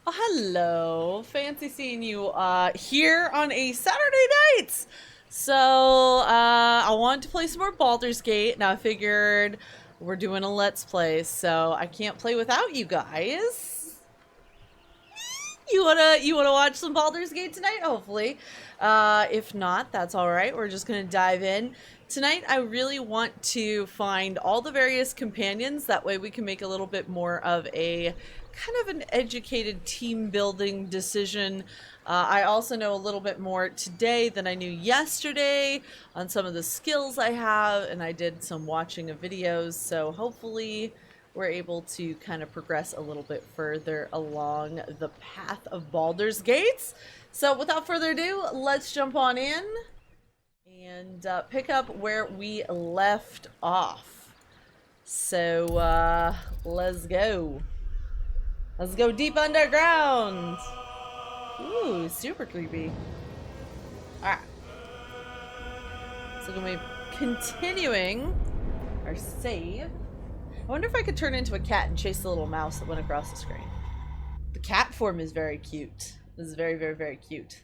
Oh, hello. Fancy seeing you here on a Saturday night. So, I wanted to play some more Baldur's Gate. Now I figured we're doing a Let's Play, so I can't play without you guys. You wanna watch some Baldur's Gate tonight? Hopefully. If not, that's all right. We're just gonna dive in. Tonight, I really want to find all the various companions. That way, we can make a little bit more of a kind of an educated team building decision. I also know a little bit more today than I knew yesterday on some of the skills I have, and I did some watching of videos. So hopefully we're able to kind of progress a little bit further along the path of Baldur's Gates. So without further ado, let's jump on in and pick up where we left off. So let's go. Let's go deep underground. Ooh, super creepy. Alright. So gonna be continuing our save. I wonder if I could turn into a cat and chase the little mouse that went across the screen. The cat form is very cute. This is very, very, very cute.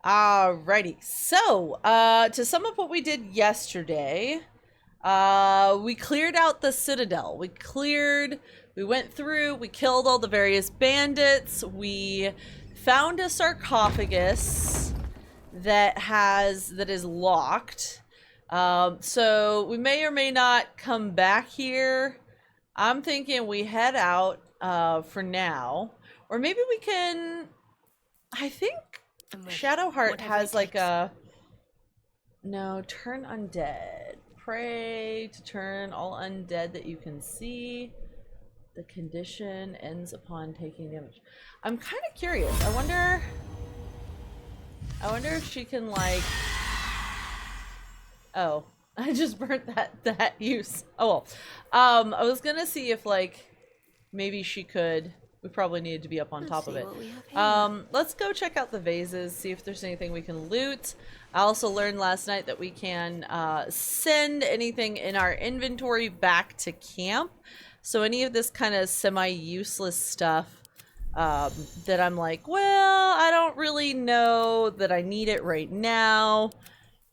Alrighty. So, to sum up what we did yesterday, we cleared out the citadel. We went through, we killed all the various bandits. We found a sarcophagus that is locked. So we may or may not come back here. I'm thinking we head out for now. Or maybe we can... I think Shadowheart has like a... No, turn undead. Pray to turn all undead that you can see. The condition ends upon taking damage. I'm kind of curious. I wonder if she can like... Oh, I just burnt that use. Oh well. I was gonna see if like maybe she could. We probably needed to be up on top of it. Let's go check out the vases, see if there's anything we can loot. I also learned last night that we can send anything in our inventory back to camp. So any of this kind of semi-useless stuff that I'm like, well, I don't really know that I need it right now.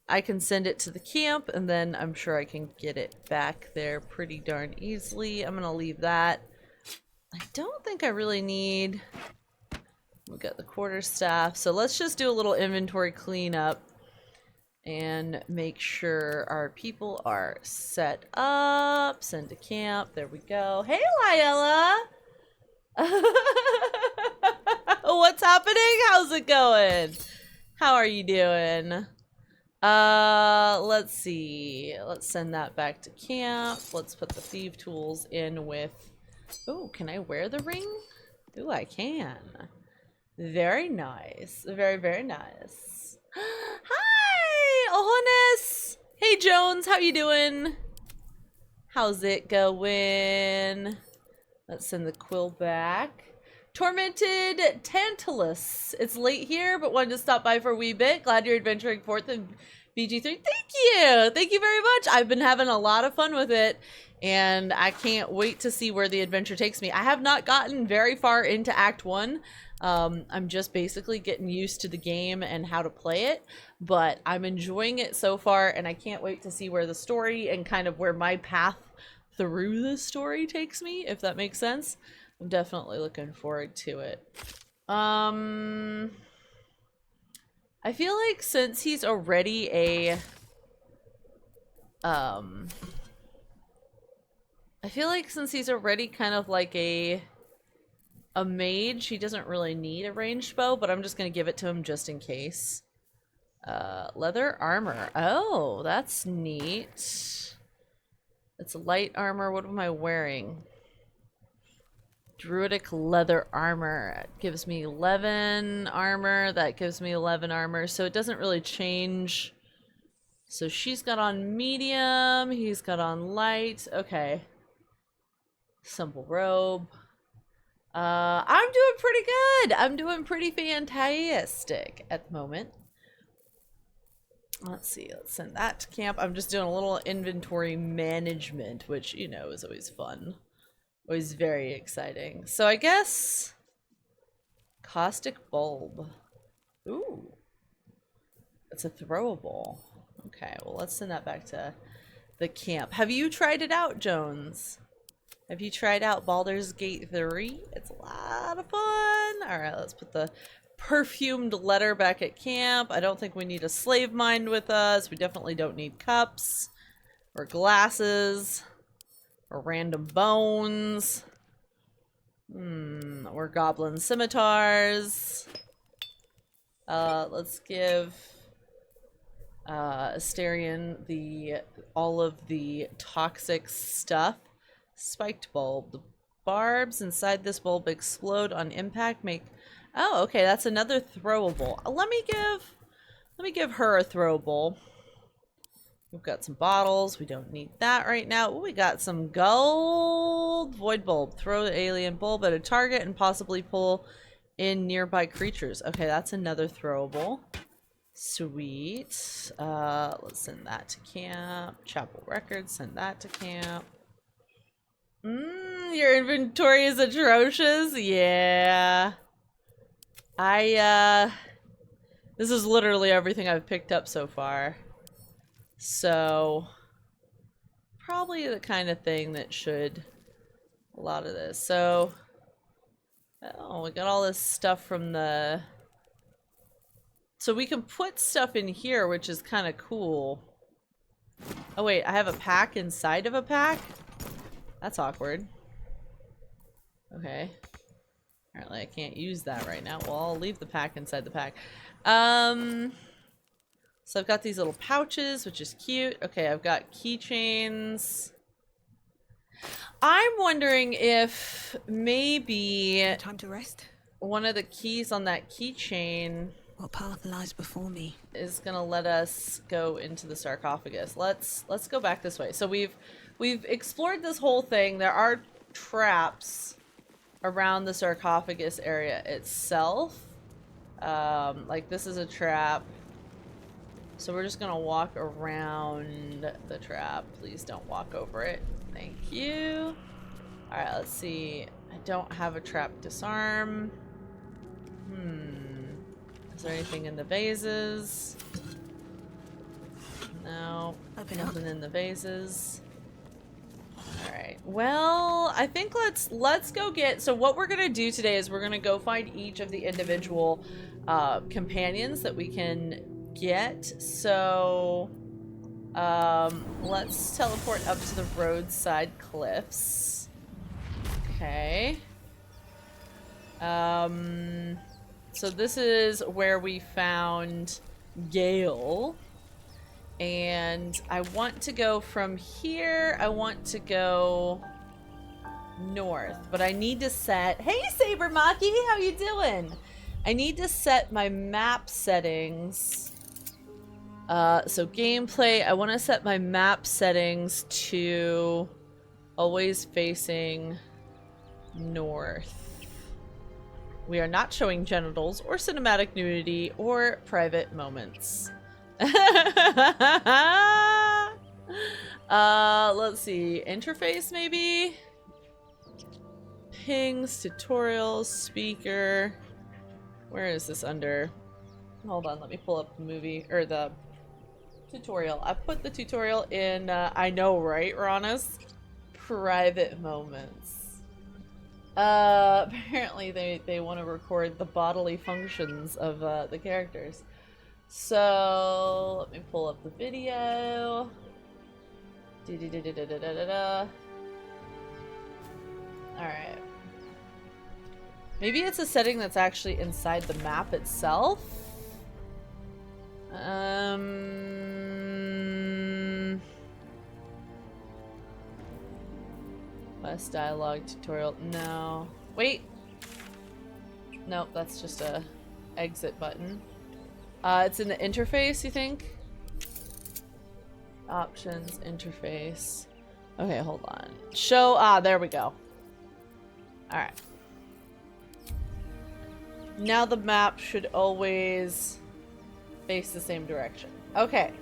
I can send it to the camp, and then I'm sure I can get it back there pretty darn easily. I'm gonna leave that. I don't think I really need... We got the quarterstaff, so let's just do a little inventory cleanup and make sure our people are set up. Send to camp. There we go. Hey, Lyella! What's happening? How's it going? How are you doing? Let's see. Let's send that back to camp. Let's put the thief tools in with... Oh, can I wear the ring? Ooh, I can. Very nice. Very, very nice. Hi, Ohonis! Hey, Jones, how you doing? How's it going? Let's send the quill back. Tormented Tantalus. It's late here, but wanted to stop by for a wee bit. Glad you're adventuring forth in BG3. Thank you! Thank you very much. I've been having a lot of fun with it, and I can't wait to see where the adventure takes me. I have not gotten very far into Act 1. I'm just basically getting used to the game and how to play it, but I'm enjoying it so far, and I can't wait to see where the story and kind of where my path through the story takes me, if that makes sense. I'm definitely looking forward to it. I feel like since he's already a I feel like since he's already kind of like a mage, he doesn't really need a ranged bow, but I'm just gonna give it to him just in case. Leather armor. Oh, that's neat. It's light armor. What am I wearing? Druidic leather armor. It gives me 11 armor. That gives me 11 armor. So it doesn't really change. So she's got on medium. He's got on light. Okay. Simple robe. I'm doing pretty good. I'm doing pretty fantastic at the moment. Let's see. Let's send that to camp. I'm just doing a little inventory management, which, you know, is always fun. Always very exciting. So I guess Caustic bulb. Ooh. It's a throwable. Okay, well, let's send that back to the camp. Have you tried it out, Jones? Have you tried out Baldur's Gate 3? It's a lot of fun. All right, let's put the perfumed letter back at camp. I don't think we need a slave mind with us. We definitely don't need cups or glasses or random bones. Or goblin scimitars. Let's give Asterion all of the toxic stuff. Spiked bulb. The barbs inside this bulb explode on impact. Oh, okay, that's another throwable. Let me give her a throwable. We've got some bottles. We don't need that right now. Ooh, we got some gold. Void bulb. Throw the alien bulb at a target and possibly pull in nearby creatures. Okay, that's another throwable. Sweet. Let's send that to camp. Chapel Records, send that to camp. Your inventory is atrocious? Yeah. This is literally everything I've picked up so far. So, probably the kind of thing that should a lot of this. So, oh, we got all this stuff from the... So we can put stuff in here, which is kind of cool. Oh wait, I have a pack inside of a pack? That's awkward. Okay. Apparently I can't use that right now. Well, I'll leave the pack inside the pack. So I've got these little pouches, which is cute. Okay, I've got keychains. I'm wondering if maybe time to rest. One of the keys on that keychain, what path lies before me, is gonna let us go into the sarcophagus. Let's go back this way. So we've explored this whole thing. There are traps around the sarcophagus area itself. Like this is a trap. So we're just gonna walk around the trap. Please don't walk over it. Thank you. Alright, let's see. I don't have a trap disarm. Is there anything in the vases? No. Nothing in the vases. Alright. Well, I think let's go get... So what we're gonna do today is we're gonna go find each of the individual companions that we can get. So let's teleport up to the roadside cliffs. Okay. So this is where we found Gale. And I want to go from here. I want to go north, but I need to set... Hey, Saber Maki, how you doing? I need to set my map settings. So gameplay, I want to set my map settings to always facing north. We are not showing genitals or cinematic nudity or private moments. Let's see. Interface, maybe? Pings, tutorials, speaker. Where is this under? Hold on, let me pull up the movie, or the tutorial. I put the tutorial in, I know, right, Ronis? Private moments. Apparently they want to record the bodily functions of, the characters. So, let me pull up the video. Alright. Maybe it's a setting that's actually inside the map itself? Quest dialogue tutorial. No. Wait! Nope, that's just a exit button. It's in the interface, you think? Options, interface. Okay, hold on. Show, there we go. Alright. Now the map should always face the same direction. Okay.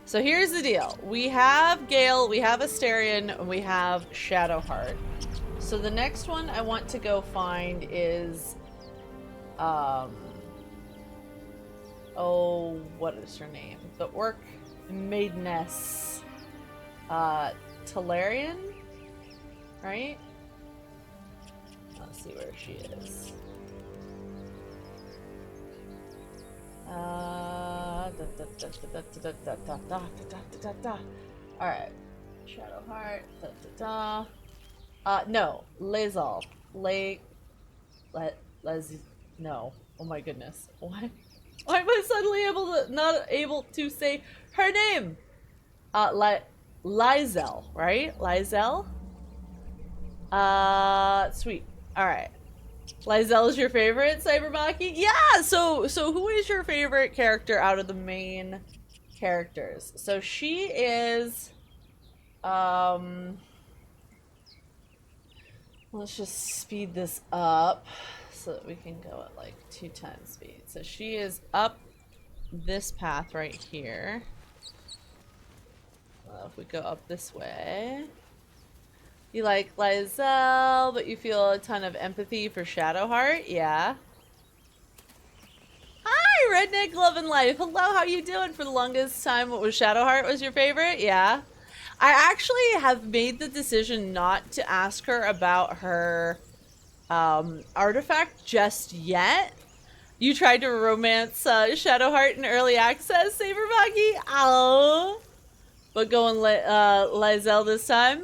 So here's the deal. We have Gale, we have Asterion, and we have Shadowheart. So the next one I want to go find is um, oh, what is her name? The orc maideness, Talarian, right? Let's see where she is. Alright. Shadowheart. No. Lazal. No. Oh my goodness. Why am I suddenly not able to say her name? Lizel, right? Lizel? Sweet. Alright. Lizel is your favorite, Cyberbaki? Yeah! So who is your favorite character out of the main characters? So she is, let's just speed this up so that we can go at like 2x speed. So she is up this path right here. If we go up this way. You like Lizel, but you feel a ton of empathy for Shadowheart? Yeah. Hi, Redneck Love and Life. Hello, how you doing? For the longest time, what was Shadowheart was your favorite? Yeah. I actually have made the decision not to ask her about her artifact just yet. You tried to romance Shadowheart in early access, Saberbuggy? Oh. But going Lizel this time?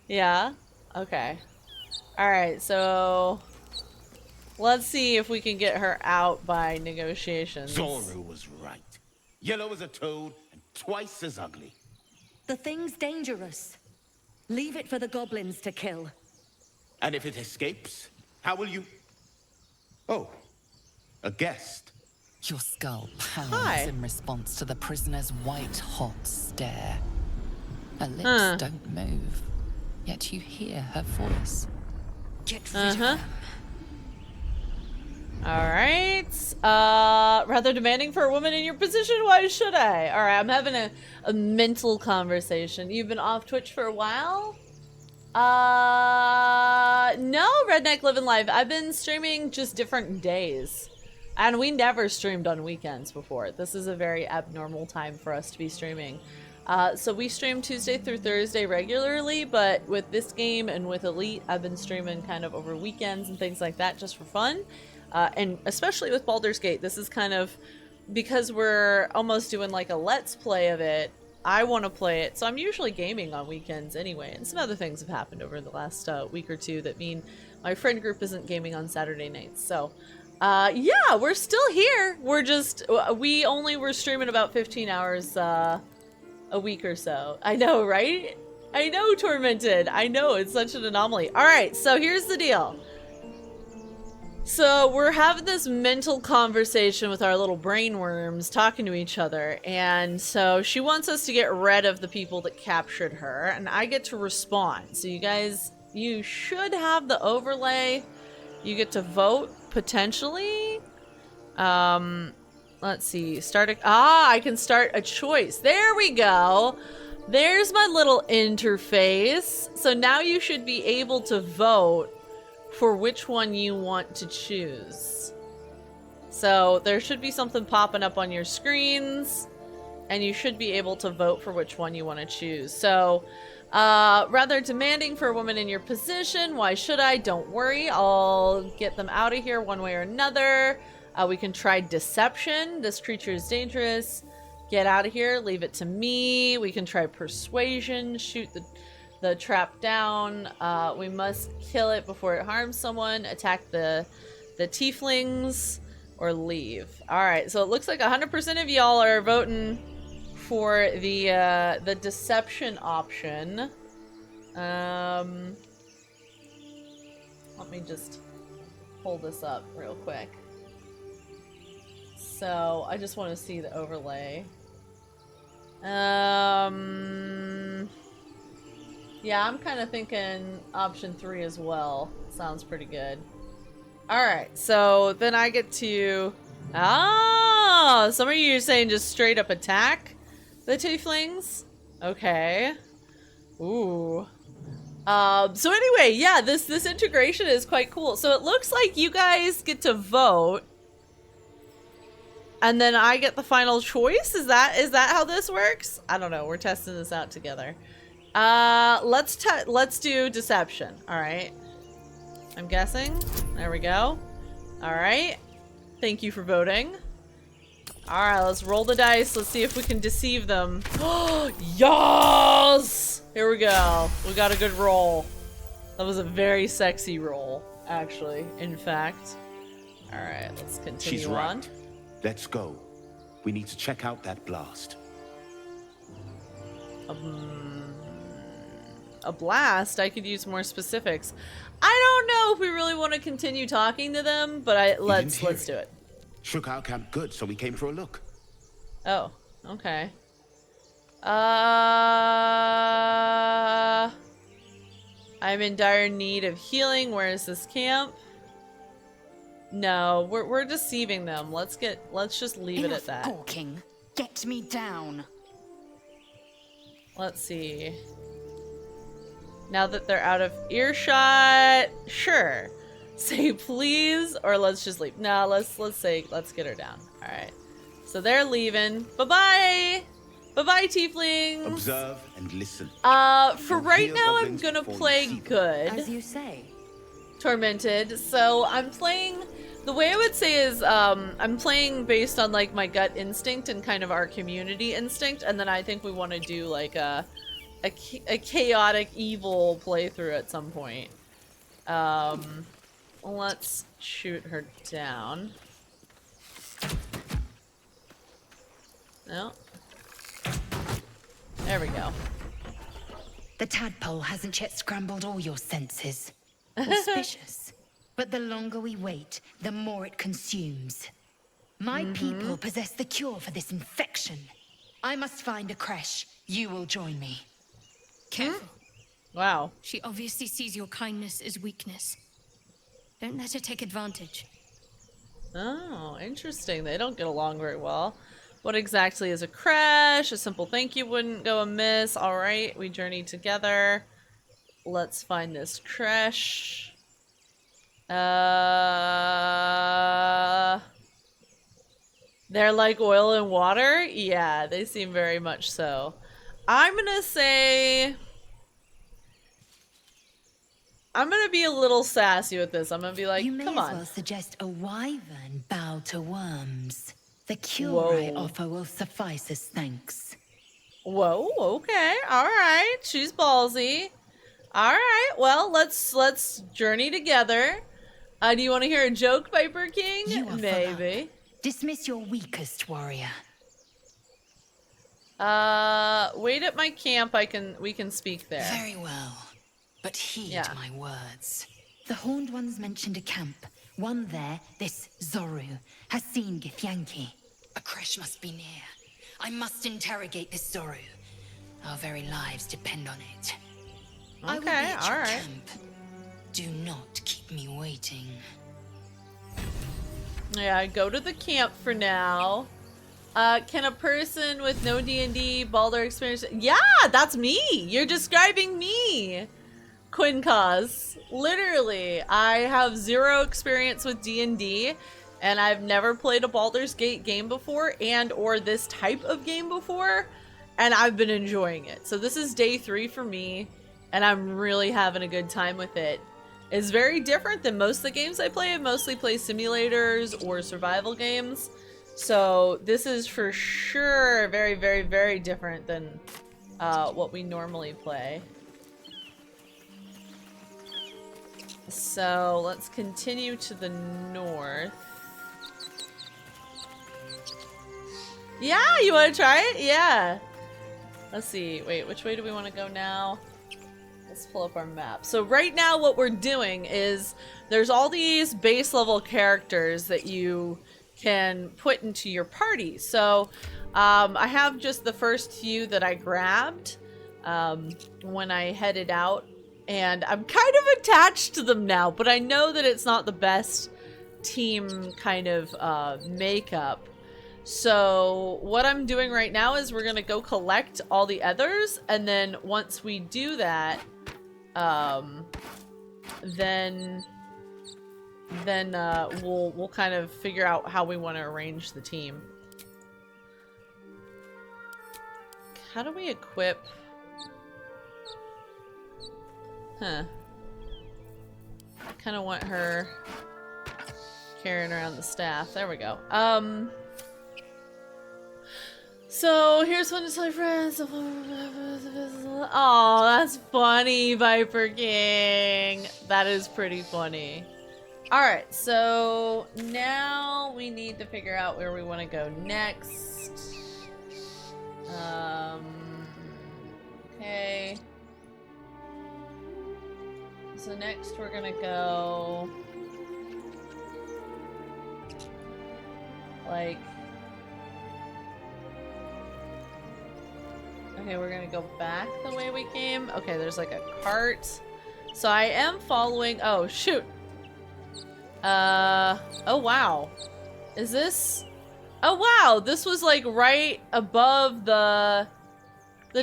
Yeah? Okay. Alright, so let's see if we can get her out by negotiations. Zoru was right. Yellow as a toad and twice as ugly. The thing's dangerous. Leave it for the goblins to kill. And if it escapes, how will you... Oh, a guest. Your skull pounds Hi. in response to the prisoner's white-hot stare. Her lips don't move, yet you hear her voice. Get rid of them. Alright. Rather demanding for a woman in your position? Why should I? Alright, I'm having a mental conversation. You've been off Twitch for a while? No, Redneck Living Life. I've been streaming just different days. And we never streamed on weekends before. This is a very abnormal time for us to be streaming. So we stream Tuesday through Thursday regularly, but with this game and with Elite, I've been streaming kind of over weekends and things like that just for fun. And especially with Baldur's Gate, this is kind of, because we're almost doing like a let's play of it, I want to play it. So I'm usually gaming on weekends anyway, and some other things have happened over the last week or two that mean my friend group isn't gaming on Saturday nights. So yeah, we're still here. We're just, we only were streaming about 15 hours a week or so. I know, right? I know, Tormented. I know, it's such an anomaly. All right, so here's the deal. So we're having this mental conversation with our little brain worms talking to each other, and so she wants us to get rid of the people that captured her, and I get to respond. So you guys, you should have the overlay. You get to vote, potentially. Let's see, I can start a choice. There we go. There's my little interface. So now you should be able to vote for which one you want to choose. So there should be something popping up on your screens, and you should be able to vote for which one you want to choose. So, rather demanding for a woman in your position. Why should I? Don't worry. I'll get them out of here one way or another. We can try deception. This creature is dangerous. Get out of here. Leave it to me. We can try persuasion. Shoot the trap down. We must kill it before it harms someone. Attack the tieflings or leave. All right. So it looks like 100% of y'all are voting for the deception option. Let me just pull this up real quick. So I just want to see the overlay. Yeah, I'm kind of thinking option 3 as well. Sounds pretty good. Alright, so then I get to... Ah! Some of you are saying just straight up attack the tieflings? Okay. Ooh. So anyway, yeah, this integration is quite cool. So it looks like you guys get to vote, and then I get the final choice. Is that how this works? I don't know. We're testing this out together. Let's do deception. All right. I'm guessing. There we go. All right. Thank you for voting. All right, let's roll the dice. Let's see if we can deceive them. Yes! Here we go. We got a good roll. That was a very sexy roll, actually, in fact. All right, let's continue She's on. right. Let's go. We need to check out that blast. A blast? I could use more specifics. I don't know if we really want to continue talking to them, but let's do it. Shook our camp good, so we came for a look. Oh, okay. I'm in dire need of healing. Where is this camp? No, we're deceiving them. Let's just leave it at that. Gawking. Get me down. Let's see. Now that they're out of earshot, sure. Say please, or let's just leave. No, let's get her down. All right. So they're leaving. Bye-bye. Bye-bye, tieflings. Observe and listen. For You'll right hear now, I'm goblins gonna before you play see them. good. As you say. Tormented. So I'm playing, the way I would say is, I'm playing based on like my gut instinct and kind of our community instinct, and then I think we want to do like a chaotic evil playthrough at some point. Let's shoot her down. No. There we go. The tadpole hasn't yet scrambled all your senses. Auspicious. But the longer we wait, the more it consumes. My people possess the cure for this infection. I must find a creche. You will join me. Careful. Wow. She obviously sees your kindness as weakness. Don't let her take advantage. Oh, interesting. They don't get along very well. What exactly is a crash? A simple thank you wouldn't go amiss. All right, we journey together. Let's find this crash. They're like oil and water? Yeah, they seem very much so. I'm gonna say... I'm gonna be a little sassy with this. I'm gonna be like, You may come as on. well suggest a wyvern bow to worms. The cure I Whoa. offer will suffice as thanks. Whoa, okay, alright. She's ballsy. Alright, well, let's journey together. Do you want to hear a joke, Piper King? You are full Maybe. Dismiss your weakest warrior. Wait at my camp. We can speak there. Very well. But heed Yeah. my words. The Horned Ones mentioned a camp. One there, this Zoru, has seen Githyanki. A creche must be near. I must interrogate this Zoru. Our very lives depend on it. I will be Okay, at your alright. camp. Do not keep me waiting. Yeah, go to the camp for now. Can a person with no D&D Baldur experience... Yeah, that's me! You're describing me! Quincause. Literally, I have 0 experience with D&D, and I've never played a Baldur's Gate game before, and or this type of game before, and I've been enjoying it. So this is day 3 for me, and I'm really having a good time with it. It's very different than most of the games I play. I mostly play simulators or survival games. So this is for sure very, very, very different than what we normally play. So let's continue to the north. Yeah, you want to try it? Yeah. Let's see. Wait, which way do we want to go now? Let's pull up our map. So right now what we're doing is there's all these base level characters that you can put into your party. So I have just the first few that I grabbed when I headed out, and I'm kind of attached to them now, but I know that it's not the best team kind of makeup. So what I'm doing right now is we're gonna go collect all the others, and then once we do that, then we'll kind of figure out how we want to arrange the team. How do we equip? Huh. I kind of want her carrying around the staff. There we go. So here's one to tell your friends. Oh, that's funny, Viper King. That is pretty funny. Alright, so now we need to figure out where we want to go next. Okay. So next we're gonna go like, okay, we're gonna go back the way we came. Okay, there's like a cart. So I am following, oh shoot. Oh wow. Is this, oh wow, this was like right above the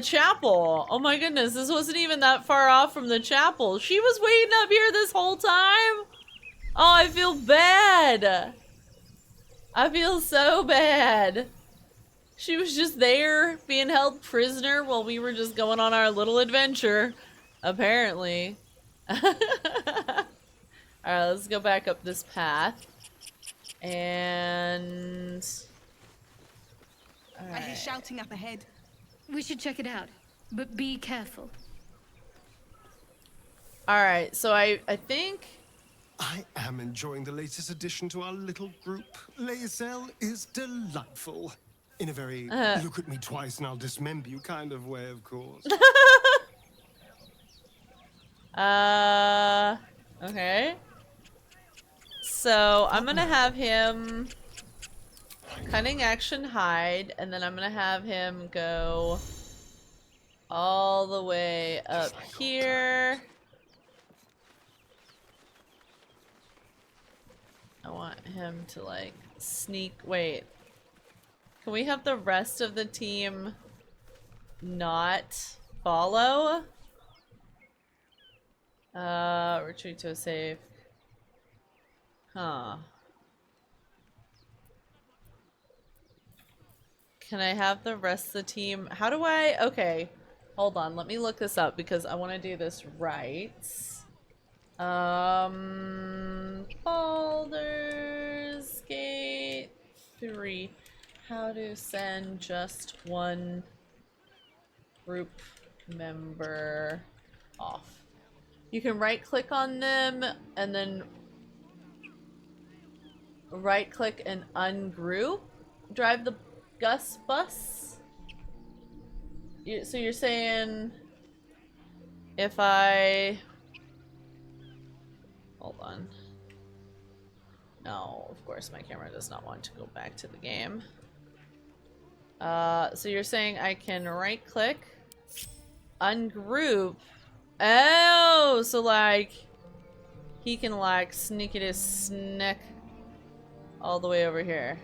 chapel. Oh my goodness, this wasn't even that far off from the chapel. She was waiting up here this whole time? Oh, I feel bad. I feel so bad. She was just there being held prisoner while we were just going on our little adventure, apparently. Alright, let's go back up this path. And... I hear shouting up ahead. We should check it out, but be careful. Alright, so I think... I am enjoying the latest addition to our little group. Lae'zel is delightful. In a very look at me twice and I'll dismember you kind of way, of course. Okay. So, I'm gonna have him cunning action hide, and then I'm gonna have him go all the way up here. I want him to like sneak, wait. Can we have the rest of the team not follow? Retreat to a safe. Huh. Can I have the rest of the team? How do I? Okay. Hold on. Let me look this up because I want to do this right. Baldur's Gate 3. How to send just one group member off. You can right click on them and then right click and ungroup. Drive the Gus bus. So you're saying if I... Hold on. No, of course my camera does not want to go back to the game. So you're saying I can right click, ungroup. Oh, so like he can like sneak it his sneak all the way over here.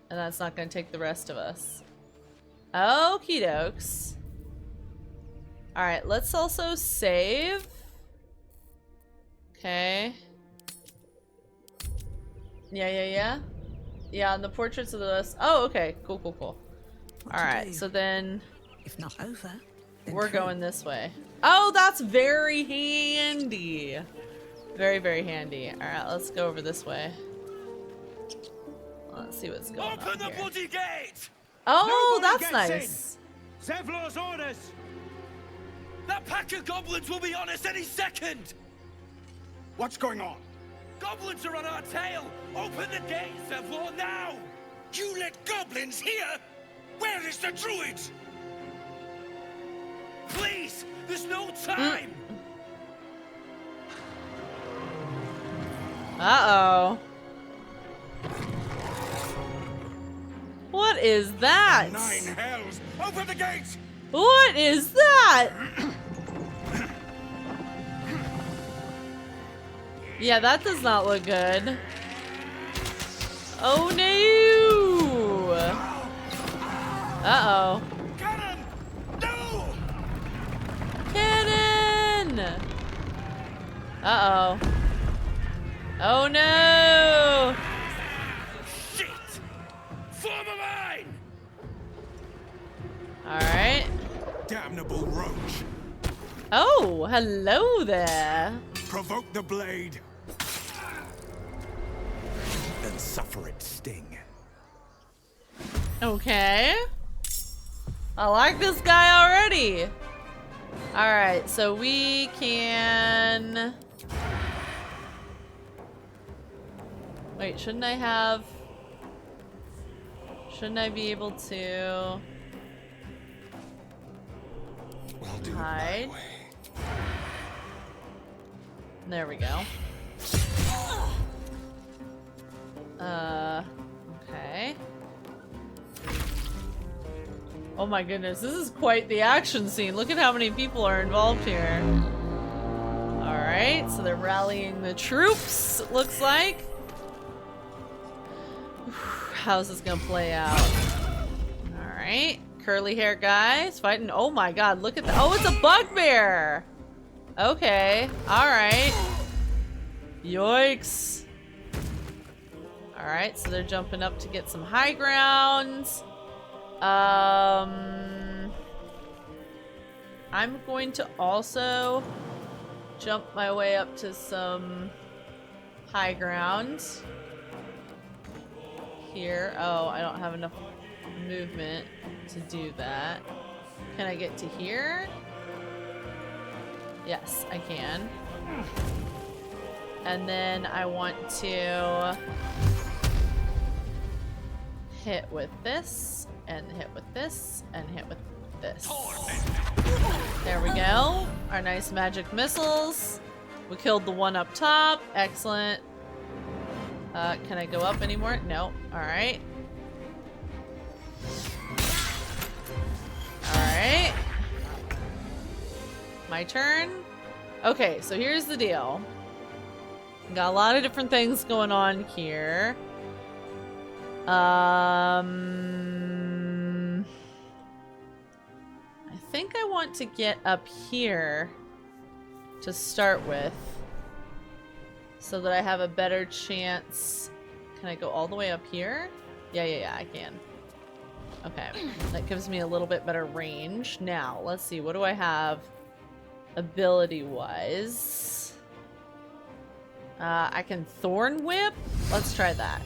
And that's not gonna take the rest of us. Okie dokes. Alright, let's also save. Okay. Yeah, and the portraits of the us. Oh, okay. Cool. Alright, so then If not over, then we're through. going this way. Oh, that's very handy. Very, very handy. Alright, let's go over this way. Let's see what's going Open on the here. bloody gate! Oh, Nobody that's gets nice. Zevlor's orders! That pack of goblins will be on us any second! What's going on? Goblins are on our tail! Open the gate, Zevlor, now! You let goblins here? Where is the druid? Please! There's no time! Uh-oh. What is that? Nine hells! Open the gates! What is that? Yeah, that does not look good. Oh no! Uh-oh. Cannon! No! Uh-oh. Oh no! Shit! Form a line! Alright. Damnable roach! Oh, hello there. Provoke the blade! And suffer its sting. Okay. I like this guy already. Alright, so we can... Wait, shouldn't I have... Shouldn't I be able to... I'll do it hide? my way. There we go. Okay. Oh my goodness, this is quite the action scene. Look at how many people are involved here. Alright, so they're rallying the troops, it looks like. How's this gonna play out? Alright, curly hair guys fighting. Oh my god, look at that. Oh, it's a bugbear! Okay, alright. Yikes. Alright, so they're jumping up to get some high ground. I'm going to also jump my way up to some high ground. Here. Oh, I don't have enough movement to do that. Can I get to here? Yes, I can. And then I want to hit with this, and hit with this, and hit with this. There we go. Our nice magic missiles. We killed the one up top. Excellent. Can I go up anymore? No. Alright. Alright. My turn. Okay, so here's the deal. Got a lot of different things going on here. I think I want to get up here to start with so that I have a better chance. Can I go all the way up here? Yeah, I can. Okay, that gives me a little bit better range. Now, let's see, what do I have ability-wise? I can Thorn Whip? Let's try that.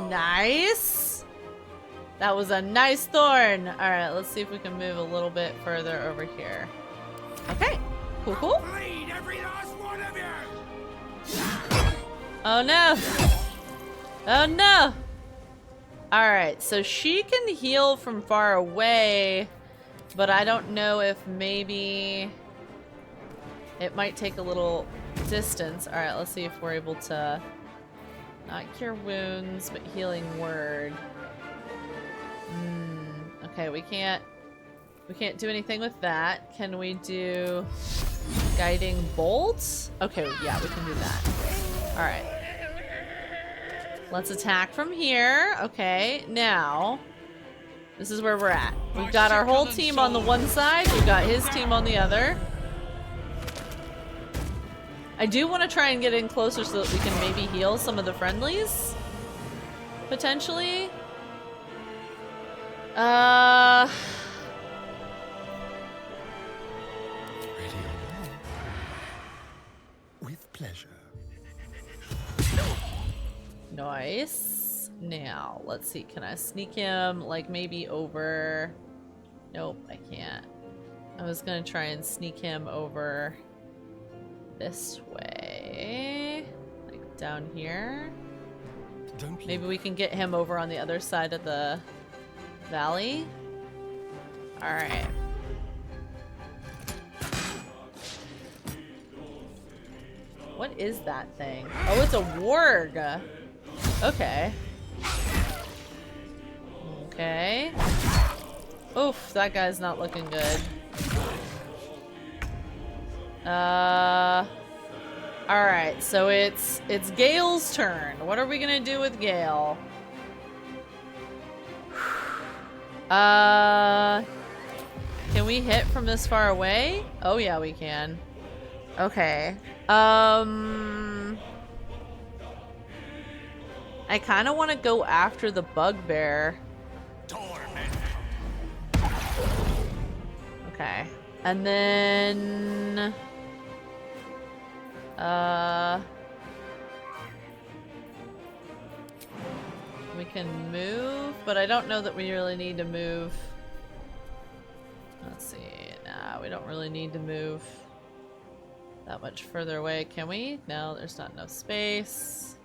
Nice! That was a nice thorn! Alright, let's see if we can move a little bit further over here. Okay, cool. Bleed every last one of you! Oh no! Oh no! Alright, so she can heal from far away, but I don't know if maybe it might take a little distance. Alright, let's see if we're able to not cure wounds, but healing word. Okay, we can't do anything with that. Can we do guiding bolts? Okay, yeah, we can do that. Alright. Let's attack from here. Okay, now this is where we're at. We've got our whole team on the one side, we've got his team on the other. I do want to try and get in closer so that we can maybe heal some of the friendlies. Potentially. Ready or not? With pleasure. Nice. Now, let's see. Can I sneak him, like, maybe over... Nope, I can't. I was gonna try and sneak him over this way. Like, down here. Maybe we can get him over on the other side of the valley. Alright. What is that thing? Oh, it's a warg. Okay. Okay. Oof, that guy's not looking good. Alright, so it's Gale's turn. What are we gonna do with Gale? Can we hit from this far away? Oh yeah, we can. Okay. I kind of want to go after the bugbear. Okay. And then... we can move, but I don't know that we really need to move. Let's see. Nah, we don't really need to move that much further away, can we? No, there's not enough space.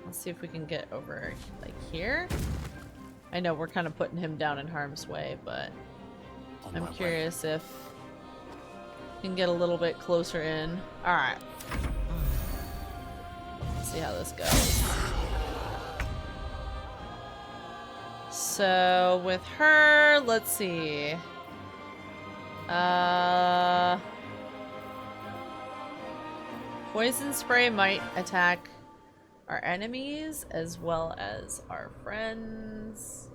Let's see if we can get over, like, here. I know we're kind of putting him down in harm's way, but I'm curious if we can get a little bit closer in. Alright. Let's see how this goes. So, with her, let's see. Poison spray might attack our enemies as well as our friends.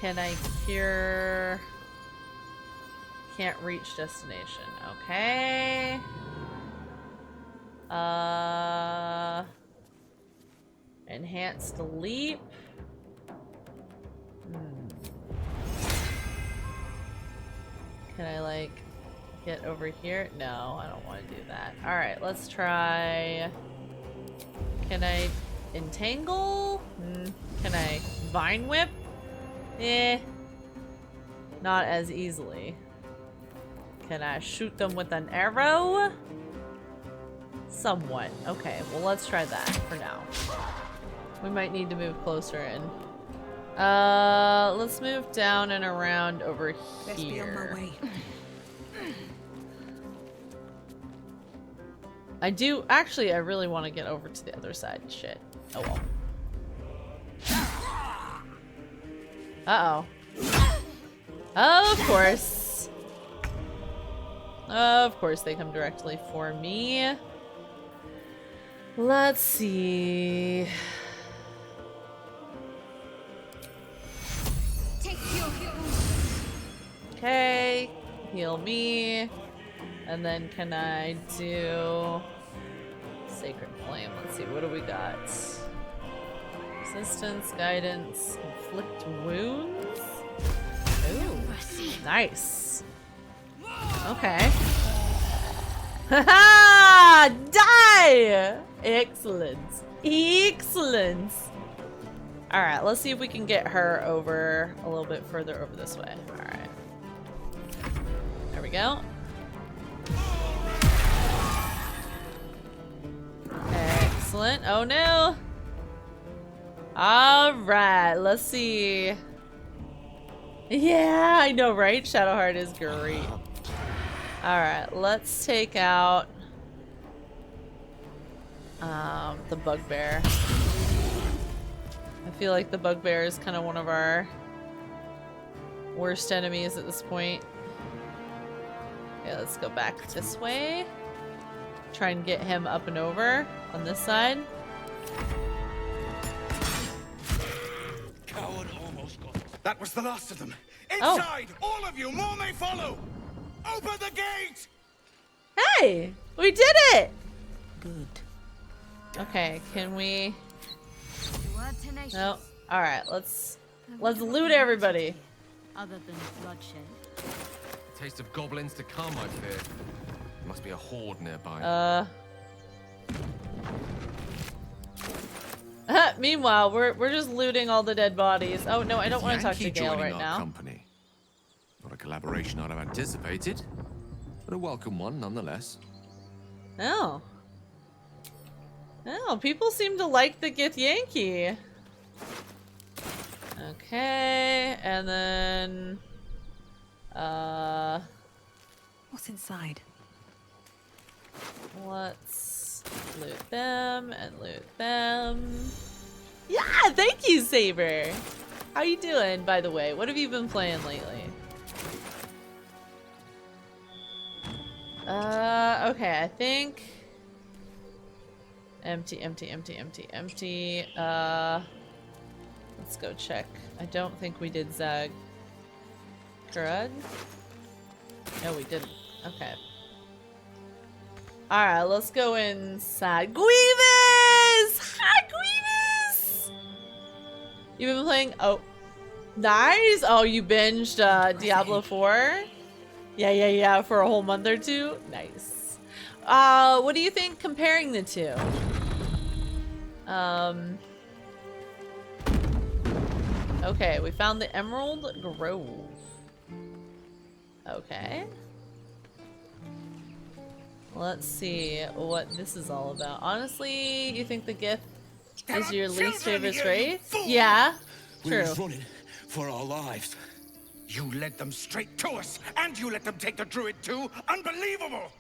Can I cure? Can't reach destination. Okay. Enhanced leap. Can I, like, get over here? No, I don't want to do that. Alright, let's try... Can I entangle? Can I vine whip? Not as easily. Can I shoot them with an arrow? Somewhat. Okay, well, let's try that for now. We might need to move closer in. Let's move down and around over Best be on my here. way. Actually, I really want to get over to the other side. Shit. Oh well. Uh-oh. Of course. Of course they come directly for me. Let's see. Okay, heal me. And then can I do Sacred Flame? Let's see, what do we got? Resistance, guidance, inflict wounds. Ooh, nice. Okay. Haha! Die! Excellent. Excellent. Alright, let's see if we can get her over a little bit further over this way. Alright. There we go. Excellent. Oh no! Alright, let's see. Yeah, I know, right? Shadowheart is great. Alright, let's take out the bugbear. I feel like the bugbear is kind of one of our worst enemies at this point. Okay, let's go back this way. Try and get him up and over on this side. Coward almost got it. That was the last of them. Oh. Inside! All of you! More may follow! Open the gate! Hey! We did it! Good. Okay, can we... No. Alright, let's loot everybody. Other than bloodshed. A taste of goblins to come, I fear. There must be a horde nearby. Meanwhile, we're just looting all the dead bodies. Oh no, I don't want to talk to Yankee Gale joining right our now. company. Not a collaboration I'd have anticipated, but a welcome one nonetheless. Oh. Oh, people seem to like the Githyanki. Okay, and then What's inside? let's loot them and loot them. Yeah, thank you, Saber. How you doing, by the way? What have you been playing lately? Okay, I think empty. Let's go check. I don't think we did Zag. Crud? No, we didn't. Okay. Alright, let's go inside. Grievous! Hi, Grievous! You've been playing... Oh. Nice! Oh, you binged Diablo 4? Yeah, for a whole month or two? Nice. What do you think comparing the two? Okay, we found the Emerald Grove. Okay. Let's see what this is all about. Honestly, you think the gift is your least favorite race? Yeah, We true. was running for our lives. You led them straight to us, and you let them take the druid too. Unbelievable!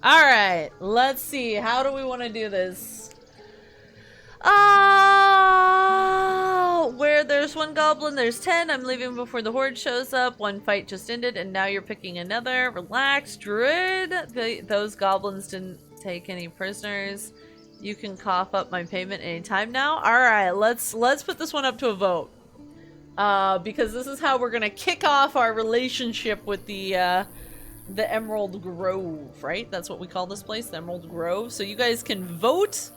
Alright, let's see. How do we want to do this? Where there's one goblin, there's 10. I'm leaving before the horde shows up. One fight just ended, and now you're picking another. Relax, druid. Those goblins didn't take any prisoners. You can cough up my payment anytime now. Alright, let's put this one up to a vote. Because this is how we're gonna kick off our relationship with the Emerald Grove, right? That's what we call this place, the Emerald Grove. So you guys can vote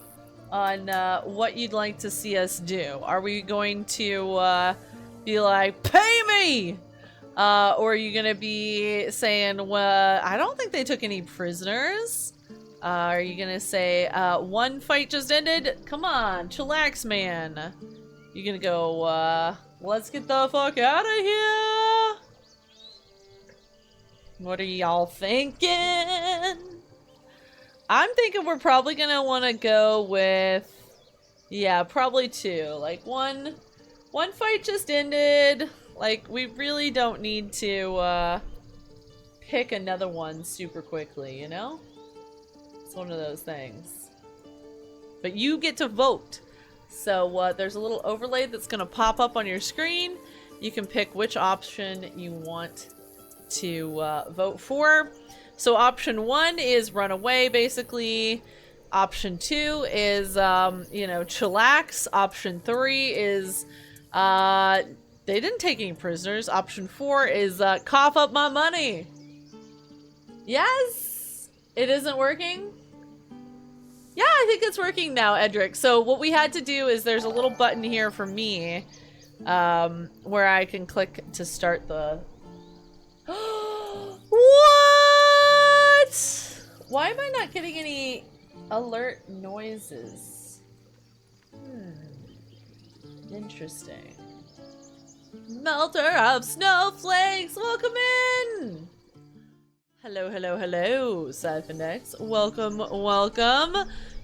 on what you'd like to see us do. Are we going to be like, pay me? Or are you gonna be saying, well, I don't think they took any prisoners? Are you gonna say, one fight just ended? Come on, chillax, man. You're gonna go, let's get the fuck out of here. What are y'all thinking? I'm thinking we're probably gonna want to go with, yeah, probably 2. Like one fight just ended. Like we really don't need to pick another one super quickly, you know? It's one of those things. But you get to vote. So there's a little overlay that's gonna pop up on your screen. You can pick which option you want to vote for. So option 1 is run away, basically. Option 2 is, you know, chillax. Option 3 is, they didn't take any prisoners. Option 4 is, cough up my money. Yes? It isn't working? Yeah, I think it's working now, Edric. So what we had to do is there's a little button here for me, where I can click to start the... What? Why am I not getting any alert noises? Interesting. Melter of snowflakes, welcome in! Hello, Siphon X. Welcome.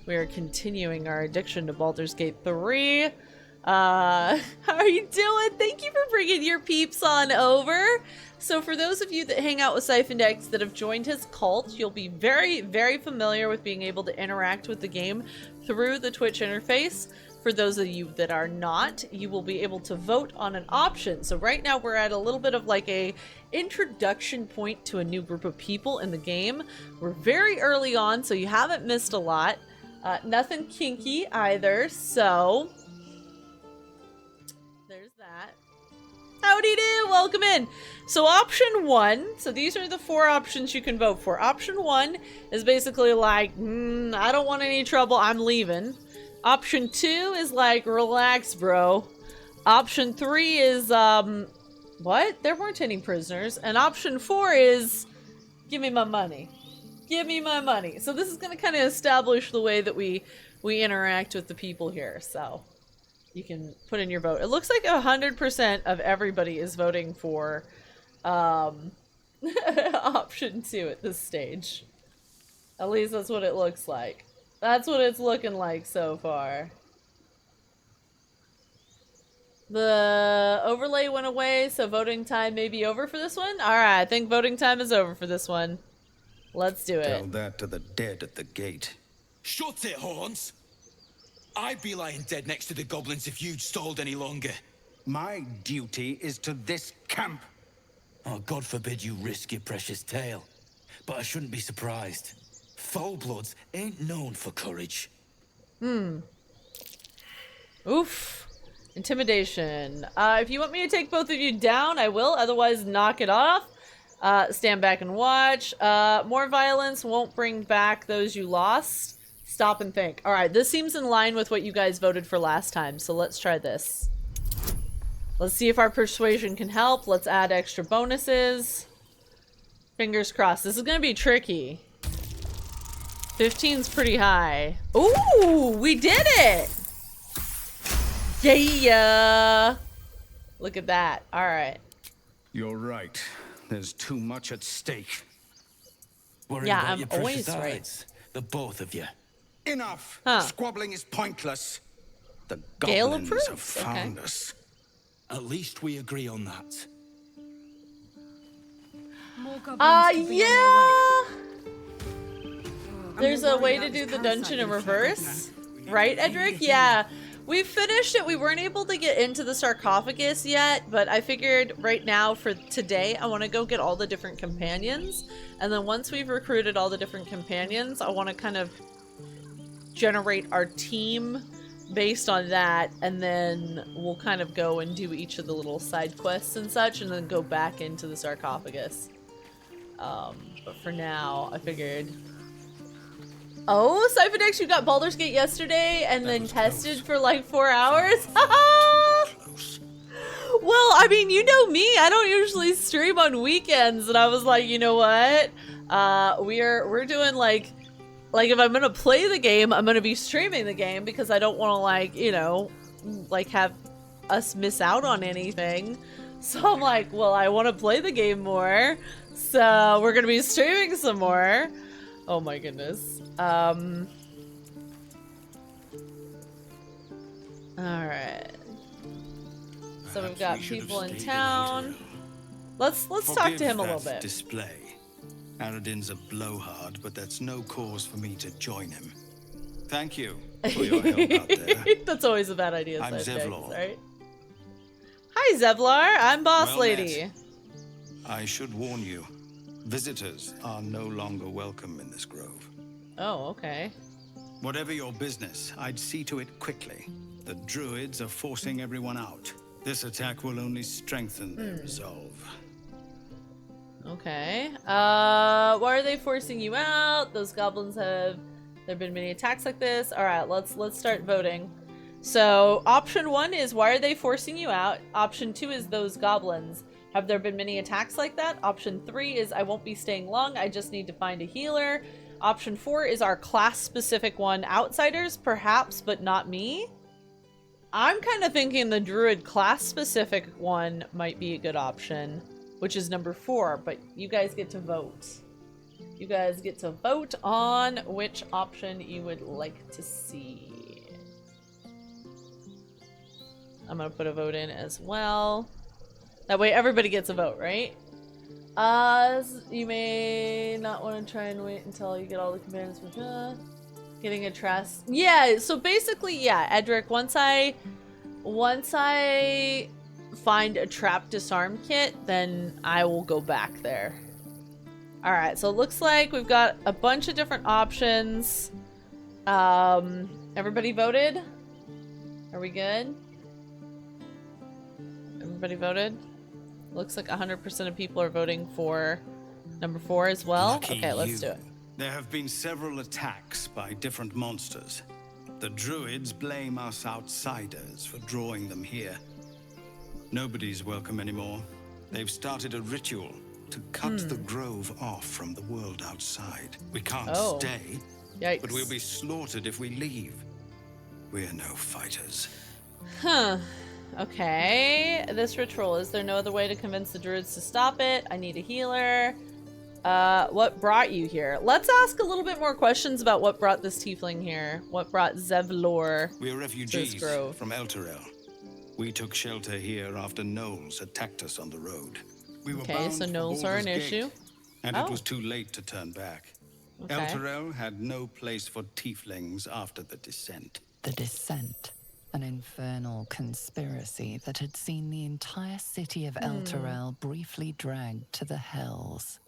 We are continuing our addiction to Baldur's Gate 3. How are you doing? Thank you for bringing your peeps on over. So for those of you that hang out with Siphon X that have joined his cult, you'll be very, very familiar with being able to interact with the game through the Twitch interface. For those of you that are not, you will be able to vote on an option. So right now we're at a little bit of like a introduction point to a new group of people in the game. We're very early on, so you haven't missed a lot. Nothing kinky either, so there's that. Howdy do, welcome in. So option 1, so these are the 4 options you can vote for. Option 1 is basically like, I don't want any trouble, I'm leaving. Option 2 is like, relax, bro. Option 3 is, what? There weren't any prisoners. And option 4 is, give me my money. Give me my money. So this is going to kind of establish the way that we interact with the people here. So you can put in your vote. It looks like 100% of everybody is voting for option 2 at this stage. At least that's what it looks like. That's what it's looking like so far. The overlay went away, so voting time may be over for this one. Alright, I think voting time is over for this one. Let's do it. Tell that to the dead at the gate. Shut it, Horns! I'd be lying dead next to the goblins if you'd stalled any longer. My duty is to this camp. Oh, God forbid you risk your precious tail. But I shouldn't be surprised. Full-bloods ain't known for courage. Oof. Intimidation. If you want me to take both of you down, I will. Otherwise, knock it off. Stand back and watch. More violence won't bring back those you lost. Stop and think. Alright, this seems in line with what you guys voted for last time, so let's try this. Let's see if our persuasion can help. Let's add extra bonuses. Fingers crossed. This is gonna be tricky. 15's pretty high. Ooh, we did it! Yeah! Look at that. Alright. You're right. There's too much at stake. Worried Yeah, about I'm your always precious right. eyes. The both of you. Enough! Huh. Squabbling is pointless. The Gale goblins approves, have found okay. us. At least we agree on that. More goblins could be on their way. Yeah! There's a way to do the dungeon in reverse. Right, Edric? Yeah. We finished it. We weren't able to get into the sarcophagus yet, but I figured right now for today, I want to go get all the different companions. And then once we've recruited all the different companions, I want to kind of generate our team based on that. And then we'll kind of go and do each of the little side quests and such, and then go back into the sarcophagus. But for now, I figured... Oh, Cypherdex, you got Baldur's Gate yesterday and then tested for like 4 hours? Well, I mean, you know me. I don't usually stream on weekends, and I was like, you know what? We're doing like if I'm gonna play the game, I'm gonna be streaming the game because I don't want to like, you know, like have us miss out on anything. So I'm like, well, I want to play the game more, so we're gonna be streaming some more. Oh my goodness. Alright. So we've got people in town. Let's talk to him a little bit. Display. Aradin's a blowhard, but that's no cause for me to join him. Thank you for your help out there. That's always a bad idea. I'm Zevlor. Right? Hi, Zevlar. I'm Boss Well Lady. met. I should warn you, visitors are no longer welcome in this grove. Oh, okay. Whatever your business, I'd see to it quickly. The druids are forcing everyone out. This attack will only strengthen their resolve. Okay. Why are they forcing you out? Those goblins have... There been many attacks like this. Alright, let's start voting. So, option 1 is why are they forcing you out? Option 2 is those goblins. Have there been many attacks like that? Option 3 is I won't be staying long, I just need to find a healer. Option 4 is our class-specific one. Outsiders, perhaps, but not me. I'm kind of thinking the druid class-specific one might be a good option, which is number 4, but you guys get to vote. You guys get to vote on which option you would like to see. I'm gonna put a vote in as well. That way everybody gets a vote, right? You may not want to try and wait until you get all the commands with getting a trust. Yeah, so basically, yeah, Edric, once I find a trap disarm kit, then I will go back there. Alright, so it looks like we've got a bunch of different options. Everybody voted? Are we good? Everybody voted? Looks like 100% of people are voting for number 4 as well. Lucky Okay, let's you. do it. There have been several attacks by different monsters. The druids blame us outsiders for drawing them here. Nobody's welcome anymore. They've started a ritual to cut the grove off from the world outside. We can't stay, Yikes. but we'll be slaughtered if we leave. We're no fighters. Huh. Okay. This ritual. Is there no other way to convince the druids to stop it? I need a healer. What brought you here? Let's ask a little bit more questions about what brought this tiefling here. What brought Zevlor We're refugees to this grove? from Elturel. We took shelter here after gnolls attacked us on the road. We were Okay, bound so for gnolls are an Baldur's issue. Gate, and Oh. it was too late to turn back. Okay. Elturel had no place for tieflings after the descent. The Descent, an infernal conspiracy that had seen the entire city of Elturel briefly dragged to the hells.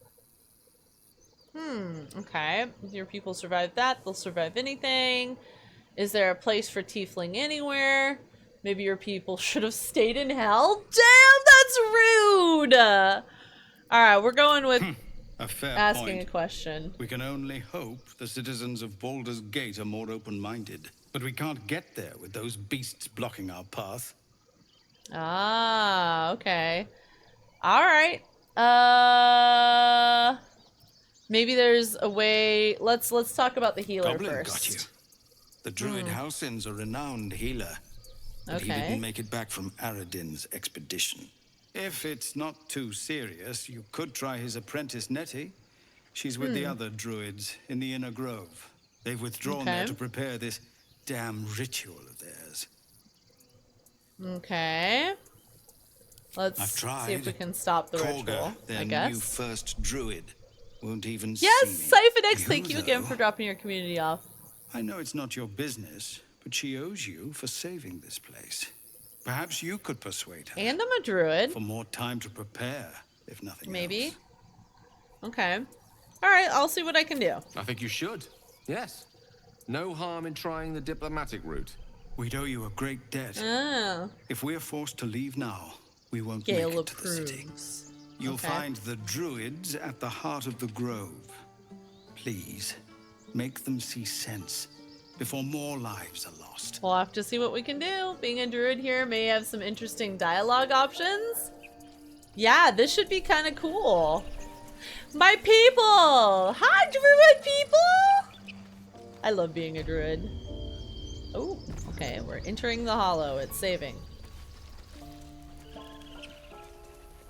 Okay. If your people survive that, they'll survive anything. Is there a place for tiefling anywhere? Maybe your people should have stayed in hell? Damn, that's rude! All right, we're going with A fair asking point. a question. We can only hope the citizens of Baldur's Gate are more open-minded. But we can't get there with those beasts blocking our path. Ah, okay. All right. Maybe there's a way. Let's talk about the healer Goblin first. got you. The druid Halsin's a renowned healer. But he Okay. didn't make it back from Aradin's expedition. If it's not too serious, you could try his apprentice Nettie. She's with the other druids in the Inner Grove. They've withdrawn there Okay. to prepare this damn ritual of theirs. Okay. Let's I've tried. see if we can stop the Korga, ritual. their I new guess. first druid, won't even Yes, see me. Siphon X, thank you You, again though, for dropping your community off. I know it's not your business, but she owes you for saving this place. Perhaps you could persuade her And I'm a druid. for more time to prepare, if nothing Maybe. else. Okay. All right, I'll see what I can do. I think you should. Yes. No harm in trying the diplomatic route. We'd owe you a great debt. Oh, If we're forced to leave now, we won't Gale make it to the city. approves. You'll Okay. find the druids at the heart of the grove. Please, make them see sense before more lives are lost. We'll have to see what we can do. Being a druid here may have some interesting dialogue options. Yeah, this should be kind of cool. My people! Hi, druid people! I love being a druid. Oh, okay, we're entering the hollow. It's saving.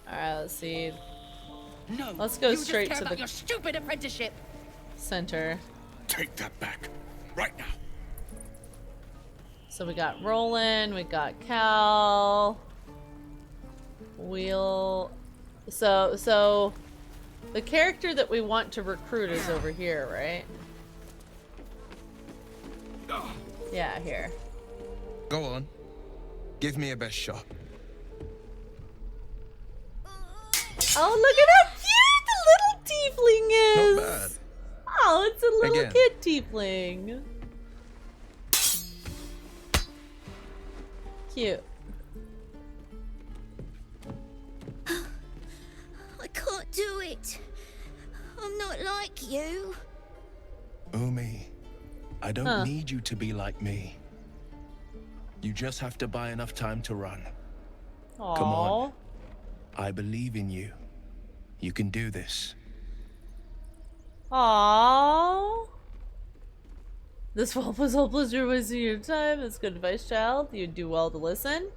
Alright, let's see. No. Let's go you just straight care to about the- your stupid apprenticeship. Center. Take that back. Right now. So we got Roland, we got Cal. So the character that we want to recruit is over here, right? Yeah, here. Go on. Give me a best shot. Oh, look at how cute the little tiefling is! Not bad. Oh, it's a little Again. kid tiefling. Cute. I can't do it. I'm not like you. Umi, I don't Huh. need you to be like me. You just have to buy enough time to run. Aww. Come on. I believe in you. You can do this. Aww. This wolf was hopeless. You're wasting your time. That's good advice, child. You'd do well to listen.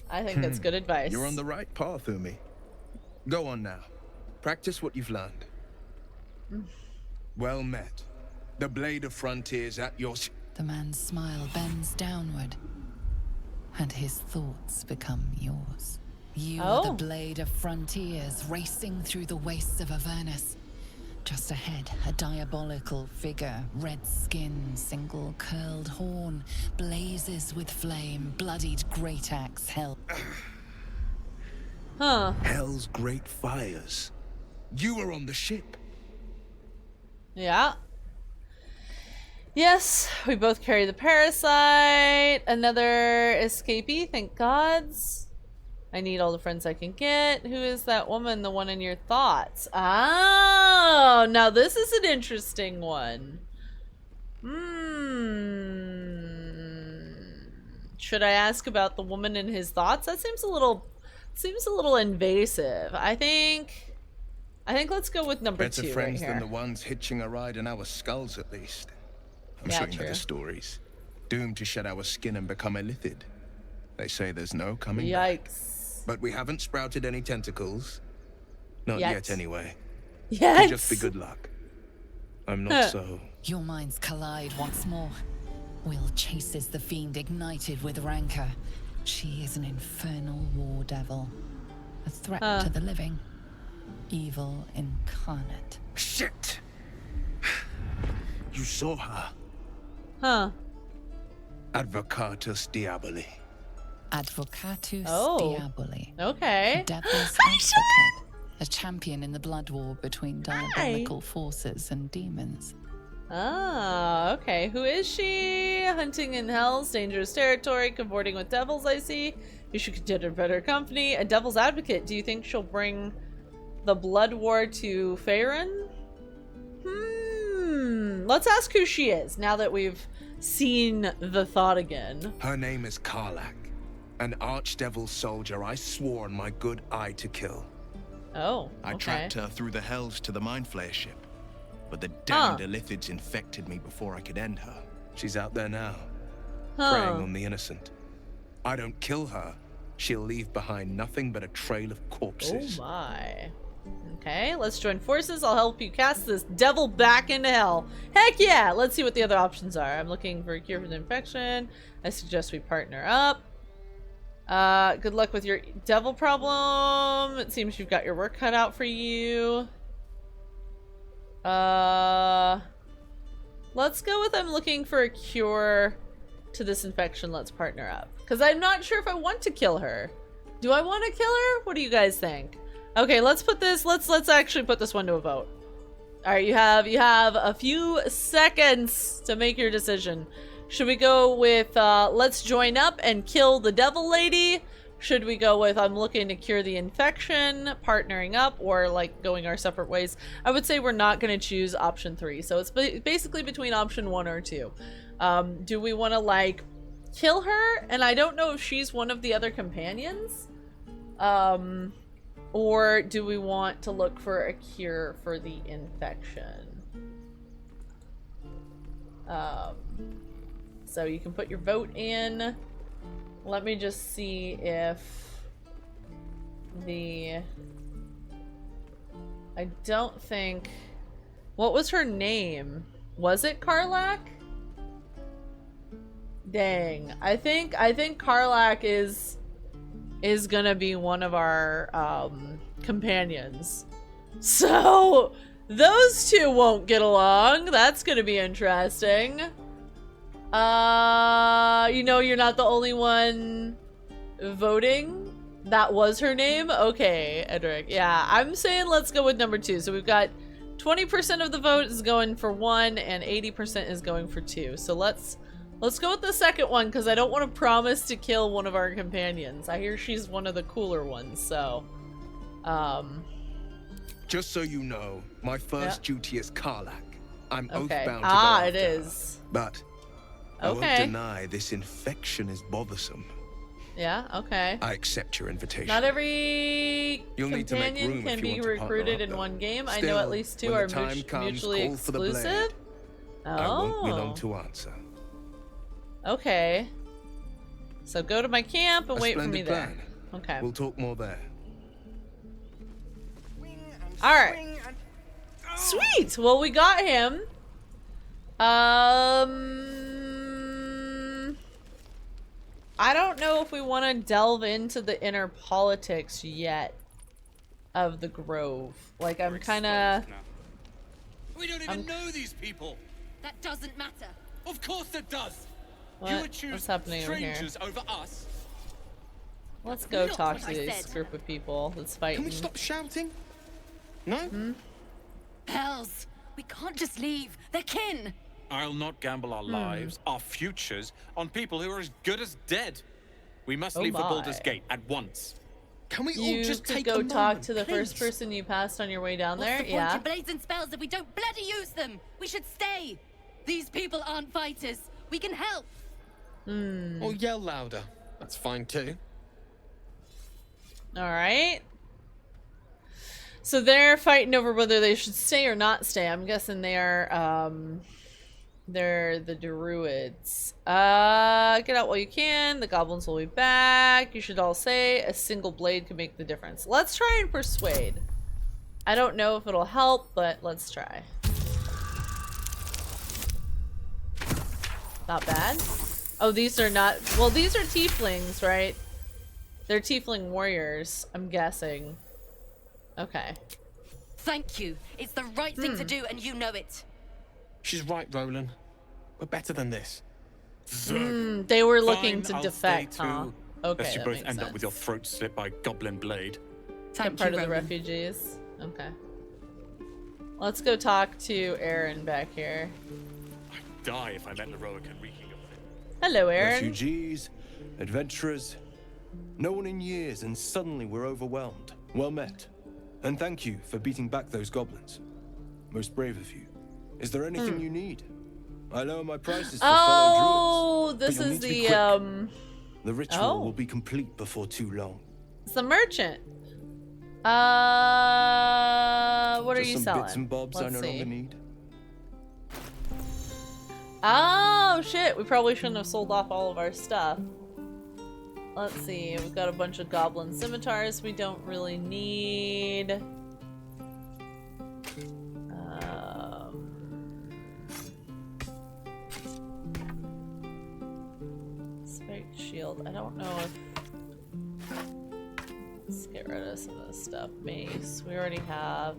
I think that's good advice. You're on the right path, Umi. Go on now. Practice what you've learned. Well met. The blade of frontiers at your... The man's smile bends downward, and his thoughts become yours. You are the Oh. blade of frontiers racing through the wastes of Avernus. Just ahead, a diabolical figure, red skin, single curled horn, blazes with flame, bloodied great axe held. Huh. Hell's great fires. You were on the ship. Yeah. Yes, we both carry the parasite. Another escapee, thank gods. I need all the friends I can get. Who is that woman, the one in your thoughts? Oh, now this is an interesting one. Should I ask about the woman in his thoughts? That seems a little invasive. I think let's go with number Better 2 right friends here. than the ones hitching a ride in our skulls, at least. I'm Yeah, sure you know true. the stories. Doomed to shed our skin and become illithid. They say there's no coming back. Yikes. But we haven't sprouted any tentacles. Not Yet. yet, anyway. Yes. Could just be good luck. I'm not so... Your minds collide once more. Will chases the fiend ignited with rancor. She is an infernal war devil. A threat to the living. Evil incarnate. Shit! You saw her. Huh. Advocatus Diaboli. Advocatus Oh. Diaboli. Okay. Devil's Hi, advocate. A champion in the blood war between diabolical forces and demons. Ah, okay. Who is she? Hunting in hell's dangerous territory, cavorting with devils, I see. You should consider better company. A devil's advocate. Do you think she'll bring the Blood War to Faerun? Let's ask who she is now that we've seen the thought again. Her name is Karlach, an archdevil soldier I swore on my good eye to kill. Oh, I okay. tracked her through the hells to the Mind Flayer ship, but the damned Illithids infected me before I could end her. She's out there now, preying on the innocent. I don't kill her, she'll leave behind nothing but a trail of corpses. Oh my. Okay, let's join forces. I'll help you cast this devil back into hell. Heck yeah! Let's see what the other options are. I'm looking for a cure for the infection. I suggest we partner up. Good luck with your devil problem. It seems you've got your work cut out for you. Let's go with I'm looking for a cure to this infection. Let's partner up. Because I'm not sure if I want to kill her. Do I want to kill her? What do you guys think? Okay, let's put this, let's actually put this one to a vote. All right, you have a few seconds to make your decision. Should we go with let's join up and kill the devil lady? Should we go with I'm looking to cure the infection, partnering up, or like going our separate ways? I would say we're not going to choose option 3. So it's basically between option 1 or 2. Do we want to like kill her? And I don't know if she's one of the other companions. Or do we want to look for a cure for the infection? So you can put your vote in. Let me just see if I don't think... What was her name? Was it Karlach? Dang. I think Karlach is gonna be one of our companions. So those two won't get along. That's gonna be interesting. You know, you're not the only one voting. That was her name? Okay, Edric. Yeah, I'm saying let's go with number 2. So we've got 20% of the vote is going for 1 and 80% is going for 2. So let's go with the second one because I don't want to promise to kill one of our companions. I hear she's one of the cooler ones, so Just so you know, my first duty is Karlach. I'm oathbound to go it after her. is. But I won't deny this infection is bothersome. Yeah, okay. I accept your invitation. Not every You'll need to make companion room can if you be want to partner recruited up, in though. one game. I Still, know at least 2 when are the time comes, mutually call for the blade. exclusive. I won't be long Oh. to answer. Okay. So go to my camp and A wait for me splendid there. plan. Okay. We'll talk more there. All right. Sweet. Well, we got him. I don't know if we want to delve into the inner politics yet of the Grove. Like, I'm kind of... We don't even know these people. That doesn't matter. Of course it does. What? You would choose What's happening over here? strangers over us. Let's go Not talk what to I this said. group of people that's fighting. Can we stop shouting? No? Hells, we can't just leave. They're kin. I'll not gamble our lives, our futures, on people who are as good as dead. We must Oh leave the my. Baldur's Gate at once. Can we all You just could take go a talk moment, to the first please? person you passed on your way down What's there. the point Yeah. in blazing spells if we don't bloody use them? We should stay. These people aren't fighters. We can help. Or yell louder. That's fine too. All right. So they're fighting over whether they should stay or not stay. I'm guessing they are, they're the druids. Get out while you can. The goblins will be back. You should all say a single blade can make the difference. Let's try and persuade. I don't know if it'll help, but let's try. Not bad. Oh, these are not... Well, these are tieflings, right? They're tiefling warriors, I'm guessing. Okay. Thank you. It's the right thing to do, and you know it. She's right, Roland. We're better than this. They were looking to Fine, I'll defect, stay huh? too, Okay, lest you that both makes end sense. up with your throat slit by a goblin blade. They're part of the refugees. Okay. Let's go talk to Aaron back here. I'd die if I met Leroica reeking of it. Hello, Aaron. Refugees, adventurers, no one in years, and suddenly we're overwhelmed. Well met. And thank you for beating back those goblins. Most brave of you. Is there anything you need? I lower my prices for fellow druids. This but you'll is need to be the quick. The ritual oh. will be complete before too long. It's the merchant. What are Just you some selling? bits and bobs I no longer need. Oh shit, we probably shouldn't have sold off all of our stuff. Let's see, we've got a bunch of goblin scimitars we don't really need. Spiked shield, I don't know if... Let's get rid of some of this stuff. Mace, we already have.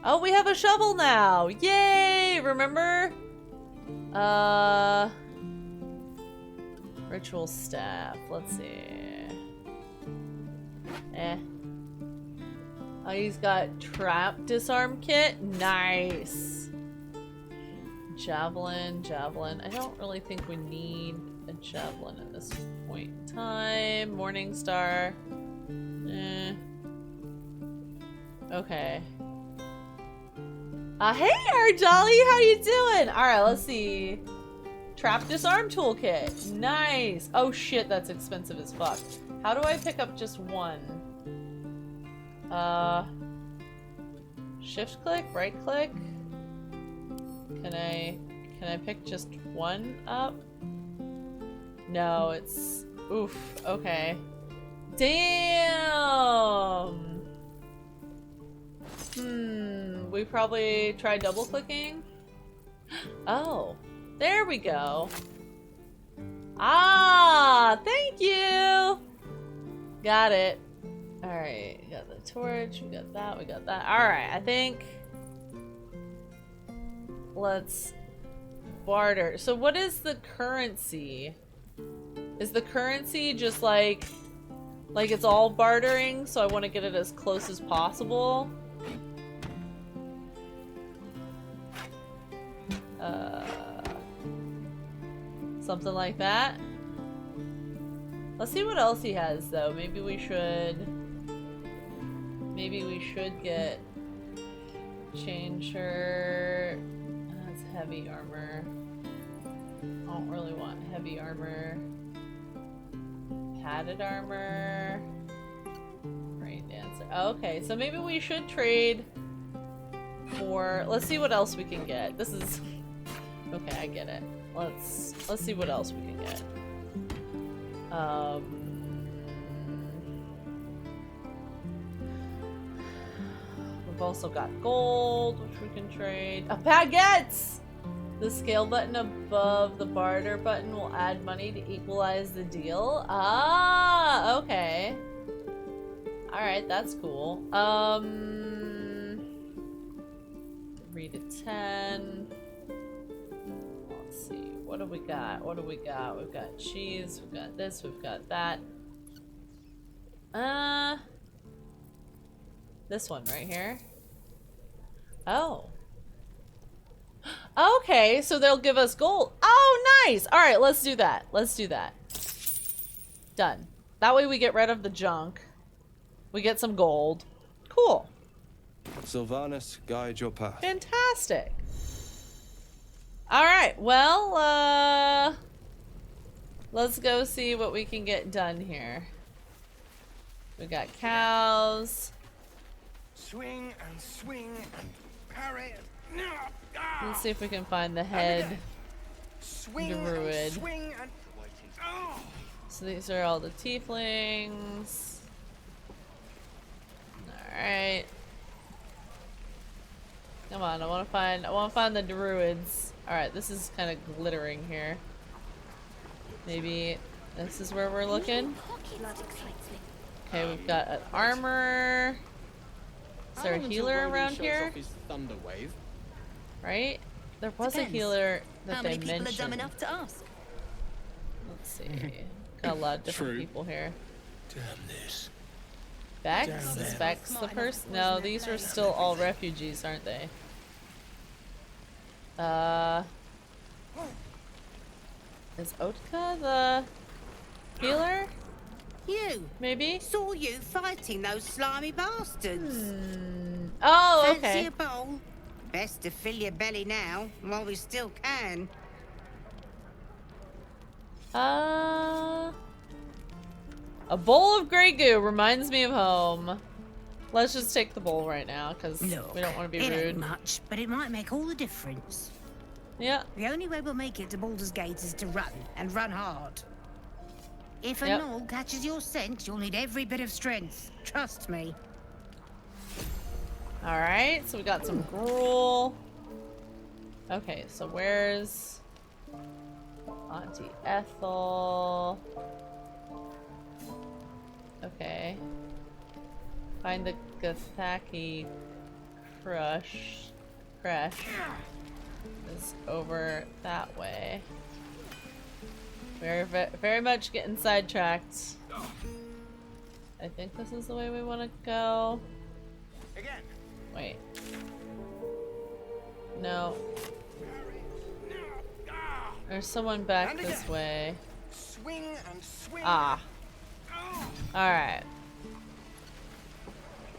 Oh, we have a shovel now! Yay! Remember? Ritual staff. Let's see. Oh, he's got trap disarm kit. Nice. Javelin. I don't really think we need a javelin at this point in time. Morning Star. Okay. Hey, Arjali, how you doing? Alright, let's see. Trap disarm toolkit. Nice. Oh shit, that's expensive as fuck. How do I pick up just one? Shift click, right click? Can I pick just one up? No, it's... Oof, okay. Damn! We probably try double clicking? Oh, there we go. Ah, thank you! Got it. Alright, we got the torch, we got that. Alright, I think... Let's barter. So what is the currency? Is the currency just like it's all bartering, so I want to get it as close as possible? Something like that. Let's see what else he has, though. Maybe we should get chain shirt. That's heavy armor. I don't really want heavy armor. Padded armor. Rain dancer. Okay, so maybe we should trade for... Let's see what else we can get. This is... Okay, I get it. Let's see what else we can get. We've also got gold, which we can trade. Baguettes! The scale button above the barter button will add money to equalize the deal. Ah, okay. Alright, that's cool. 3 to 10. Let's see. What do we got? We've got cheese, we've got this, we've got that. This one right here. Oh. Okay, so they'll give us gold. Oh, nice! Alright, let's do that. Done. That way we get rid of the junk. We get some gold. Cool. Sylvanas, guide your path. Fantastic. Alright, well, let's go see what we can get done here. We got cows. Swing and parry. Let's see if we can find the head druid. So these are all the tieflings. Alright. Come on, I wanna find the druids. Alright, this is kinda glittering here. Maybe this is where we're looking. Okay, we've got an armor. Is there a healer around here? Right? There was a healer that they mentioned. How many people are dumb enough to ask? Let's see. Got a lot of different people here. Damn this. Bex? Is Bex the person? No, these are still all refugees, aren't they? Is Otka the healer? You. Maybe? Saw you fighting those slimy bastards. Oh, Fancy okay. a bowl? Best to fill your belly now, while we still can. A bowl of Grey Goo reminds me of home. Let's just take the bowl right now, because we don't want to be it rude. ain't much, but it might make all the difference. Yeah. The only way we'll make it to Baldur's Gate is to run, and run hard. If a gnoll catches your scent, you'll need every bit of strength. Trust me. Alright, so we got some gruel. Okay, so where's Auntie Ethel? Okay. Find the Gathaki crush. Is over that way. Very much getting sidetracked. I think this is the way we want to go. Again. Wait. No. There's someone back this way. Swing and swing. Ah. Alright.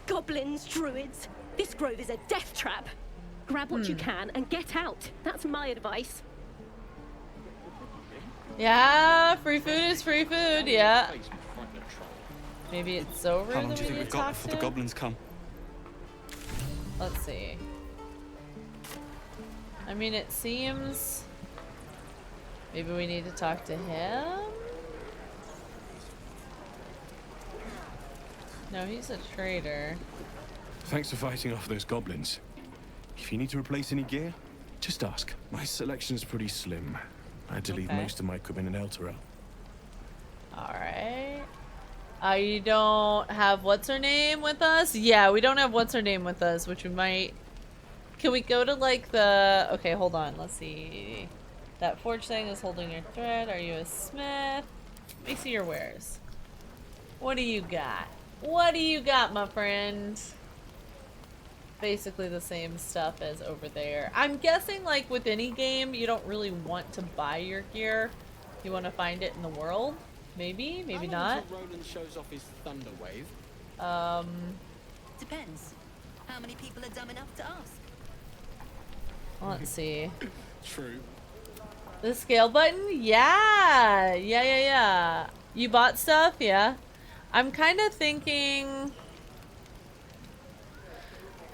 Goblins, druids. This grove is a death trap. Grab what you can and get out. That's my advice. Yeah, free food is free food, yeah. Maybe it's over How long that do you we think need we've to got talk before to? the goblins come? Let's see. I mean, it seems... Maybe we need to talk to him? No, he's a traitor. Thanks for fighting off those goblins. If you need to replace any gear, just ask. My selection's pretty slim. I had to leave Okay. most of my equipment in Elturel. Alright. You don't have what's-her-name with us? Yeah, we don't have what's-her-name with us, which we might... Can we go to, like, the... Okay, hold on. Let's see. That forge thing is holding your thread. Are you a smith? Let me see your wares. What do you got? What do you got, my friend? Basically the same stuff as over there. I'm guessing, like, with any game, you don't really want to buy your gear. You want to find it in the world. Maybe, maybe not. Roland shows off his thunder wave. Depends. How many people are dumb enough to ask? Let's see. True. The scale button? Yeah! Yeah. You bought stuff? Yeah. I'm kind of thinking...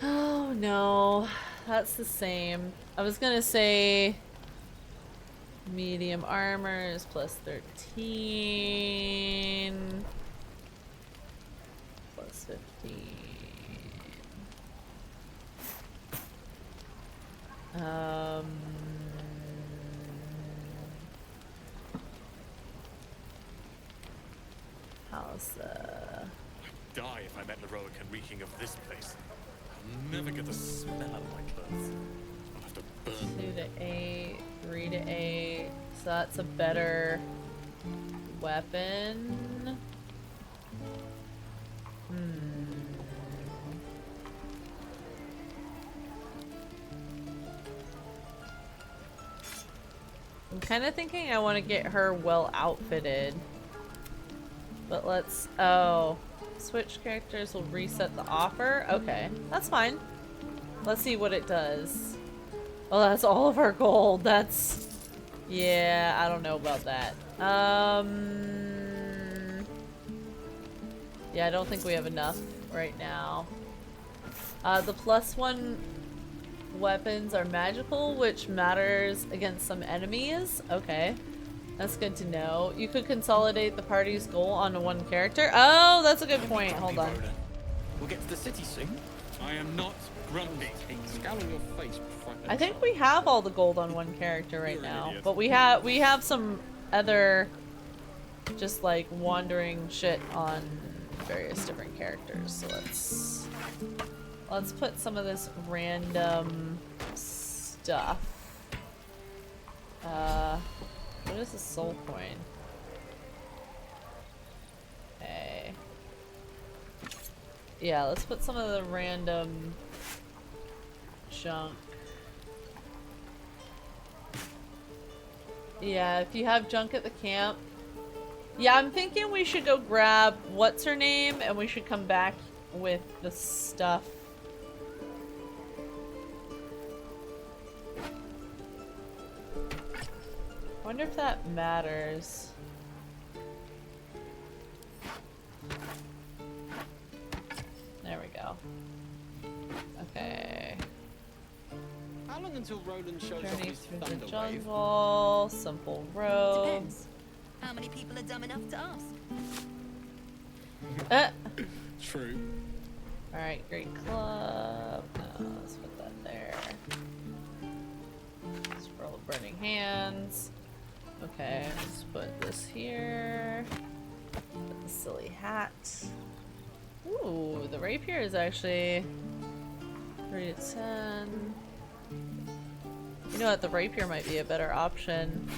Oh, no. That's the same. I was gonna say... Medium armor is plus 13. Plus 15. How's Die if I met the Roic and reeking of this place. I'll never get the smell out of my clothes. I'll have to burn 2 to 8, 3 to 8. So that's a better weapon. I'm kind of thinking I want to get her well outfitted. But let's... Oh. Switch characters will reset the offer? Okay. That's fine. Let's see what it does. Oh, that's all of our gold. That's... Yeah, I don't know about that. Yeah, I don't think we have enough right now. The +1 weapons are magical, which matters against some enemies. Okay. That's good to know. You could consolidate the party's goal onto one character. Oh, that's a good point. Hold on. We'll get to the city soon. I am not grumpy. Scowl on your face. I think we have all the gold on one character right now, but we have some other just like wandering shit on various different characters. So let's put some of this random stuff. What is a soul coin? Okay. Yeah, let's put some of the random junk. Yeah, if you have junk at the camp, Yeah, I'm thinking we should go grab what's her name and we should come back with the stuff. I wonder if that matters. There we go. Okay. How long until Roland shows off Journey his through the thunder wave? jungle, simple road. Depends. How many people are dumb enough to ask? True. Alright, great club. No, let's put that there. Scroll of burning hands. Okay, let's put this here. Put the silly hat. Ooh, the rapier is actually 3 to 10. You know what, the rapier might be a better option.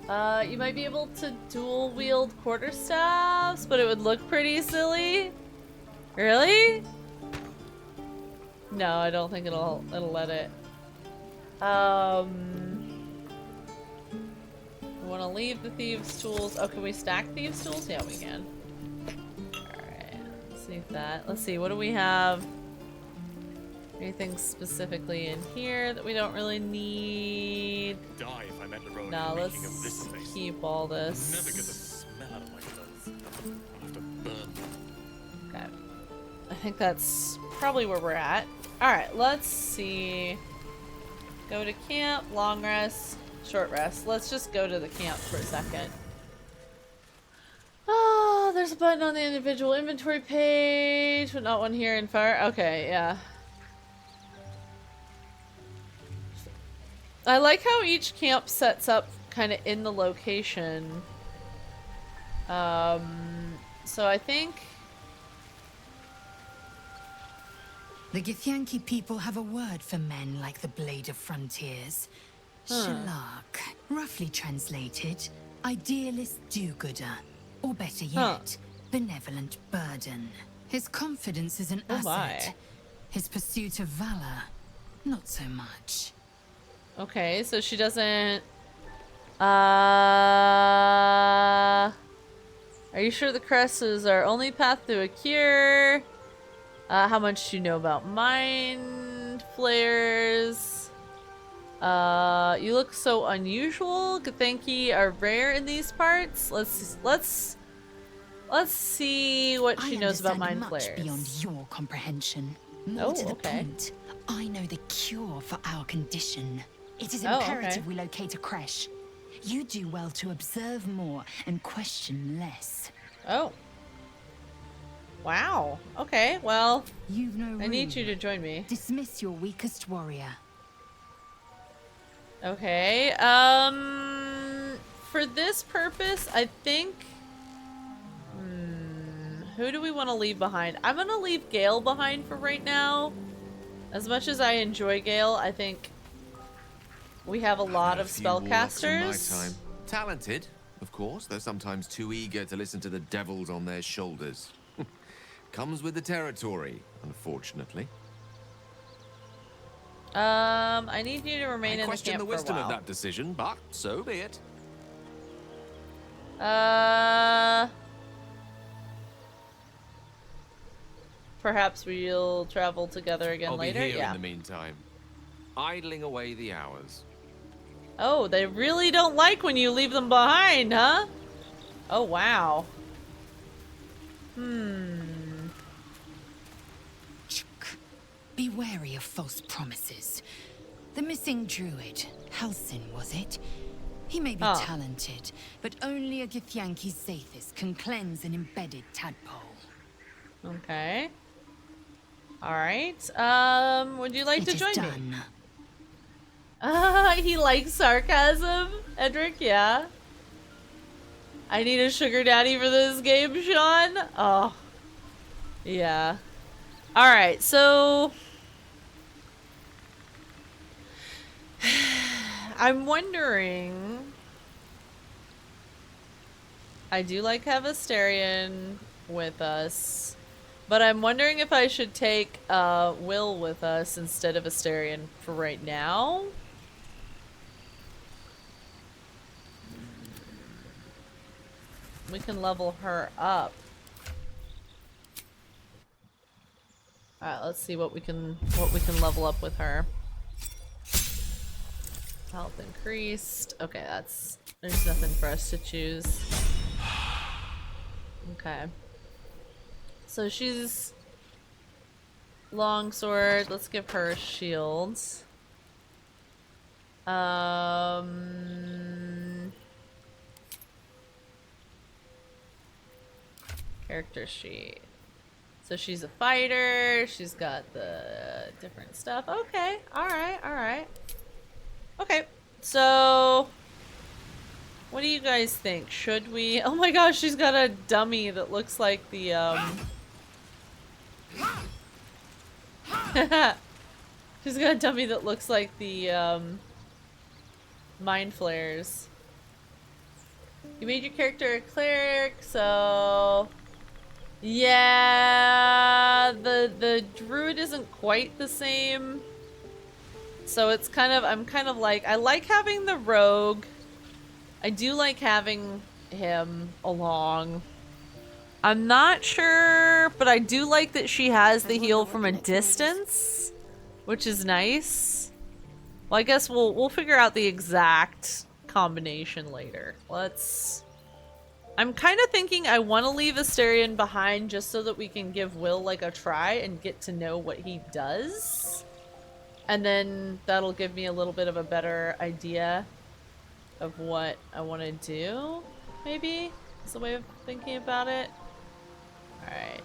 You might be able to dual wield quarterstaffs, but it would look pretty silly. Really? No, I don't think it'll let it. We want to leave the thieves' tools. Oh, can we stack thieves' tools? Yeah, we can. Alright, let's see that. Let's see, what do we have? Anything specifically in here that we don't really need? Die if I met the road No, reeking of this let's place. keep all this. Never get the smell out of my clothes. I'll have to burn them. Okay. I think that's probably where we're at. Alright, let's see. Go to camp, long rest, short rest. Let's just go to the camp for a second. Oh, there's a button on the individual inventory page, but not one here in fire. Okay, yeah. I like how each camp sets up kind of in the location. So I think... The Githyanki people have a word for men like the Blade of Frontiers. Shalak. Roughly translated, idealist do-gooder. Or better yet, benevolent burden. His confidence is an asset. His pursuit of valor, not so much. Okay, so she doesn't... Are you sure the crest is our only path to a cure? How much do you know about mind flayers? You look so unusual. Githyanki are rare in these parts. Let's see what she knows about mind much flayers. beyond your comprehension. More to the point, I know the cure for our condition. It is imperative we locate a creche. You do well to observe more and question less. Oh. Wow. Okay, well, You've no I need room. you to join me. Dismiss your weakest warrior. Okay, for this purpose, I think... who do we want to leave behind? I'm gonna leave Gale behind for right now. As much as I enjoy Gale, I think we have a lot of spellcasters. In my time. Talented, of course, though sometimes too eager to listen to the devils on their shoulders. Comes with the territory, unfortunately. I need you to remain in the question camp the for a wisdom while. of that decision, but so be it. Perhaps we'll travel together again I'll later. be here Yeah. in the meantime, idling away the hours. Oh, they really don't like when you leave them behind, huh? Oh, wow. Be wary of false promises. The missing druid, Halsin, was it? He may be talented, but only a Githyanki Zathis can cleanse an embedded tadpole. Okay. Alright. Would you like to join me? He likes sarcasm, Edric, yeah. I need a sugar daddy for this game, Sean. Oh. Yeah. Alright, so... I'm wondering... I do like have Asterion with us, but I'm wondering if I should take Will with us instead of Asterion for right now. we can level her up. Alright, let's see what we can level up with her. Health increased. Okay, there's nothing for us to choose. Okay. So she's longsword. Let's give her shields. Character sheet. So she's a fighter. She's got the different stuff. Okay. Alright, alright. Okay. So what do you guys think? Should we... Oh my gosh, she's got a dummy that looks like the, she's got a dummy that looks like the, mind flares. You made your character a cleric, so... Yeah... The druid isn't quite the same. So it's kind of... I'm kind of like... I like having the rogue. I do like having him along. I'm not sure, but I do like that she has the heal from a distance, which is nice. Well, I guess we'll figure out the exact combination later. I'm kind of thinking I want to leave Asterion behind just so that we can give Will like a try and get to know what he does. And then that'll give me a little bit of a better idea of what I want to do, maybe? Is the way of thinking about it. Alright,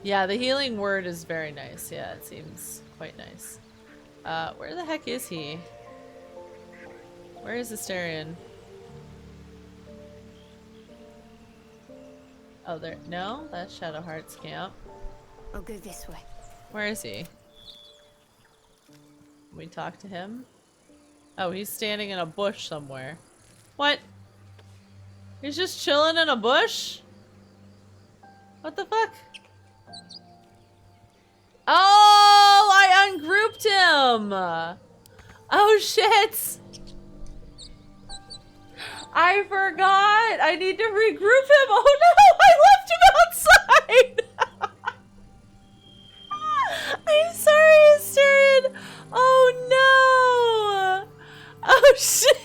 yeah, the healing word is very nice. Yeah, it seems quite nice. Where the heck is he? Where is Asterion? Oh, there. No? That's Shadowheart's camp. I'll go this way. Where is he? Can we talk to him? Oh, he's standing in a bush somewhere. What? He's just chilling in a bush? What the fuck? Oh, I ungrouped him! Oh shit! I forgot! I need to regroup him! Oh no! I left him outside! I'm sorry, Asterion! Oh no! Oh shit!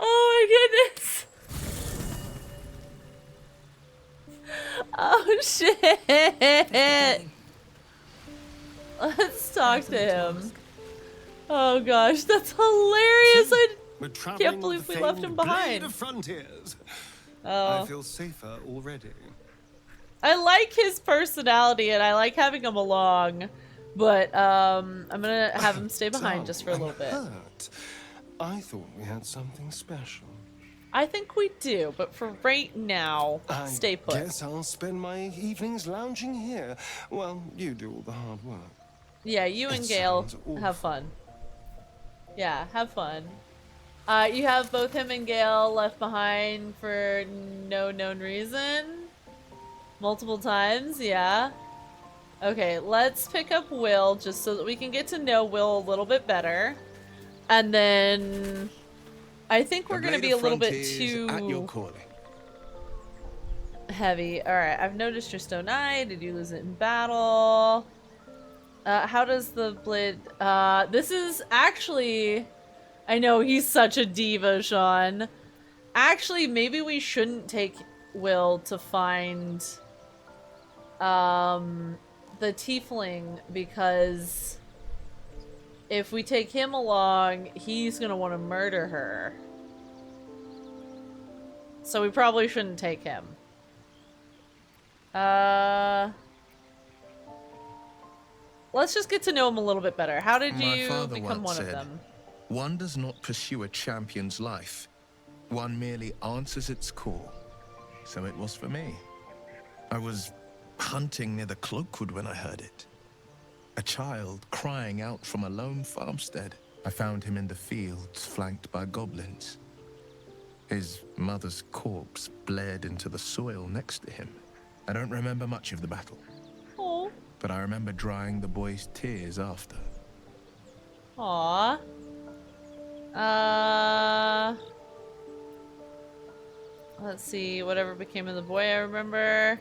Oh my goodness! Oh shit! Let's talk to him. Oh gosh, that's hilarious! I can't believe we left him behind. I feel safer already. I like his personality and I like having him along, but I'm gonna have him stay behind just for a little bit. I thought we had something special. I think we do, but for right now, stay put. I guess I'll spend my evenings lounging here. Well, you do all the hard work. Yeah, you and Gale have fun. Yeah, have fun. You have both him and Gale left behind for no known reason? Multiple times, yeah. Okay, let's pick up Will just so that we can get to know Will a little bit better. And then I think we're going to be a little bit too heavy. Alright, I've noticed your stone eye. Did you lose it in battle? How does the blade... this is actually... I know, he's such a diva, Sean. Actually, maybe we shouldn't take Will to find the tiefling, because if we take him along, he's gonna want to murder her. So we probably shouldn't take him. Let's just get to know him a little bit better. How did you become one of them? One does not pursue a champion's life. One merely answers its call. So it was for me. I was hunting near the Cloakwood when I heard it. A child crying out from a lone farmstead. I found him in the fields, flanked by goblins. His mother's corpse bled into the soil next to him. I don't remember much of the battle. Oh. but I remember drying the boy's tears after. Aww. Let's see, whatever became of the boy, I remember.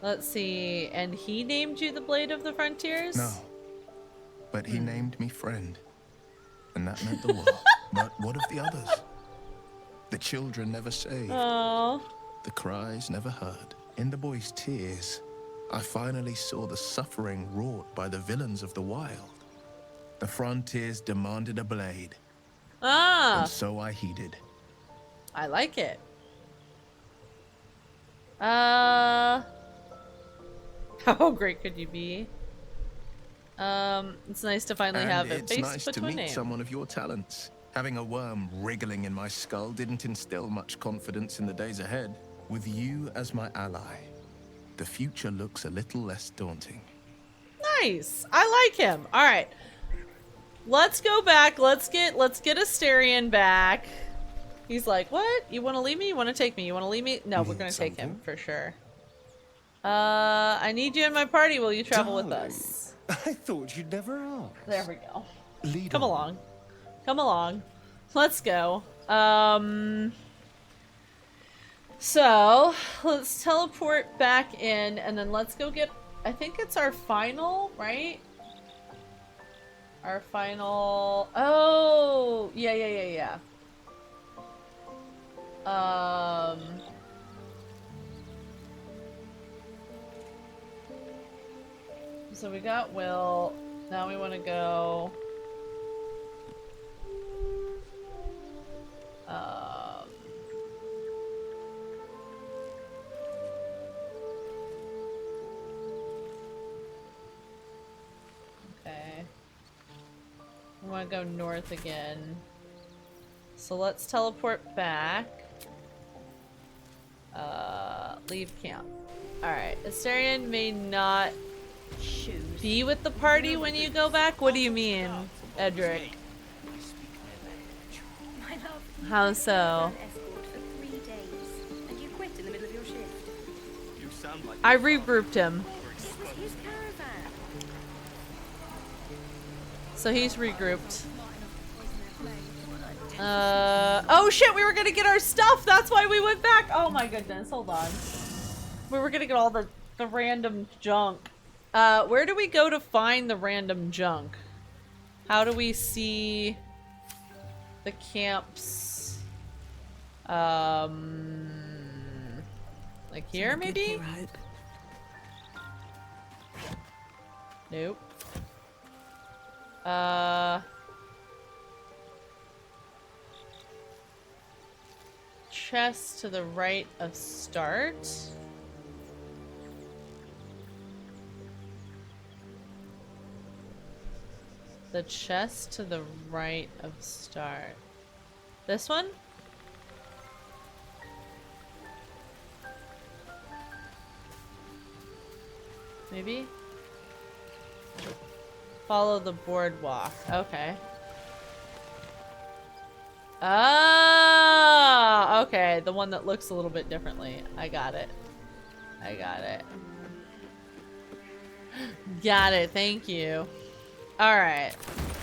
Let's see, and he named you the Blade of the Frontiers? No, but he named me friend, and that meant the world. But what of the others? The children never saved. Oh. The cries never heard. In the boy's tears, I finally saw the suffering wrought by the villains of the wild. The Frontiers demanded a blade. Ah. And so I heeded. I like it. How great could you be? It's nice to finally have a face nice put to to a meet name. someone of your talents. Having a worm wriggling in my skull didn't instill much confidence in the days ahead. With you as my ally, the future looks a little less daunting. Nice. I like him. All right. Let's go back. Let's get Asterion back. He's like, what? You want to leave me? You want to take me? You want to leave me? No, we're going to take him for sure. I need you in my party. Will you travel with us? I thought you'd never ask. There we go. Come along. Come along. Let's go. So, let's teleport back in, and then let's go get, I think it's our final, right? Our final, oh, yeah. So we got Will, now we want to go, okay. We want to go north again. So let's teleport back. Leave camp. Alright, Asterion may not be with the party when you go back? What do you mean, Edric? How so? I regrouped him. So he's regrouped. Oh shit, we were gonna get our stuff! That's why we went back! Oh my goodness, hold on. We were gonna get all the random junk. Where do we go to find the random junk? How do we see the camps? Like here, maybe? Nope. Chest to the right of start. The chest to the right of start. This one? Maybe? Follow the boardwalk. Okay. Ah, okay. The one that looks a little bit differently. I got it. I got it. Got it. Thank you. Alright.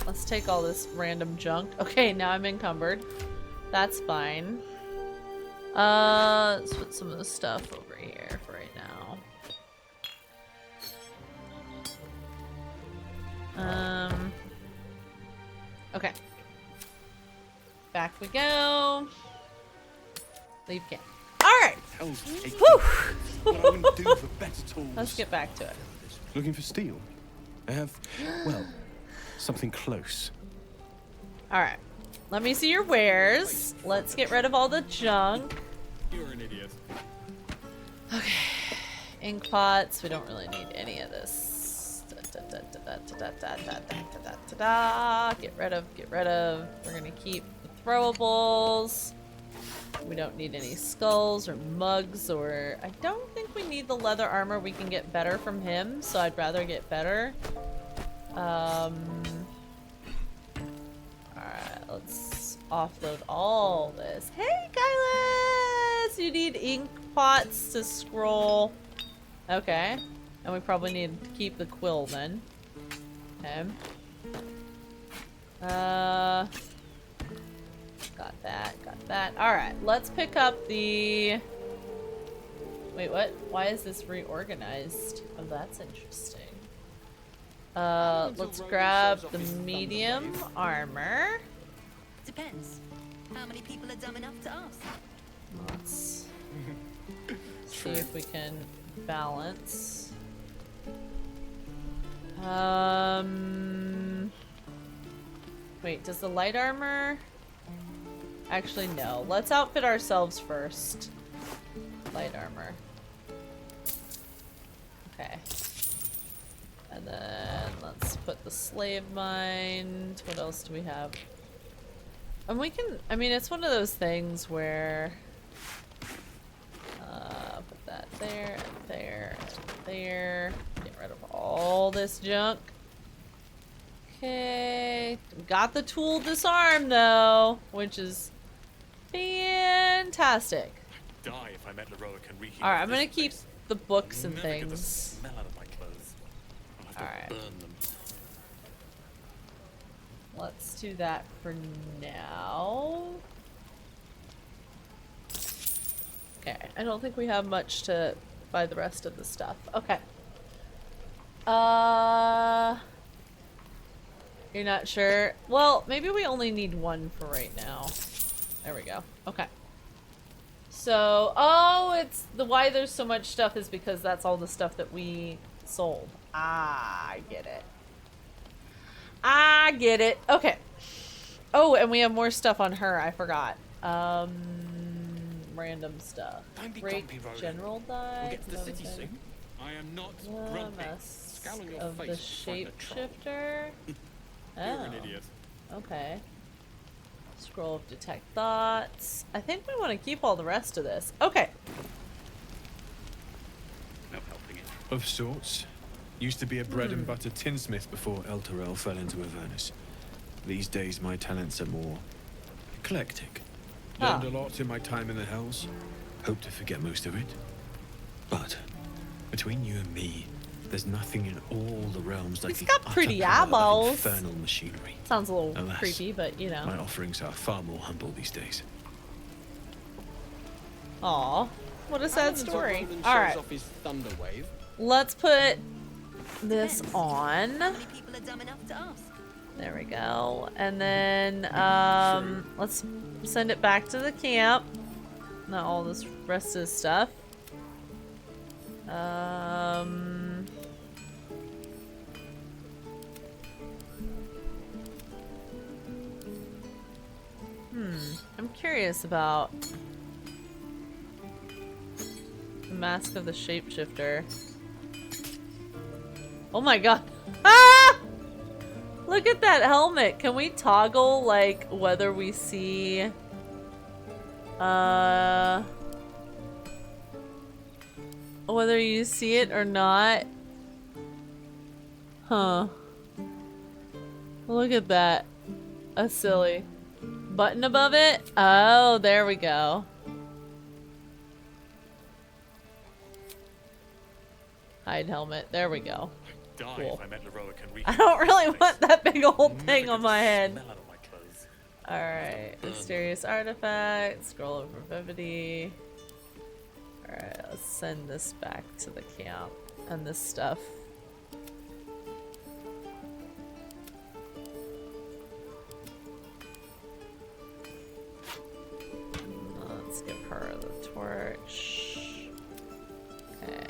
Let's take all this random junk. Okay, now I'm encumbered. That's fine. Let's put some of the stuff over here for right now. Okay. Back we go. Leave camp. Alright! Whew! Let's get back to it. Looking for steel? I have, well, something close. Alright. Let me see your wares. Let's get rid of all the junk. You're an idiot. Okay. Ink pots. We don't really need any of this. Get rid of. We're gonna keep the throwables. We don't need any skulls or mugs or... I don't think we need the leather armor. We can get better from him, so I'd rather get better. Alright, let's offload all this. Hey, Kylus! You need ink pots to scroll. Okay. And we probably need to keep the quill then. Okay. Got that. Alright, let's pick up the... Wait, what? Why is this reorganized? Oh, that's interesting. Let's grab the medium armor. Depends. How many people are dumb enough to ask? Let's see if we can balance. Wait, does the light armor... Actually, no. Let's outfit ourselves first. Light armor. Okay. And then let's put the slave mind. What else do we have? And we can... I mean, it's one of those things where... put that there, and there, and there. Get rid of all this junk. Okay. We got the tool disarm, though, which is fantastic. Die if I met Leroic and reeking. Alright, I'm gonna keep the books and Never get the things. smell out of my clothes. I'll have to Alright. burn them. Let's do that for now. Okay, I don't think we have much to buy the rest of the stuff. Okay. You're not sure? Well, maybe we only need one for right now. There we go. Okay. So, oh, it's the why there's so much stuff is because that's all the stuff that we sold. Ah, I get it. I get it. Okay. Oh, and we have more stuff on her. I forgot. Random stuff. Break general die. We'll get to the city soon. I am not grumpy. Mask Scowl on your of the face if you find a troll. shapeshifter. You're an Oh. idiot. Okay. Scroll of detect thoughts. I think we want to keep all the rest of this. Okay. No helping it. Of sorts. Used to be a bread and butter tinsmith before El Terrell fell into Avernus. These days my talents are more eclectic. Learned a lot in my time in the Hells. Hope to forget most of it. But between you and me, there's nothing in all the realms like He's the got utter pretty power of eyeballs. infernal machinery. Sounds a little Alas, creepy, but you My know. offerings are far more humble these days. Aw. What a sad story. Roland shows Alright. off his thunder wave. Let's put this on. How many people are dumb enough to ask? There we go. And then, let's send it back to the camp. Not all this rest of the stuff. I'm curious about the mask of the shapeshifter. Oh my god. Ah! Look at that helmet. Can we toggle, like, whether we see... whether you see it or not? Huh. Look at that. That's silly. Button above it? Oh, there we go. Hide helmet. There we go. Die Cool. if I met Leroic and reeking I don't of really this want that big old Never thing get on the my head. smell out of my clothes. Alright. Mysterious artifact. Scroll of brevity. Alright, let's send this back to the camp. And this stuff. Let's give her the torch. Okay.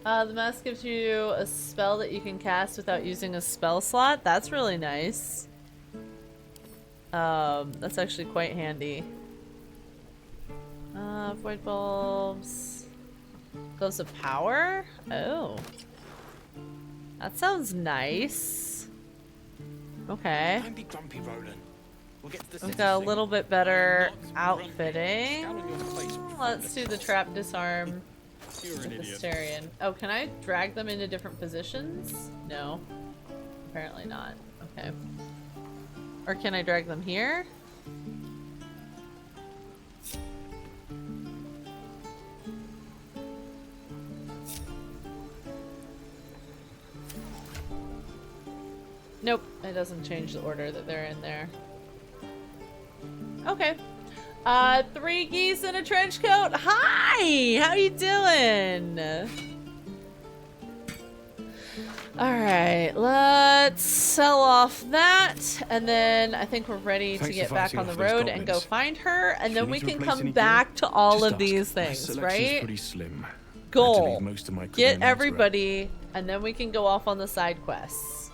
The mask gives you a spell that you can cast without using a spell slot. That's really nice. That's actually quite handy. Void bulbs. Goes of power? Oh. That sounds nice. Okay. Don't be grumpy, Roland. We'll get to the We've city got a soon. little bit better Not grumpy. outfitting. Scowl on your face if you Let's find do a the troll. trap disarm. You're an with the idiot. Starion. Oh, can I drag them into different positions? No. Apparently not. Okay. Or can I drag them here? Nope, it doesn't change the order that they're in there. Okay. 3 geese in a trench coat. Hi! How you doing? Alright, let's sell off that, and then I think we're ready to get back on the road and go find her, and then we can come back to all of these things, right? Pretty slim. Goal. Most of my Get everybody, and then we can go off on the side quests.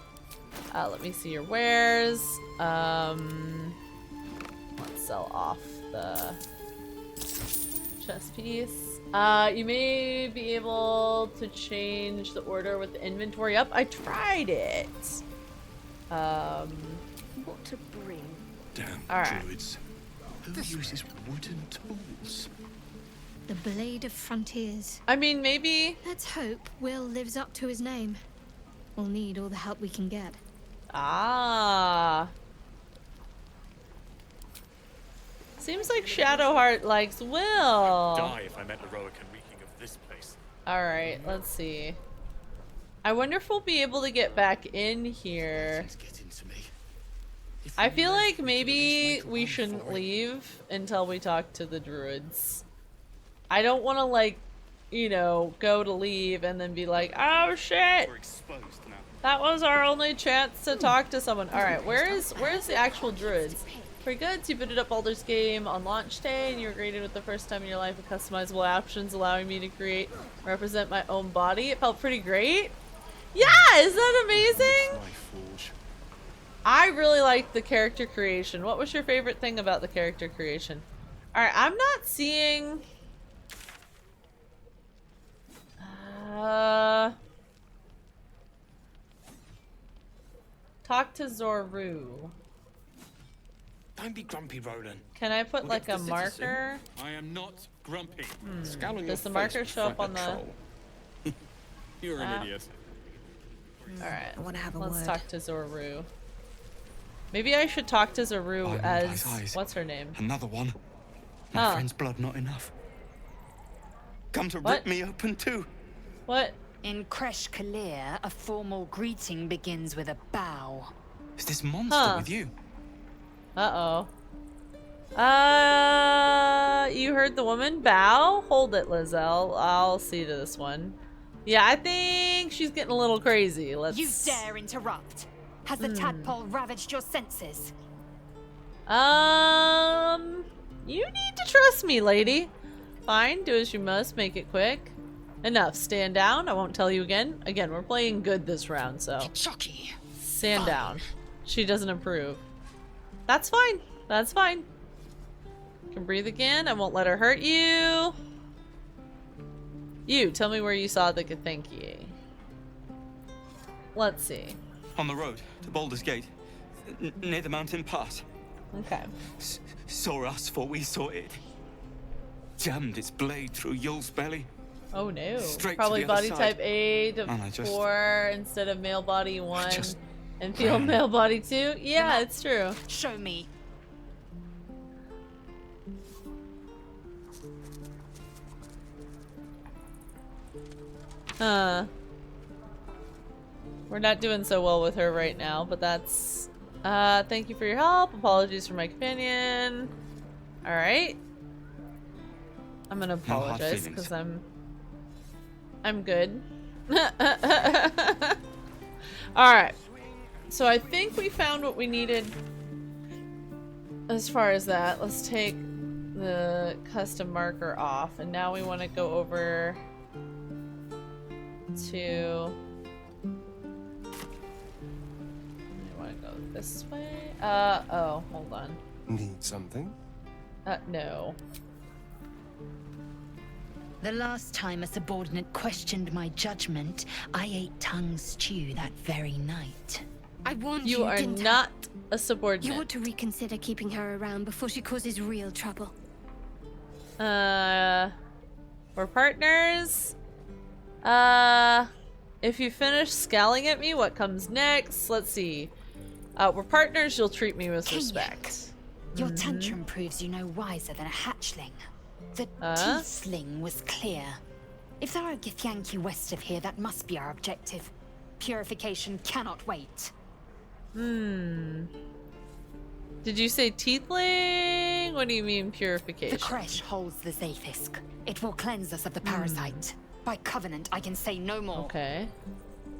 Let me see your wares. Let's sell off the chest piece. You may be able to change the order with the inventory up. I tried it. What to bring? Damn druids. Who uses wooden tools? The Blade of Frontiers. I mean, maybe... Let's hope Will lives up to his name. We'll need all the help we can get. Ah. Seems like Shadowheart likes Will. Die if I met the Roakan reeking of this place. Alright, let's see. I wonder if we'll be able to get back in here. I feel like maybe we shouldn't leave until we talk to the druids. I don't want to, like, you know, go to leave and then be like, oh shit! That was our only chance to talk to someone. Alright, where's the actual druids? Pretty good. You booted up Baldur's game on launch day and you were greeted with the first time in your life with customizable options allowing me to create and represent my own body. It felt pretty great. Yeah, isn't that amazing? I really liked the character creation. What was your favorite thing about the character creation? Alright, I'm not seeing... Talk to Zoru. Don't be grumpy, Roland. Can I put like a marker? I am not grumpy. Does the marker show up on the... You're an idiot. Alright, I want to have a let's word. talk to Zoru. Maybe I should talk to Zoru as... What's her name? Another one. My friend's blood not enough. Come to rip me open too. What? In Kresh Kalir, a formal greeting begins with a bow. Is this monster with you? Uh-oh. You heard the woman bow? Hold it, Lizelle. I'll see to this one. Yeah, I think she's getting a little crazy. Let's... You dare interrupt? Has the tadpole ravaged your senses? You need to trust me, lady. Fine, do as you must, make it quick. Enough, stand down. I won't tell you again. Again, we're playing good this round, so... Shocky. Stand down. She doesn't approve. That's fine. That's fine. You can breathe again. I won't let her hurt you. You, tell me where you saw the Githyanki. Let's see. On the road to Baldur's Gate, near the mountain pass. Okay. Saw us, for we saw it. Jammed its blade through Yul's belly. Oh no. Straight Probably to the other body side. type A to And I just- 4 instead of male body 1 and ran. female body 2. Yeah, it's true. Show me. We're not doing so well with her right now, but that's... thank you for your help. Apologies for my companion. Alright. I'm gonna apologize because I'm good. Alright. So I think we found what we needed as far as that. Let's take the custom marker off, and now we want to go over to... I want to go this way? Oh, hold on. Need something? No. The last time a subordinate questioned my judgment, I ate tongue stew that very night. I warned You you, are didn't not a I? subordinate. You ought to reconsider keeping her around before she causes real trouble. We're partners. If you finish scowling at me, what comes next? Let's see. We're partners, you'll treat me with respect. Your tantrum proves you no wiser than a hatchling. The teeth sling was clear. If there are Githyanki west of here, that must be our objective. Purification cannot wait. Did you say tiefling? What do you mean purification? The creche holds the Zephysk. It will cleanse us of the parasite. By covenant, I can say no more. Okay.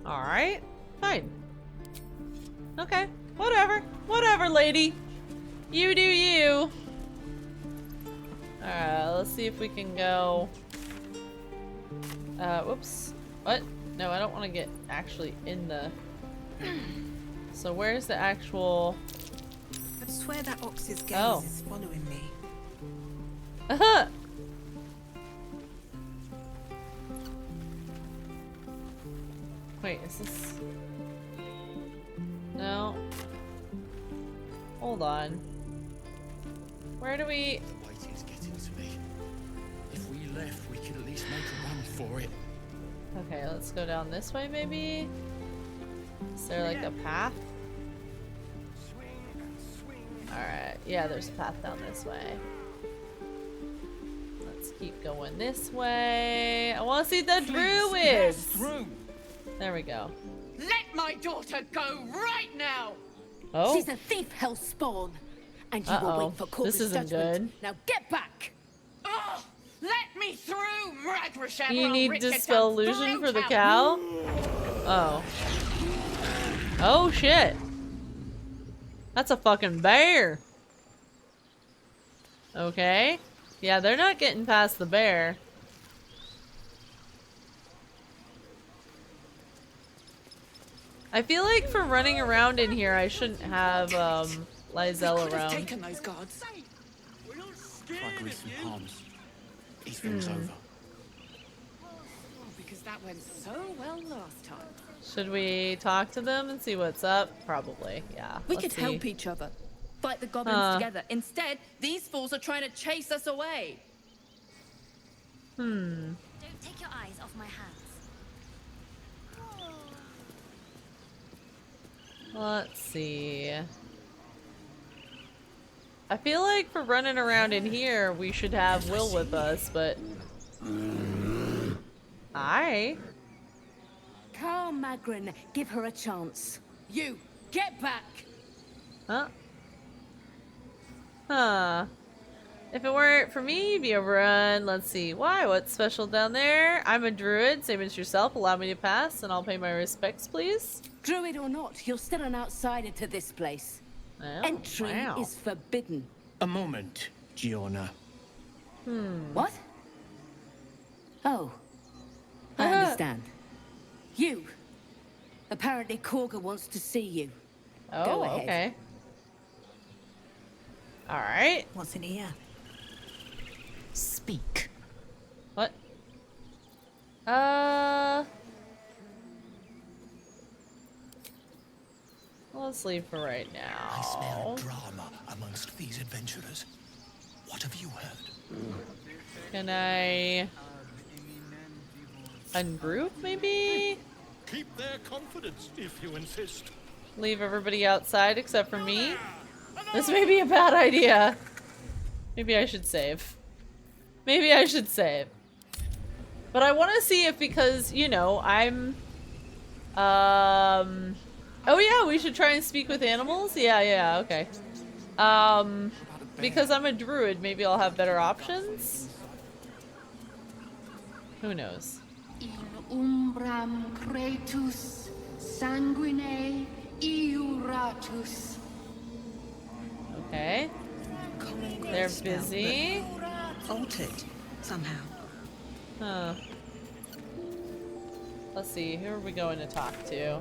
Alright. Fine. Okay. Whatever. Whatever, lady. You do you. Alright, let's see if we can go... whoops. What? No, I don't want to get actually in the... So where's the actual... I swear that ox's gaze Oh. is following me. Uh-huh. Wait, is this... No. Hold on. Where do we... The waiting's getting to me. If we left, we could at least make a run for it. Okay, let's go down this way, maybe? Is there like a path? Alright, yeah, there's a path down this way. Let's keep going this way. I want to see the druids! There we go. Let my daughter go right now! Oh. She's a thief, hellspawn. And you will wait for Corvus' This isn't judgment. good. Now get back! Oh, let me through, Ragrasham! You need dispel illusion for the cow? Oh. Oh shit. That's a fucking bear. Okay. Yeah, they're not getting past the bear. I feel like for running around in here, I shouldn't have Lysel around. Taken those guards. Try grease some palms. Ease things over. Because that went so well last time. Should we talk to them and see what's up? Probably, yeah. We Let's could help see. each other. Fight the goblins together. Instead, these fools are trying to chase us away. Hmm. Don't take your eyes off my hands. Let's see. I feel like for running around in here, we should have Will with us, but... Hi. Carl Magrin, give her a chance. You, get back! Huh? Huh. If it weren't for me, you'd be overrun. Let's see. Why? What's special down there? I'm a druid, same as yourself. Allow me to pass, and I'll pay my respects, please. Druid or not, you're still an outsider to this place. Oh, Entry wow. is forbidden. A moment, Giorna. What? Oh. I understand. You. Apparently Korga wants to see you. Oh, Go ahead. okay. Alright. What's in here? Speak. What? Let's leave for right now. I smell drama amongst these adventurers. What have you heard? Can I ungroup, maybe? Keep their confidence if you insist. Leave everybody outside except for me? This may be a bad idea. Maybe I should save. Maybe I should save. But I want to see if, because, you know, I'm... Oh yeah, we should try and speak with animals? Yeah, okay. Because I'm a druid, maybe I'll have better options? Who knows? In umbram cretus sanguine iuratus. Okay. They're busy. Altered, somehow. Huh. Let's see, who are we going to talk to?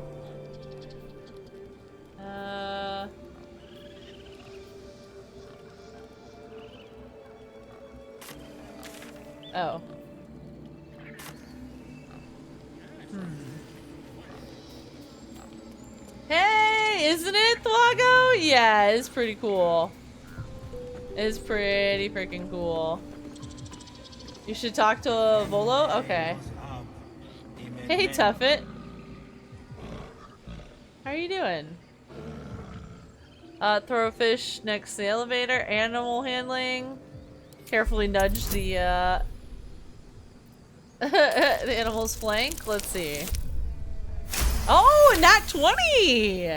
Oh. Hey, isn't it, Thwago? Yeah, it's pretty cool. It's pretty freaking cool. You should talk to Volo? Okay. Hey, Tuffet. How are you doing? Throw a fish next to the elevator. Animal handling. Carefully nudge the, the animal's flank. Let's see. Oh, nat 20!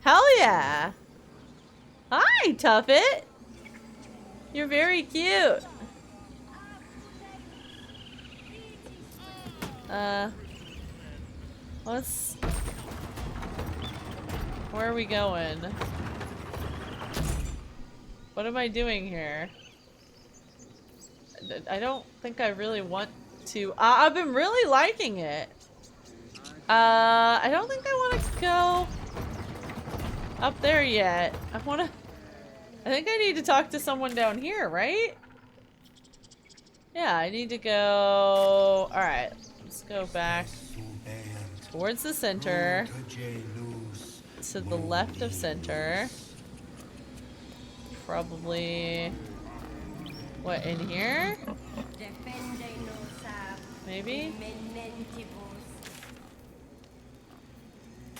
Hell yeah. Hi, Tuffet. You're very cute. Where are we going? What am I doing here? I don't think I really want to. I've been really liking it. I don't think I want to go up there yet. I think I need to talk to someone down here, right? Yeah, I need to go... Alright, let's go back towards the center. To the left of center. Probably... What, in here? Maybe?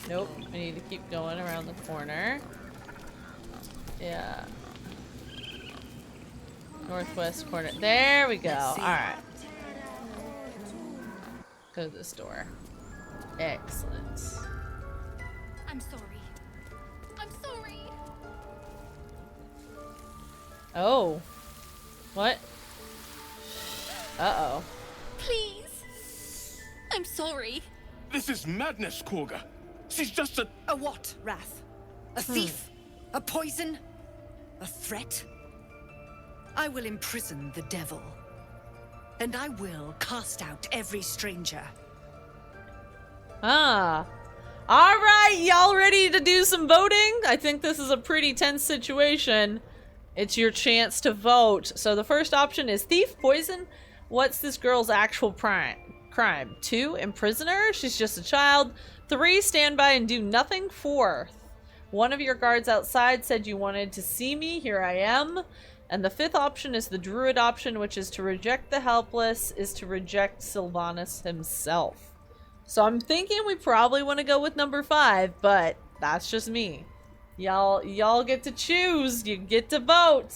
Nope, I need to keep going around the corner. Yeah. Northwest corner. There we go. Alright. Go to this door. Excellent. I'm sorry. I'm sorry. Oh. What? Uh-oh. Please. I'm sorry. This is madness, Korga. She's just a... A what, Wrath? A thief? A poison? A threat? I will imprison the devil. And I will cast out every stranger. Ah. Alright, y'all ready to do some voting? I think this is a pretty tense situation. It's your chance to vote. So the first option is thief, poison. What's this girl's actual crime? 2, imprison her. She's just a child. 3, stand by and do nothing. 4, one of your guards outside said you wanted to see me. Here I am. And the 5th option is the druid option, which is to reject the helpless, is to reject Sylvanus himself. So I'm thinking we probably want to go with number 5, but that's just me. Y'all get to choose. You get to vote.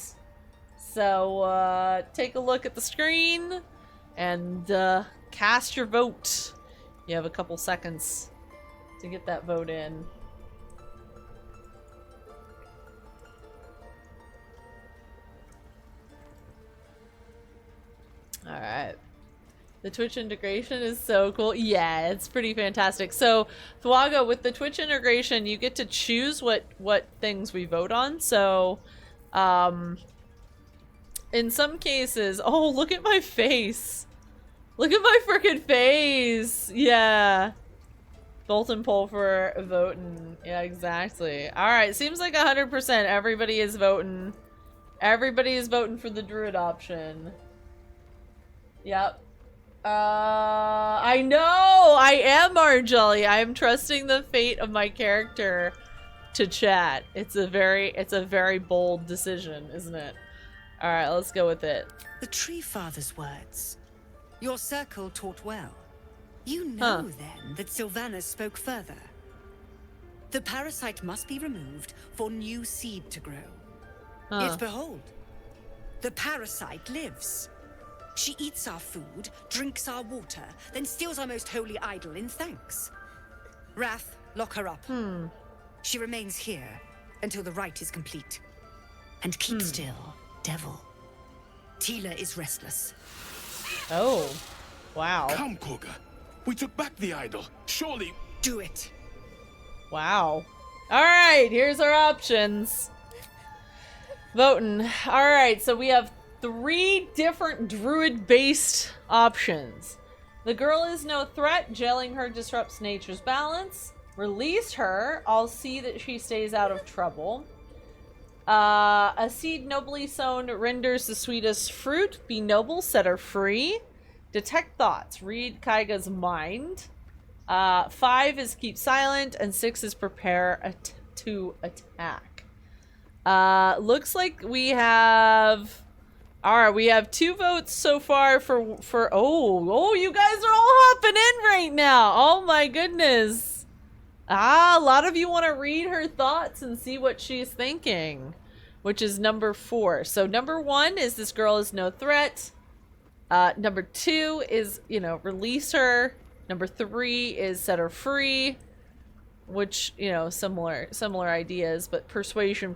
So take a look at the screen and cast your vote. You have a couple seconds to get that vote in. Alright. The Twitch integration is so cool. Yeah, it's pretty fantastic. So, Thwago, with the Twitch integration, you get to choose what things we vote on. So, in some cases... Oh, look at my face! Look at my freaking face! Yeah. Bolton poll for voting. Yeah, exactly. Alright, seems like 100%. Everybody is voting. Everybody is voting for the druid option. Yep. I know! I am Marjolly. I am trusting the fate of my character to chat. It's a very bold decision, isn't it? Alright, let's go with it. The Tree Father's words. Your circle taught well. You know, then, that Sylvanus spoke further. The parasite must be removed for new seed to grow. Yet behold, the parasite lives. She eats our food, drinks our water, then steals our most holy idol in thanks. Wrath, lock her up. She remains here until the rite is complete. And keep still, devil. Tila is restless. Oh, wow. Come, Korga. We took back the idol. Surely... Do it. Wow. Alright, here's our options. Voting. Alright, so we have 3 different druid-based options. The girl is no threat. Jailing her disrupts nature's balance. Release her. I'll see that she stays out of trouble. A seed nobly sown renders the sweetest fruit. Be noble. Set her free. Detect thoughts. Read Kaiga's mind. 5 is keep silent. And 6 is prepare to attack. Looks like we have... Alright, we have 2 votes so far for you guys are all hopping in right now. Oh my goodness. A lot of you want to read her thoughts and see what she's thinking, which is number 4. So number 1 is this girl is no threat. Number 2 is, release her. Number 3 is set her free. which, you know, similar ideas, but persuasion.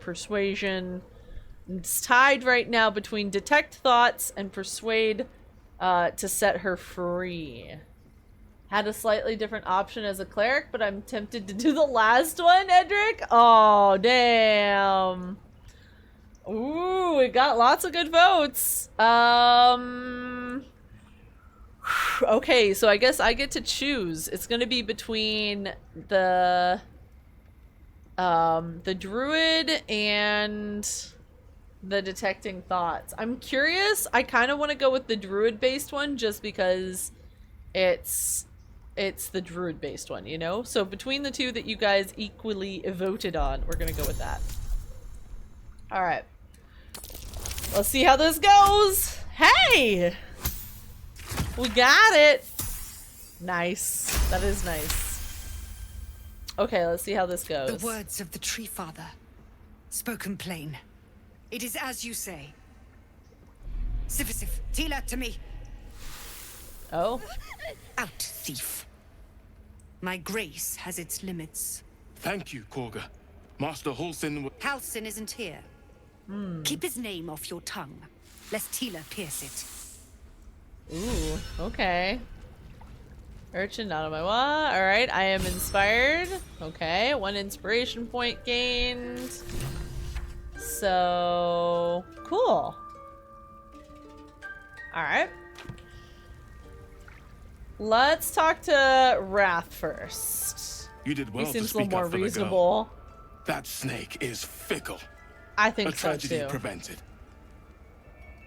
It's tied right now between detect thoughts and persuade to set her free. Had a slightly different option as a cleric, but I'm tempted to do the last one, Edric. Oh, damn. Ooh, we got lots of good votes. Okay, so I guess I get to choose. It's gonna be between the druid and the detecting thoughts. I'm curious. I kind of want to go with the druid-based one just because it's the druid-based one, you know? So between the two that you guys equally voted on, we're gonna go with that. Alright. Let's see how this goes! Hey! We got it! Nice. That is nice. Okay, let's see how this goes. The words of the Tree Father, spoken plain. It is as you say. Sifisif, Tila to me. Oh? Out, thief. My grace has its limits. Thank you, Korga. Master Halsin... Halsin isn't here. Keep his name off your tongue, lest Tila pierce it. Ooh, okay. Urchin, not on my wall. Alright, I am inspired. Okay, 1 inspiration point gained. So, cool. Alright. Let's talk to Wrath first. You did well He seems to a little speak more up for the girl. reasonable. That snake is fickle. I think A so tragedy too. prevented.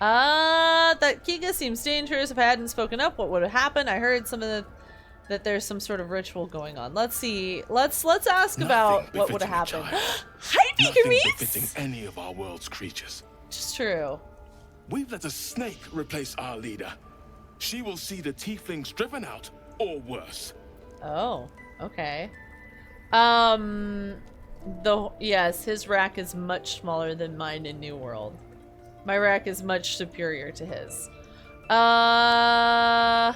That Kiga seems dangerous. If I hadn't spoken up, what would have happened? I heard that there's some sort of ritual going on. Let's see. Let's ask about what would have happened. Hi, Nothing Pikachu! befitting any of our world's creatures. It's true. We've let a snake replace our leader. She will see the tieflings driven out, or worse. Oh, okay. Yes, his rack is much smaller than mine in New World. My rack is much superior to his. I'm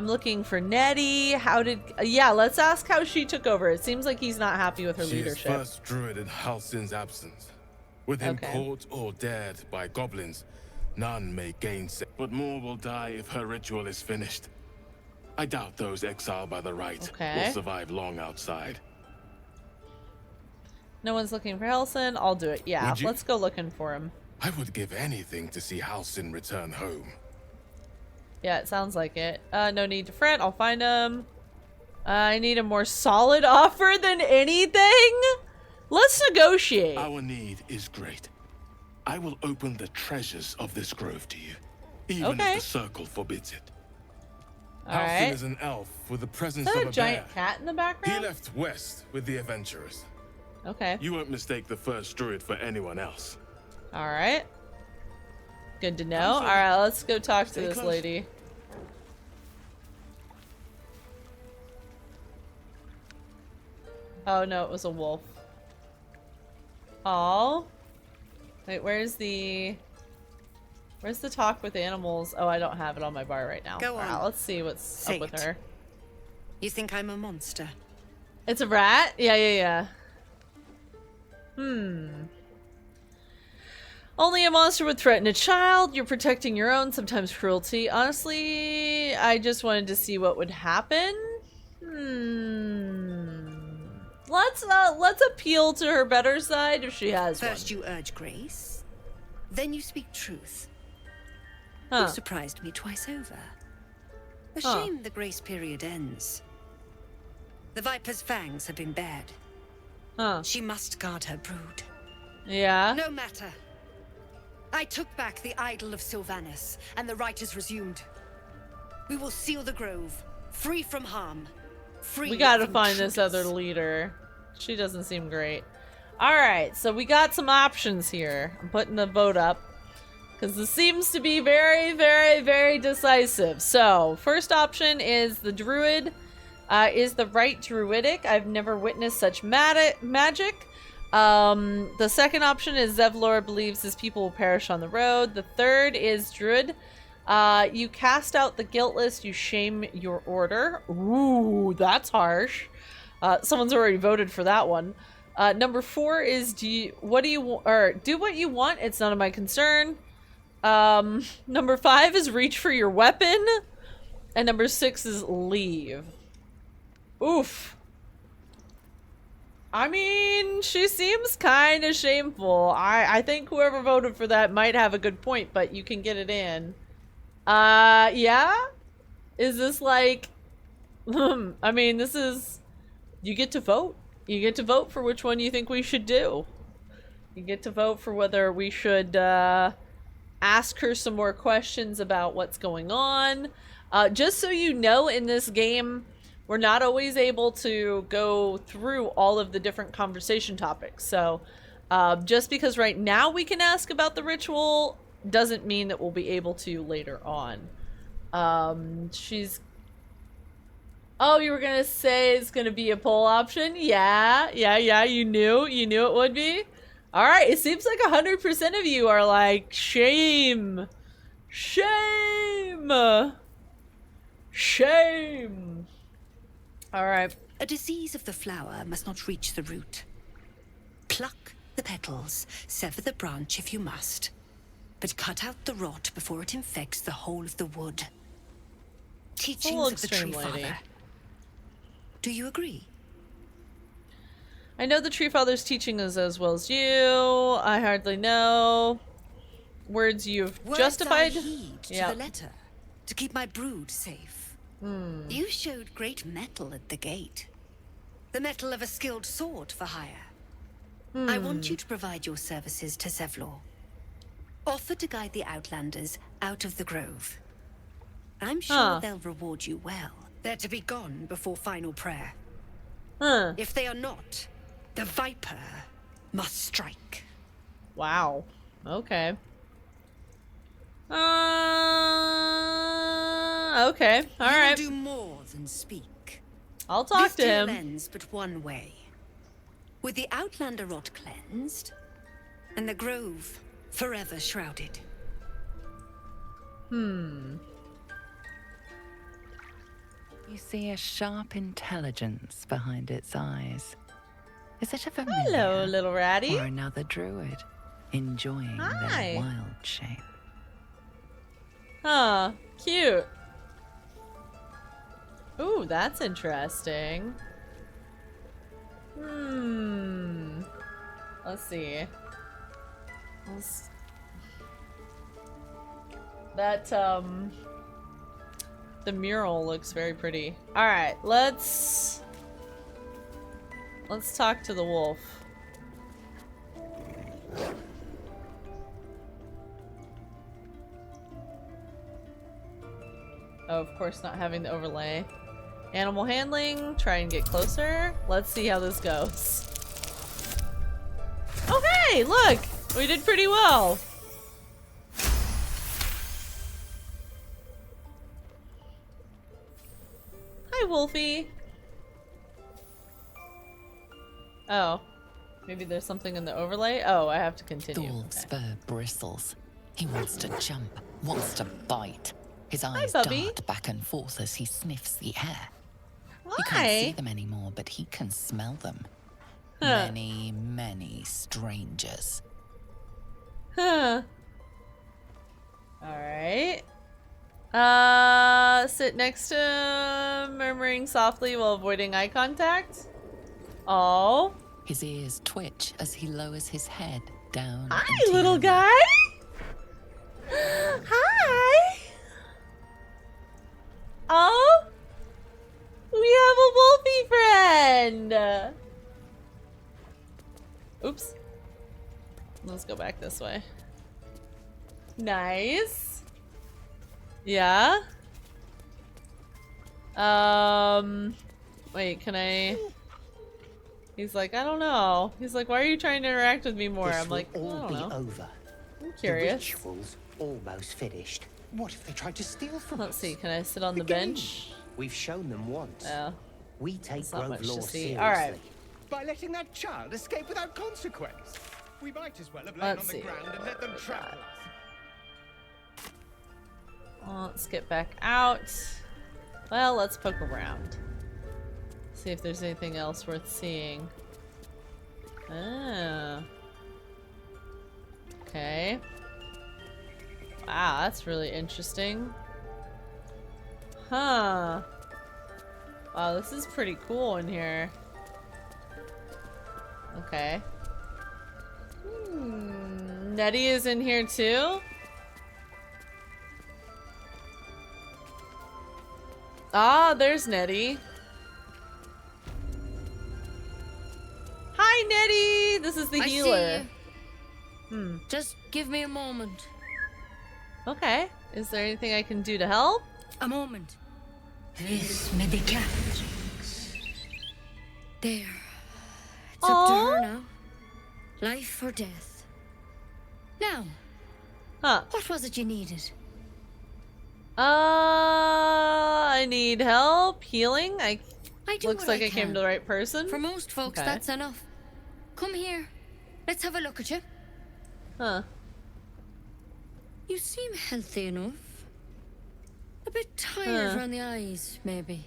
looking for Nettie. Yeah, let's ask how she took over. It seems like he's not happy with her She leadership. is first druid in Halsin's absence. With him caught or dared by goblins, none may gainsay. But more will die if her ritual is finished. I doubt those exiled by the right will survive long outside. No one's looking for Helson. I'll do it. Yeah, Would you? let's go looking for him. I would give anything to see Halsin return home. Yeah, it sounds like it. No need to fret. I'll find him. I need a more solid offer than anything. Let's negotiate. Our need is great. I will open the treasures of this grove to you, even if the circle forbids it. Alright. Halsin is an elf with the presence Is that of a a giant bear. cat in the background? He left west with the adventurers. Okay. You won't mistake the first druid for anyone else. Alright. Good to know. Alright, let's go talk to this lady. Oh no, it was a wolf. Oh. Wait, where's the talk with animals? Oh, I don't have it on my bar right now. Go on. Alright, let's see what's up with her. You think I'm a monster? It's a rat? Yeah. Only a monster would threaten a child. You're protecting your own, sometimes cruelty. Honestly, I just wanted to see what would happen. Let's appeal to her better side if she has First one. you urge grace, then you speak truth. Huh. You surprised me twice over. A shame the grace period ends. The Viper's fangs have been bared. She must guard her brood. Yeah? No matter. I took back the idol of Sylvanas, and the rite is resumed. We will seal the grove, free from harm. Free We gotta from find this other leader. She doesn't seem great. Alright, so we got some options here. I'm putting the vote up. Because this seems to be very, very, very decisive. So, first option is the druid. Is the rite druidic? I've never witnessed such magic. The second option is Zevlor believes his people will perish on the road. The third is druid. You cast out the guiltless, you shame your order. Ooh, that's harsh. Someone's already voted for that one. Number 4 is do what you want, it's none of my concern. Number 5 is reach for your weapon. And number 6 is leave. Oof. I mean, she seems kind of shameful. I think whoever voted for that might have a good point, but you can get it in. Yeah? Is this like... I mean, this is... You get to vote. You get to vote for which one you think we should do. You get to vote for whether we should ask her some more questions about what's going on. Just so you know, in this game, we're not always able to go through all of the different conversation topics. So just because right now we can ask about the ritual doesn't mean that we'll be able to later on. She's... Oh, you were gonna say it's gonna be a poll option? Yeah, you knew it would be. Alright, it seems like 100% of you are like, shame! Shame! Shame! Alright. A disease of the flower must not reach the root. Pluck the petals, sever the branch if you must, but cut out the rot before it infects the whole of the wood. Teachings of the Tree Father. Do you agree? I know the Tree Father's teaching is as well as you. I hardly know. Words you've justified. I heed to the letter, to keep my brood safe. You showed great mettle at the gate. The mettle of a skilled sword for hire. I want you to provide your services to Zevlor. Offer to guide the Outlanders out of the grove. I'm sure they'll reward you well. They're to be gone before final prayer. If they are not, the Viper must strike. Wow. Okay. Okay. All right. Do more than speak. I'll talk to him. This ends but one way. With the Outlander rot cleansed, and the grove forever shrouded. You see a sharp intelligence behind its eyes. Is it a familiar? Hello, little ratty. Or another druid enjoying their wild shape? Huh. Cute. Ooh, that's interesting. Let's see. That, the mural looks very pretty. Alright, let's talk to the wolf. Oh, of course not having the overlay. Animal handling, try and get closer. Let's see how this goes. Oh hey, look! We did pretty well. Hi, Wolfie. Oh. Maybe there's something in the overlay? Oh, I have to continue. Thor's fur bristles. He wants to jump, wants to bite. His eyes Bubby. dart back and forth as he sniffs the air. Why? He can't see them anymore, but he can smell them. Huh. Many, many strangers. Huh. Alright. Sit next to him, murmuring softly while avoiding eye contact. Oh. His ears twitch as he lowers his head down. Hi, little guy. Hi. Oh. We have a wolfie friend. Oops. Let's go back this way. Nice. Yeah. Wait, can I... He's like, I don't know. He's like, why are you trying to interact with me more? I'm like, I don't know. Over. I'm curious. The ritual's almost finished. What if they tried to steal from us? Let's see, can I sit on the bench? We've shown them once. Yeah. We take not Grove much to law see. seriously. All right. By letting that child escape without consequence. We might as well have lain on the ground and let them trample us. Well, let's get back out. Well, let's poke around. See if there's anything else worth seeing. Oh. Okay. Wow, that's really interesting. Huh. Wow, this is pretty cool in here. Okay. Nettie is in here too? Ah, there's Nettie. Hi, Nettie! This is the healer. Just give me a moment. Okay. Is there anything I can do to help? A moment. This medicat. There. It's up to her now. Life or death. Now. What was it you needed? I need help healing. I do looks what like I came can. to the right person. For most folks, Okay. that's enough. Come here. Let's have a look at you. Huh. You seem healthy enough. A bit tired around the eyes, maybe.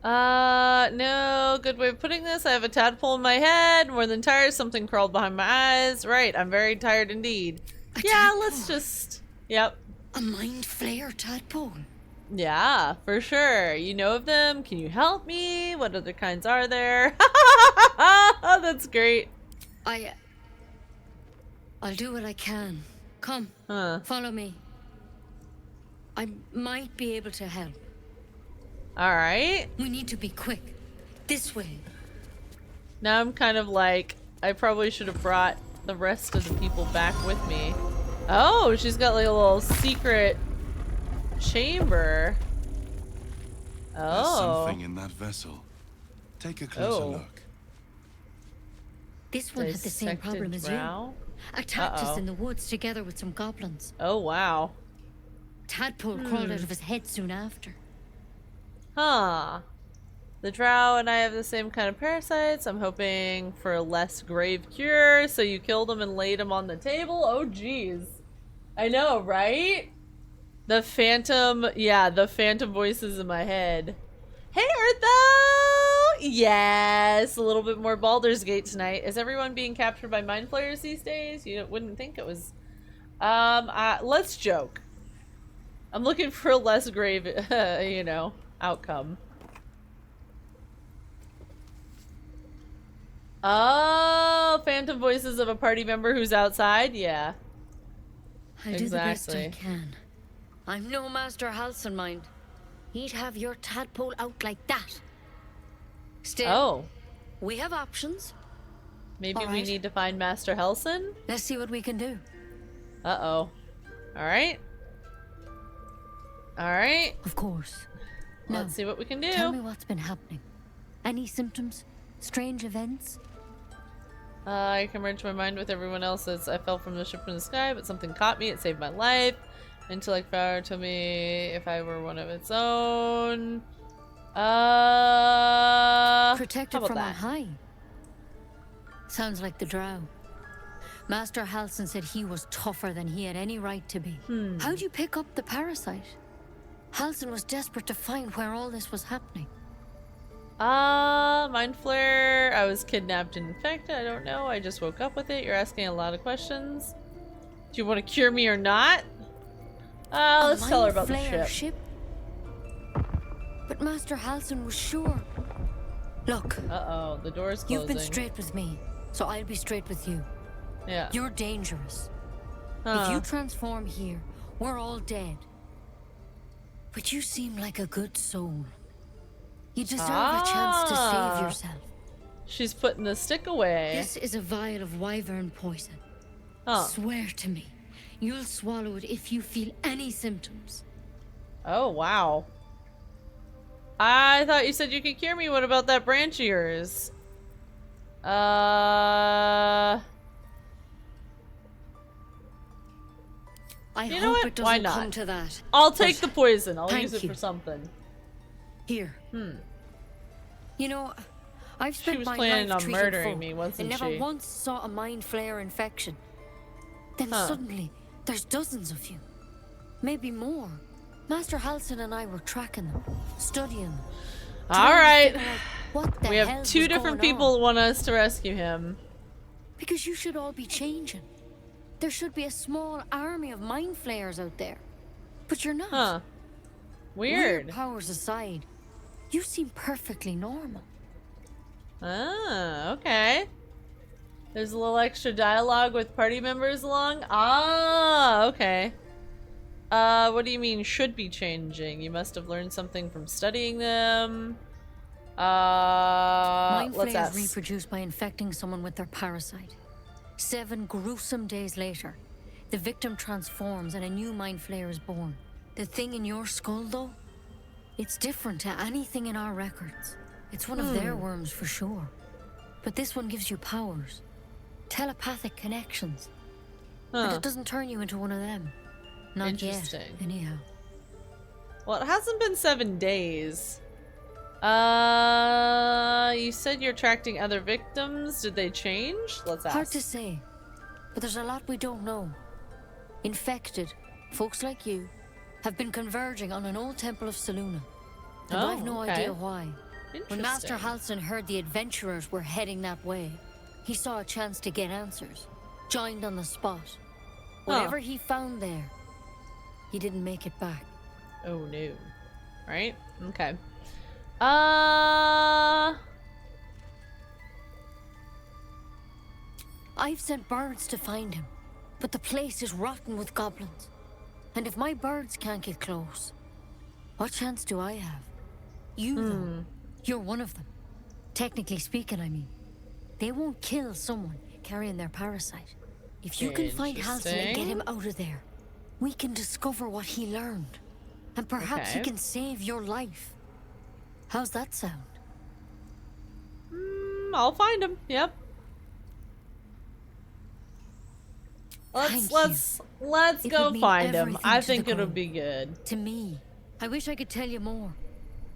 No, good way of putting this. I have a tadpole in my head. More than tired, something crawled behind my eyes. Right, I'm very tired indeed. Yeah, let's just... Yep. A mind flayer tadpole? Yeah, for sure. You know of them? Can you help me? What other kinds are there? That's great. I'll do what I can. Come, follow me. I might be able to help. Alright. We need to be quick. This way. Now I'm kind of like, I probably should have brought the rest of the people back with me. Oh, she's got like a little secret chamber. Oh. There's something in that vessel. Take a closer look. This one had the same problem as you. Attacked us in the woods together with some goblins. Oh, wow. Tadpole crawled out of his head soon after. Huh. The drow and I have the same kind of parasites. I'm hoping for a less grave cure. So you killed him and laid him on the table? Oh, jeez. I know, right? The phantom... Yeah, the phantom voices in my head. Hey, Eartho! Yes! A little bit more Baldur's Gate tonight. Is everyone being captured by mind flayers these days? You wouldn't think it was... let's joke. I'm looking for a less grave, you know, outcome. Oh, phantom voices of a party member who's outside? Yeah. I'll do the best I can. I'm no Master Halson, mind. He'd have your tadpole out like that. Still, we have options. Maybe we need to find Master Helson? Let's see what we can do. Uh-oh. Alright. Alright. Of course. Let's see what we can do. Tell me what's been happening. Any symptoms? Strange events? I can merge my mind with everyone else's. I fell from the ship in the sky, but something caught me. It saved my life. Intellect power told me if I were one of its own. Protected from on high. Sounds like the drow. Master Halson said he was tougher than he had any right to be. How'd you pick up the parasite? Halson was desperate to find where all this was happening. Mind flare. I was kidnapped and infected. I don't know. I just woke up with it. You're asking a lot of questions. Do you want to cure me or not? Let's tell her about the ship. But Master Halson was sure. Look. Uh-oh, the door's closing. You've been straight with me, so I'll be straight with you. Yeah. You're dangerous. If you transform here, we're all dead. But you seem like a good soul. You deserve a chance to save yourself. She's putting the stick away. This is a vial of wyvern poison. Swear to me, you'll swallow it if you feel any symptoms. Oh, wow. I thought you said you could cure me. What about that branch of yours? I you hope know what? it doesn't Why not? come to that. I'll take the poison. I'll Thank use it you. for something. Here. You know, I've She spent was my planning life on treating murdering folk me, wasn't and never she? once saw a mind flare infection. Then suddenly, there's dozens of you. Maybe more. Master Halsin and I were tracking them, studying them. Alright. What the We have hell two was different going people on? want us to rescue him. Because you should all be changing. There should be a small army of mind flayers out there. But you're not. Huh. Weird. Powers aside, you seem perfectly normal. Ah, okay. There's a little extra dialogue with party members along. Ah, okay. What do you mean should be changing? You must have learned something from studying them. Mind Let's flayers ask. reproduce by infecting someone with their parasite. 7 gruesome days later, the victim transforms and a new mind flayer is born. The thing in your skull, though, it's different to anything in our records. It's one of their worms for sure. But this one gives you powers. Telepathic connections. And it doesn't turn you into one of them. Not yet, anyhow. Well, it hasn't been 7 days. You said you're attracting other victims. Did they change? Let's ask. Hard to say, but there's a lot we don't know. Infected, folks like you, have been converging on an old temple of Selûne. And I've no idea why. When Master Halsin heard the adventurers were heading that way, he saw a chance to get answers. Joined on the spot. Whatever he found there, he didn't make it back. Oh no. Right? Okay. I've sent birds to find him, but the place is rotten with goblins. And if my birds can't get close, what chance do I have? You, though, you're one of them. Technically speaking, I mean. They won't kill someone carrying their parasite. If you can find Halsin and get him out of there, we can discover what he learned. And perhaps he can save your life. How's that sound? I'll find him. Yep. Let's go find him. I think it'll be good. To me, I wish I could tell you more,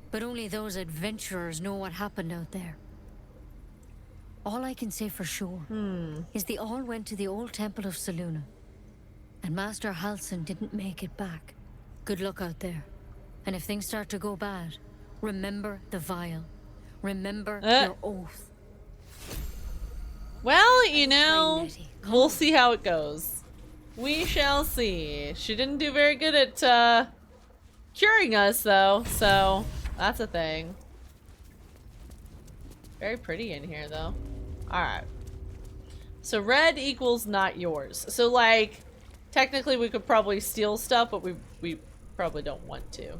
but only those adventurers know what happened out there. All I can say for sure is they all went to the old temple of Selûne, and Master Halsin didn't make it back. Good luck out there. And if things start to go bad, remember the vial. Remember your oath. Well, you know, we'll see how it goes. We shall see. She didn't do very good at curing us, though, so that's a thing. Very pretty in here, though. Alright. So red equals not yours. So, like, technically we could probably steal stuff, but we probably don't want to.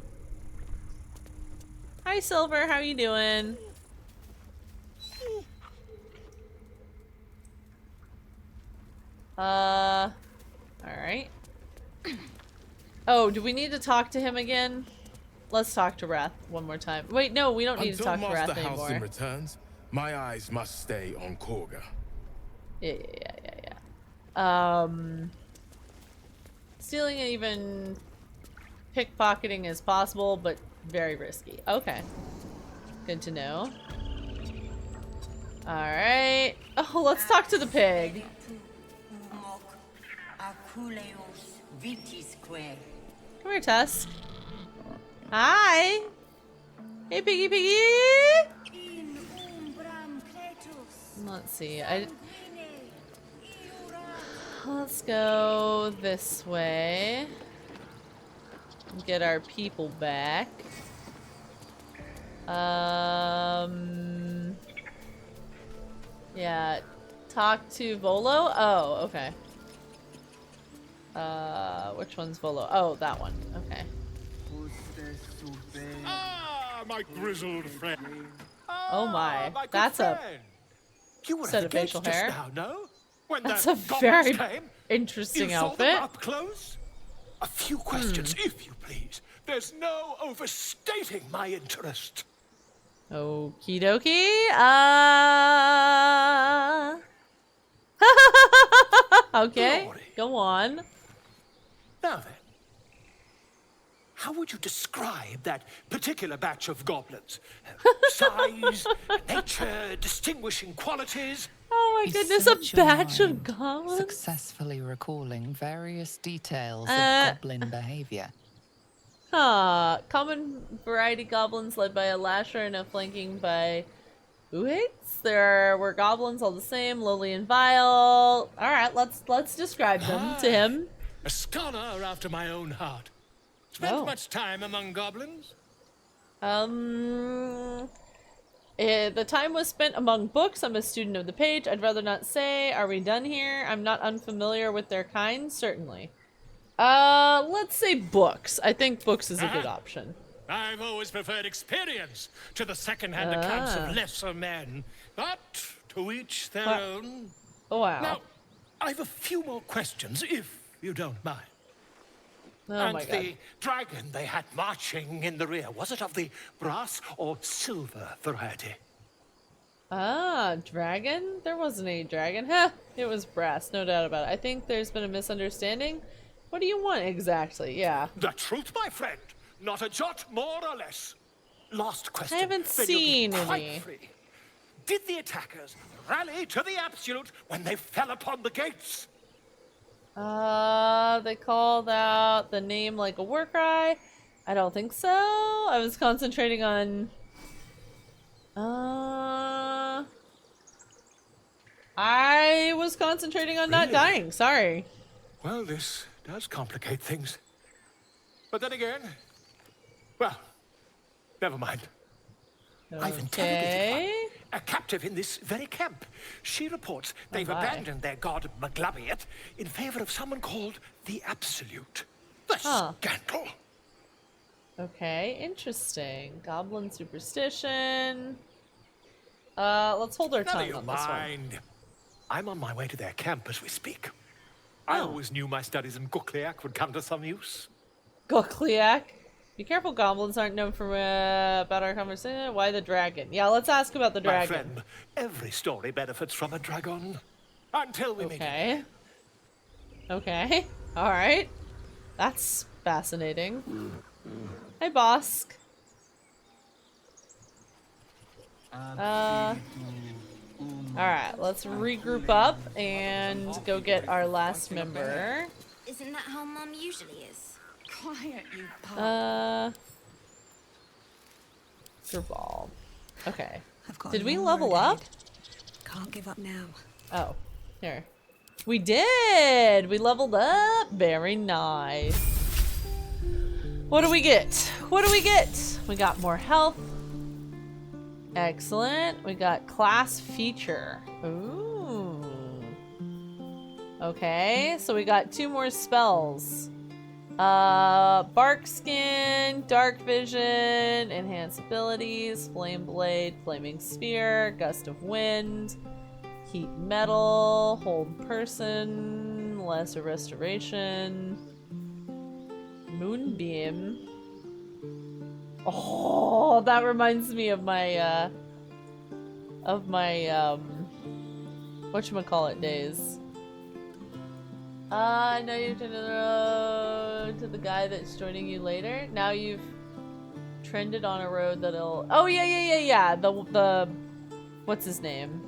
Hi, Silver. How you doing? Alright. Oh, do we need to talk to him again? Let's talk to Wrath one more time. Wait, no, we don't need to talk to Wrath anymore. Until Master Halsin returns, my eyes must stay on Korga. Yeah. Stealing and even pickpocketing is possible, but very risky. Okay. Good to know. Alright. Oh, let's talk to the pig. Come here, Tess. Hi. Hey, piggy piggy. Let's see. Let's go this way. Get our people back. Yeah. Talk to Volo? Oh, okay. Which one's Volo? Oh, that one. Okay. Ah, my grizzled friend. Oh my. That's a set of facial hair. That's a very interesting outfit. Up close? A few questions, if you please. There's no overstating my interest. Okie dokie. Okay, Glory. go on. Now then, how would you describe that particular batch of goblins? Size, nature, distinguishing qualities? Oh my goodness, a batch of goblins? Successfully recalling various details of goblin behavior. Common variety goblins led by a lasher and a flanking by Uhigs. There were goblins all the same, lowly and vile. Alright, let's describe them to him. A scholar after my own heart. Spent much time among goblins? The time was spent among books. I'm a student of the page. I'd rather not say. Are we done here? I'm not unfamiliar with their kind. Certainly. Let's say books. I think books is a good option. I've always preferred experience to the second-hand accounts of lesser men. But to each their own. Oh, wow. Now, I've a few more questions, if you don't mind. Oh and my God. the dragon they had marching in the rear, was it of the brass or silver variety? Dragon? There wasn't any dragon. Huh, it was brass, no doubt about it. I think there's been a misunderstanding. What do you want exactly? Yeah. The truth, my friend. Not a jot more or less. Last question. I haven't then you'll be seen quite any. free. Did the attackers rally to the absolute when they fell upon the gates? They called out the name like a war cry. I don't think so. I was concentrating on... I was concentrating on not dying, sorry. Well, this does complicate things. But then again, well, never mind. I've interrogated one, a captive in this very camp. She reports they've abandoned their god Maglabiet in favor of someone called the Absolute. The scandal. Okay, interesting. Goblin superstition. Let's hold our tongue on this one. I'm on my way to their camp as we speak. I always knew my studies in Gukliak would come to some use. Gukliak? Be careful, goblins aren't known for about our conversation. Why the dragon? Yeah, let's ask about the dragon. My friend, every story benefits from a dragon. Until we meet. Okay. Alright. That's fascinating. Hi, Bosk. Alright, let's regroup up and go get our last member. Isn't that how Mum usually is? Quiet, you pup. Ball. Okay. I've got Did a we long level road up? ahead. Can't give up now. Oh, here. We did! We leveled up! Very nice. What do we get? What do we get? We got more health. Excellent. We got class feature. Ooh. Okay, so we got 2 more spells. Bark skin, dark vision, enhanced abilities, flame blade, flaming spear, gust of wind, heat metal, hold person, lesser restoration, moonbeam. Oh, that reminds me of my whatchamacallit days. Now you turn the road to the guy that's joining you later. Now you've trended on a road that'll... Oh, yeah. The... What's his name?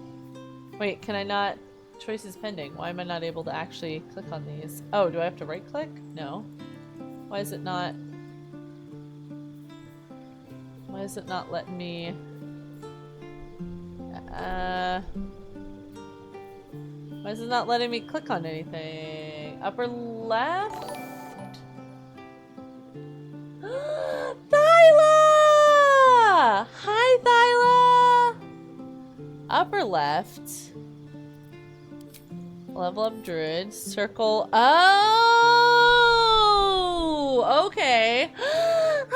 Wait, can I not... Choices pending. Why am I not able to actually click on these? Oh, do I have to right click? No. Why is it not... Why is it not letting me... Why is it not letting me click on anything? Upper left? Thyla! Hi, Thyla! Upper left. Level up druid. Circle. Oh! Okay. Hi!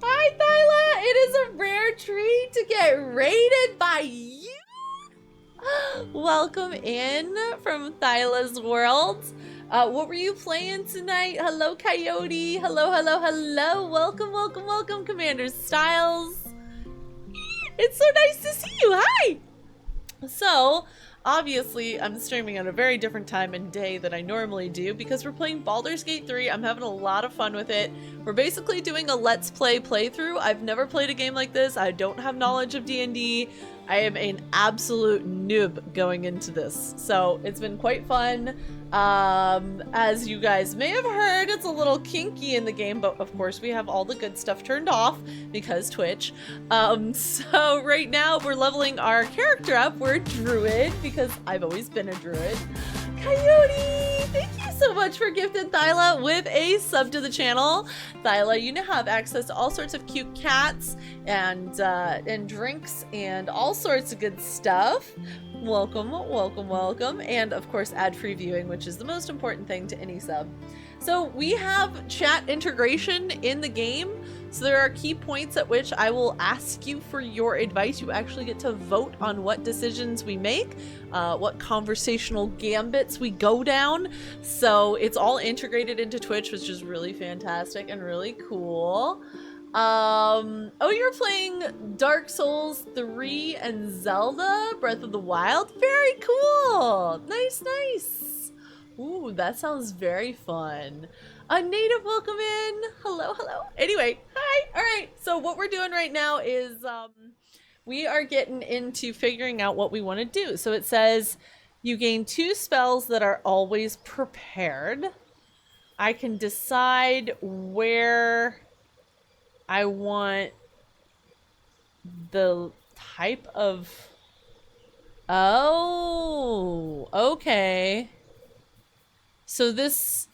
Hi, Thyla! It is a rare treat to get raided by you! Welcome in from Thyla's world. What were you playing tonight? Hello, Coyote. Hello. Welcome, Commander Styles. It's so nice to see you. Hi. So, obviously I'm streaming at a very different time and day than I normally do because we're playing Baldur's Gate 3. I'm having a lot of fun with it. We're basically doing a Let's Play playthrough. I've never played a game like this. I don't have knowledge of D&D. I am an absolute noob going into this. So it's been quite fun. As you guys may have heard, it's a little kinky in the game, but of course we have all the good stuff turned off because Twitch. So right now we're leveling our character up. We're a druid because I've always been a druid. Coyote, thank you so much for gifting Thyla with a sub to the channel. Thyla, you now have access to all sorts of cute cats and drinks and all sorts of good stuff. Welcome, welcome, welcome. And of course, ad-free viewing, which is the most important thing to any sub. So we have chat integration in the game. So there are key points at which I will ask you for your advice. You actually get to vote on what decisions we make, what conversational gambits we go down. So it's all integrated into Twitch, which is really fantastic and really cool. Oh, you're playing Dark Souls 3 and Zelda Breath of the Wild? Very cool! Nice, nice! Ooh, that sounds very fun. A native, welcome in! Hello, hello. Anyway, hi! Alright, so what we're doing right now is, we are getting into figuring out what we want to do. So it says, you gain 2 spells that are always prepared. I can decide where I want the type of... Oh, okay. So this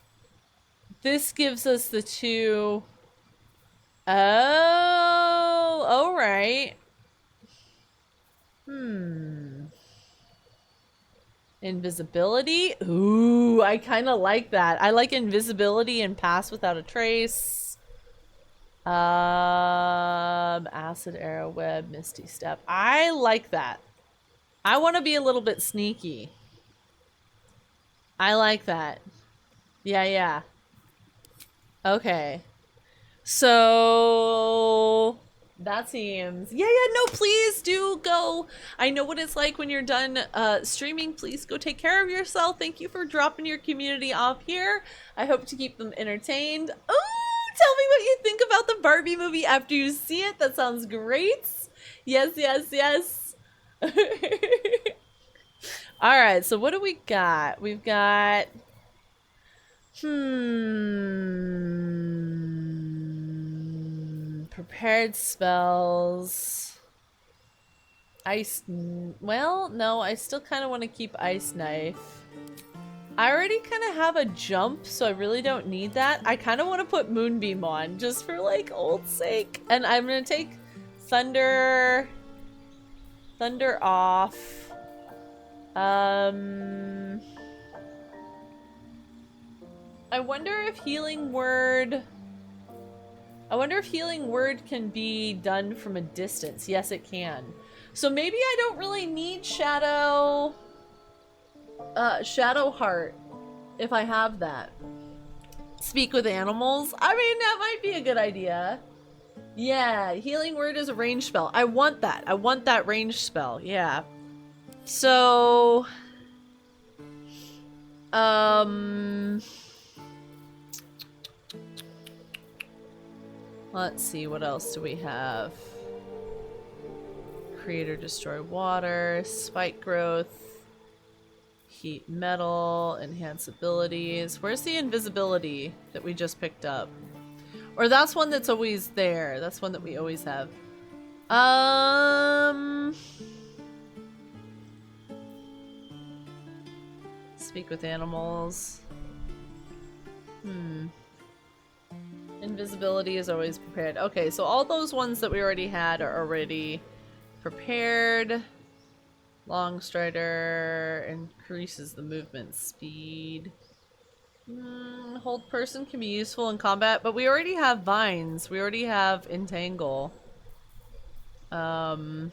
gives us the 2... Oh, all right. Invisibility? Ooh, I kind of like that. I like invisibility and pass without a trace. Acid arrow web, misty step. I like that. I want to be a little bit sneaky. I like that. Yeah. Okay. So that seems... Yeah, no, please do go. I know what it's like when you're done streaming. Please go take care of yourself. Thank you for dropping your community off here. I hope to keep them entertained. Ooh! Tell me what you think about the Barbie movie after you see it. That sounds great. Yes. Alright, so what do we got? We've got... Prepared spells. Ice... Well, no, I still kind of want to keep Ice Knife. I already kind of have a jump, so I really don't need that. I kind of want to put Moonbeam on, just for, like, old sake. And I'm going to take Thunder off. I wonder if Healing Word can be done from a distance. Yes, it can. So maybe I don't really need Shadow Heart if I have that. Speak with animals? I mean, that might be a good idea. Yeah, Healing Word is a ranged spell. I want that. I want that ranged spell. Yeah. So... Let's see, what else do we have? Create or destroy water, spike growth, heat metal, enhance abilities. Where's the invisibility that we just picked up? Or that's one that's always there. That's one that we always have. Speak with animals. Invisibility is always prepared. Okay, so all those ones that we already had are already prepared. Long Strider increases the movement speed. Hold person can be useful in combat, but we already have vines. We already have entangle. So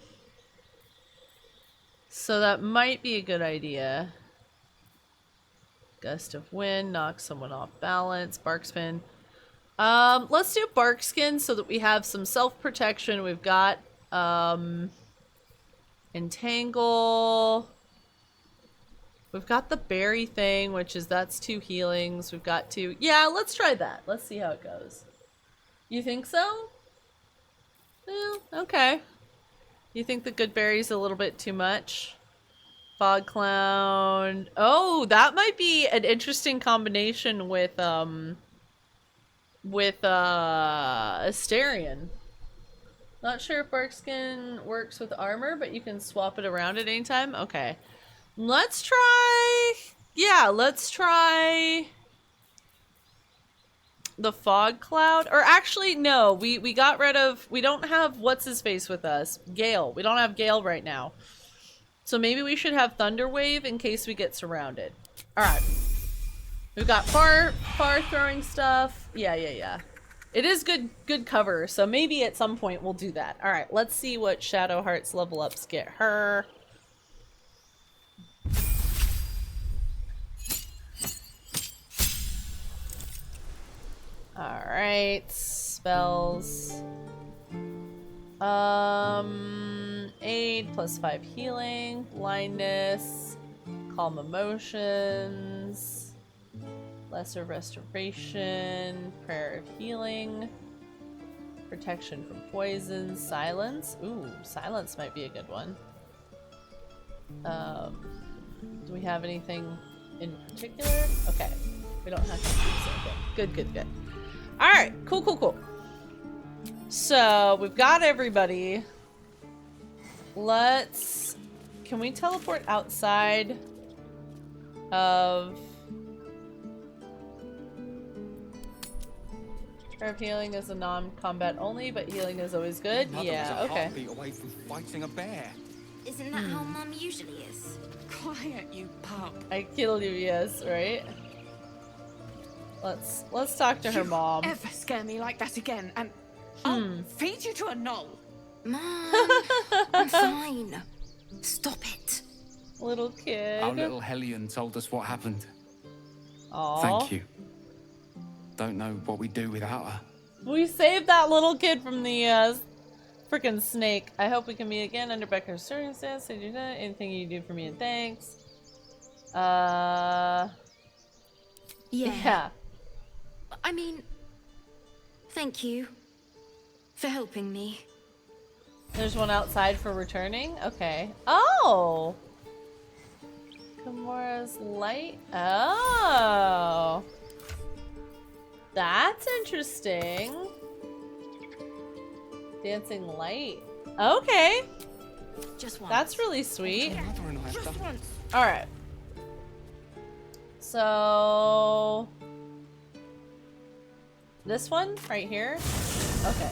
that might be a good idea. Gust of wind, knock someone off balance. Bark spin. Let's do bark skin so that we have some self-protection. We've got entangle. We've got the berry thing, which is that's 2 healings. We've got 2. Yeah, let's try that. Let's see how it goes. You think so? Well, okay. You think the good berry's a little bit too much? Fog cloud. Oh, that might be an interesting combination with Asterion. Not sure if barkskin works with armor, but you can swap it around at any time. Okay. Let's try... Yeah, let's try... the fog cloud. Or actually, no. We got rid of... We don't have what's-his-face with us. Gale. We don't have Gale right now. So maybe we should have Thunder Wave in case we get surrounded. Alright. We've got far throwing stuff. Yeah. It is good cover, so maybe at some point we'll do that. Alright, let's see what Shadow Heart's level ups get her. Alright, spells. Aid plus 5 healing, blindness, calm emotions, lesser restoration, prayer of healing, protection from poison, silence. Ooh, silence might be a good one. Do we have anything in particular? Okay, we don't have to use it. Good. Alright, cool. So, we've got everybody. Can we teleport outside of... Prayer of healing is a non-combat only, but healing is always good. Yeah, okay. Heartbeat away from fighting a bear. Isn't that how Mum usually is? Quiet, you pup. I killed you, yes, right? Let's talk to her mom. Ever scare me like that again, and I'll feed you to a knoll. Mom, I'm fine. Stop it. Little kid. Our little Hellion told us what happened. Aww. Thank you. Don't know what we'd do without her. We saved that little kid from the freaking snake. I hope we can meet again under better circumstances. I do that. Anything you do for me, and thanks. Yeah. I mean, thank you for helping me. There's one outside for returning? Okay. Oh! Gamora's light? Oh! That's interesting. Dancing light. Okay. Just once. That's really sweet. Just once. Alright. So... this one? Right here? Okay.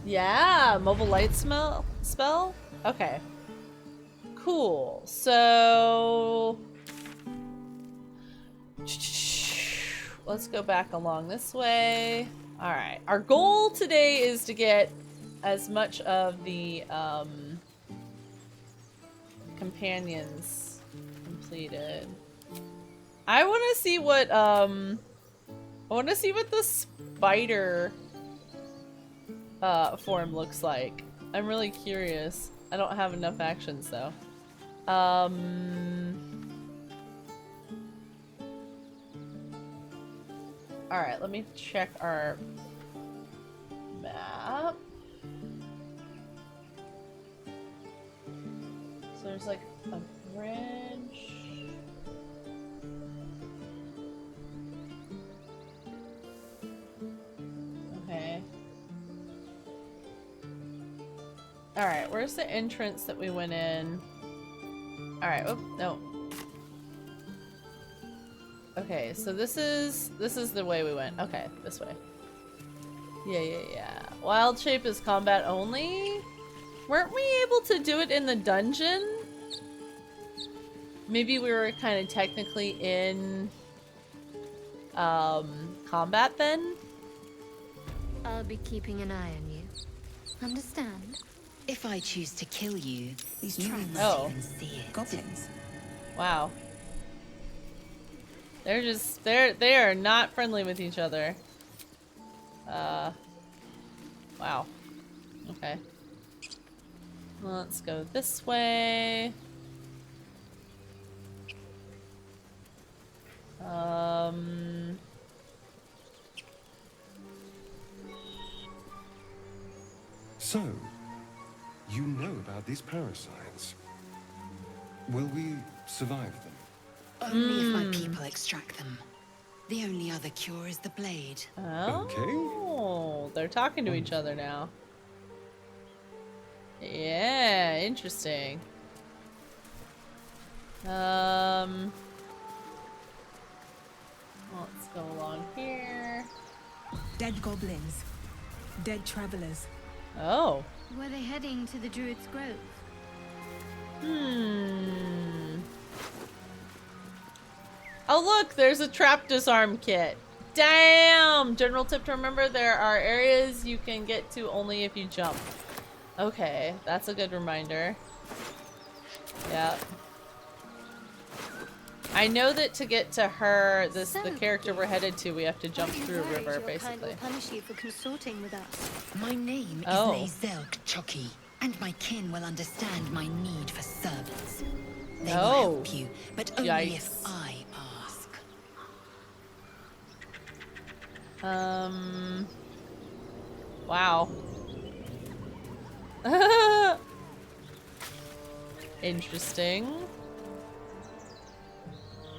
Yeah! Mobile light spell? Okay. Cool. So... let's go back along this way. Alright. Our goal today is to get as much of the companions completed. I want to see what the spider form looks like. I'm really curious. I don't have enough actions though. Alright, let me check our map. So there's like a bridge. Okay. Alright, where's the entrance that we went in? Alright, oh, no. Okay, so this is the way we went. Okay, this way. Yeah. Wild shape is combat only? Weren't we able to do it in the dungeon? Maybe we were kind of technically in combat then? I'll be keeping an eye on you. Understand? If I choose to kill you, These you traps. Oh. can see it. Goblins. Wow. They are not friendly with each other. Wow. Okay. Let's go this way. So, you know about these parasites. Will we survive them? Only if my people extract them. The only other cure is the blade. Oh, they're talking to each other now. Yeah, interesting. Let's go along here. Dead goblins. Dead travelers. Oh. Were they heading to the Druid's Grove? Oh look, there's a trap disarm kit. Damn! General tip to remember, there are areas you can get to only if you jump. Okay, that's a good reminder. Yeah. I know that to get to her, the character we're headed to, we have to jump through a river, basically. Will punish you for consorting with us. My name is Lae'zel K'Choki, and my kin will understand my need for servants. They will help you, but only if I ask. Wow. Interesting.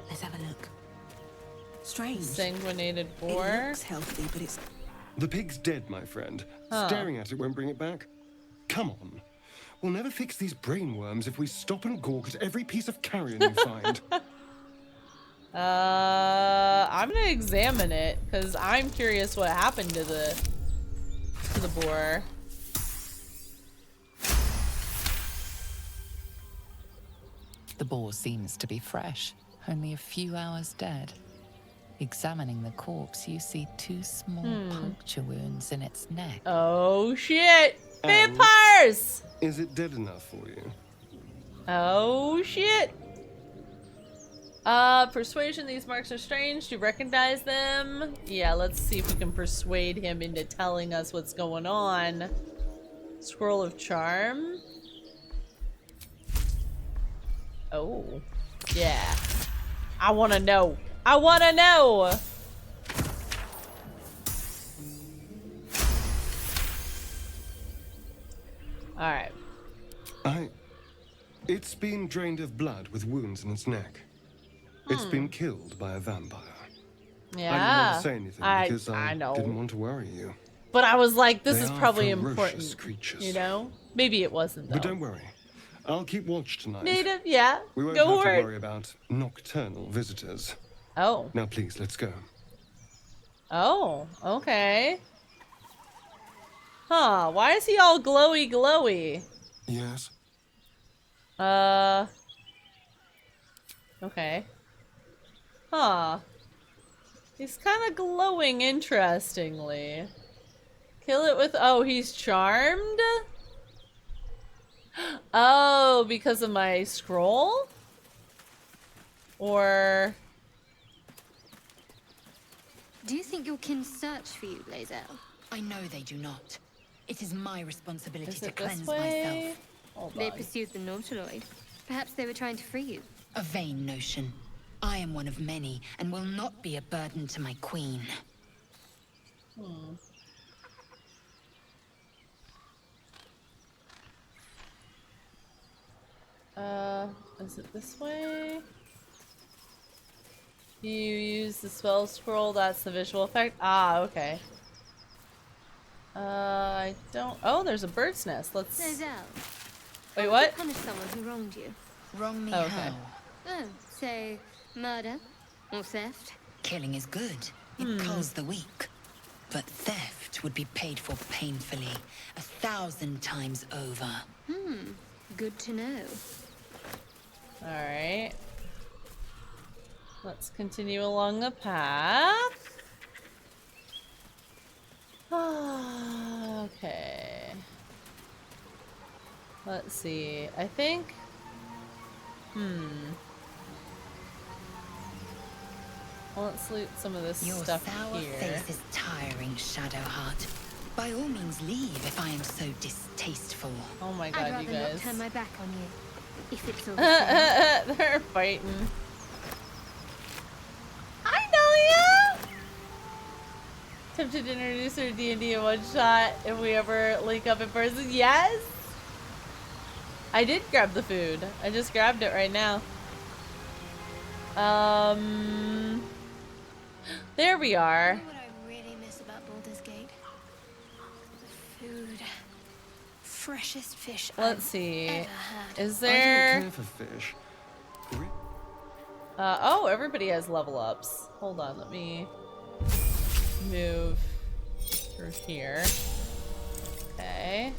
Let's have a look. Strange. Sanguinated boar. It looks healthy, but it's... The pig's dead, my friend. Staring at it won't bring it back. Come on. We'll never fix these brainworms if we stop and gawk at every piece of carrion we find. I'm gonna examine it, because I'm curious what happened to the boar. The boar seems to be fresh, only a few hours dead. Examining the corpse, you see 2 small puncture wounds in its neck. Oh shit! Vampires! Is it dead enough for you? Oh shit! Persuasion, these marks are strange. Do you recognize them? Yeah, let's see if we can persuade him into telling us what's going on. Scroll of Charm. Oh. Yeah. I wanna know. I wanna know! Alright. It's been drained of blood with wounds in its neck. It's been killed by a vampire. Yeah. I didn't want to say anything because I know. didn't want to worry you. But I was like, this is They are probably ferocious important. creatures. You know? Maybe it wasn't, though. But don't worry. I'll keep watch tonight. Native, yeah. We won't Go have for to it. worry about nocturnal visitors. Oh. Now please, let's go. Oh, okay. Huh, why is he all glowy glowy? Yes? Okay. Huh. He's kind of glowing interestingly. Kill it with... Oh, he's charmed? Oh, because of my scroll? Or... Do you think your kin search for you, Lae'zel? I know they do not. It is my responsibility Is to it this cleanse way? myself. Hold They on. pursued the Nautiloid. Perhaps they were trying to free you. A vain notion. I am one of many, and will not be a burden to my queen. Is it this way? You use the spell scroll, that's the visual effect? Ah, okay. I don't... Oh, there's a bird's nest. Let's... Lae'zel. Wait, what? Punish someone who wronged you. Wrong me Okay. how? Oh, say murder or theft. Killing is good. It culls the weak. But theft would be paid for painfully, 1,000 times over. Good to know. Alright. Let's continue along the path. Okay. Let's see. I think... Well, let's loot some of this Your stuff sour here. face is tiring, Shadowheart. By all means leave if I am so distasteful. Oh my I'd god, rather you not guys. turn my back on you. If it's all the same. They're fighting. Hi, Dahlia! Tempted to introduce her to D&D in one shot if we ever link up in person. Yes! I did grab the food. I just grabbed it right now. There we are. You know what I really miss about Baldur's Gate? The food. Freshest fish Let's I've see. ever had. Is I there... don't care for fish. oh, everybody has level ups. Hold on, let me move through here. Okay.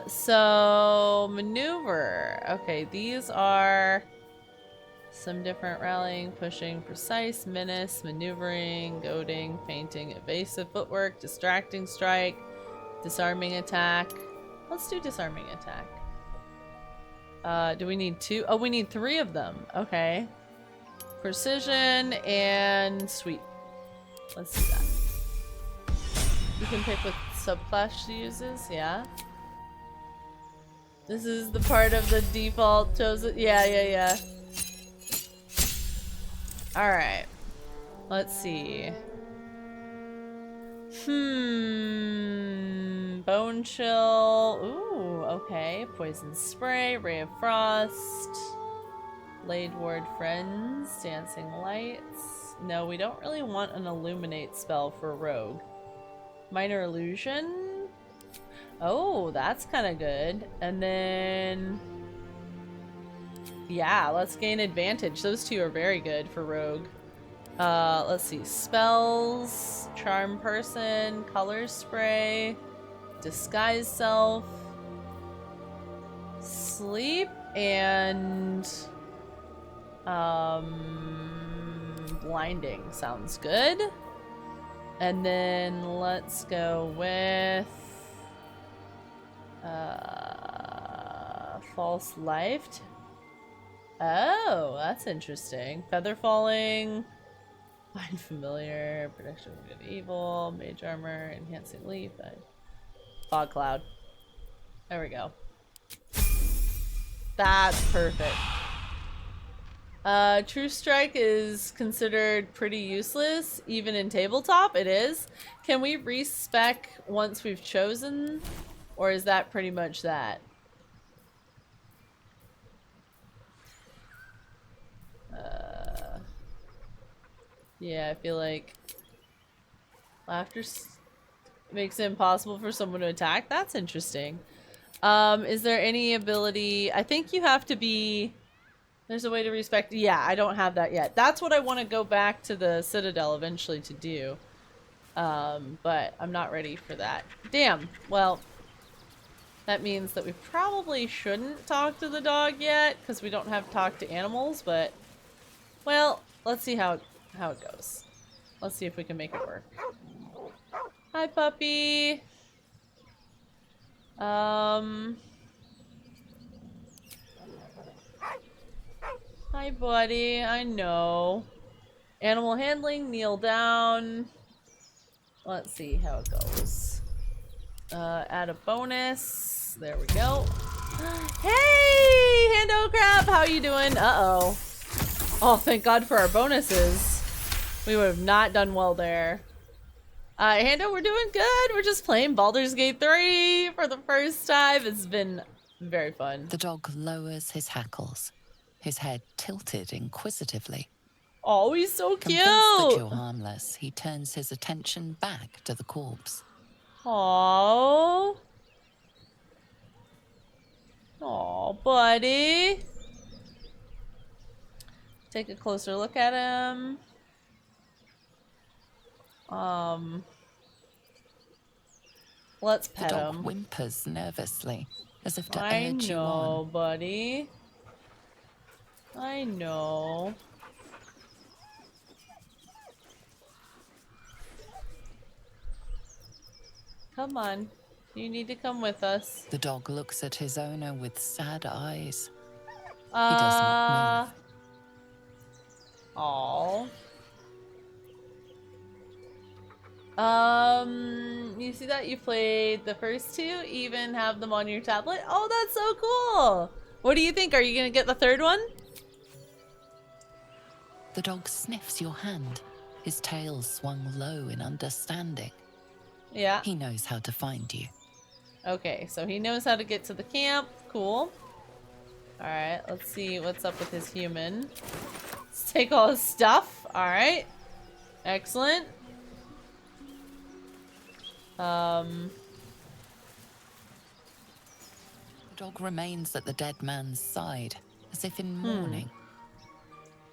So maneuver. Okay, these are some different rallying, pushing, precise, menace, maneuvering, goading, feinting, evasive footwork, distracting strike, disarming attack. Let's do disarming attack. Do we need 2? Oh, we need 3 of them. Okay. Precision and sweep. Let's do that. You can pick what subclass she uses, yeah. This is the part of the default chosen. Yeah. Alright. Let's see. Bone chill. Ooh, okay. Poison spray, ray of frost. Blade ward friends, dancing lights. No, we don't really want an illuminate spell for rogue. Minor illusion. Oh, that's kind of good. And then, yeah, let's gain advantage. Those 2 are very good for rogue. Let's see. Spells, charm person, color spray, disguise self, sleep, and blinding sounds good. And then let's go with false life. Oh, that's interesting. Feather falling, find familiar, protection from good and evil, mage armor, enhancing leap, fog cloud. There we go. That's perfect. True Strike is considered pretty useless, even in tabletop. It is. Can we respec once we've chosen, or is that pretty much that? Yeah, I feel like laughter makes it impossible for someone to attack. That's interesting. Is there any ability? I think you have to be... There's a way to respect. Yeah, I don't have that yet. That's what I want to go back to the Citadel eventually to do. But I'm not ready for that. Damn. Well, that means that we probably shouldn't talk to the dog yet because we don't have talk to animals, but well, let's see how it goes. Let's see if we can make it work. Hi, puppy. Hi, buddy. I know. Animal handling, kneel down. Let's see how it goes. Add a bonus. There we go. Hey, Hando Crab, how you doing? Uh-oh. Oh, thank God for our bonuses. We would have not done well there. Hando, we're doing good. We're just playing Baldur's Gate 3 for the first time. It's been very fun. The dog lowers his hackles, his head tilted inquisitively. Oh, he's so cute! Convinced that you're harmless, he turns his attention back to the corpse. Aww. Aww, buddy. Take a closer look at him. Let's pet the dog him. Whimpers nervously, as if to I urge you know, on. buddy. I know. Come on. You need to come with us. The dog looks at his owner with sad eyes. He does not move. Aww. You see that you played the first 2, even have them on your tablet? Oh, that's so cool! What do you think? Are you gonna get the 3rd one? The dog sniffs your hand, His tail swung low in understanding. Yeah. He knows how to find you. Okay, so he knows how to get to the camp. Cool. Alright, let's see what's up with his human. Let's take all his stuff. Alright. Excellent. The dog remains at the dead man's side, as if in mourning.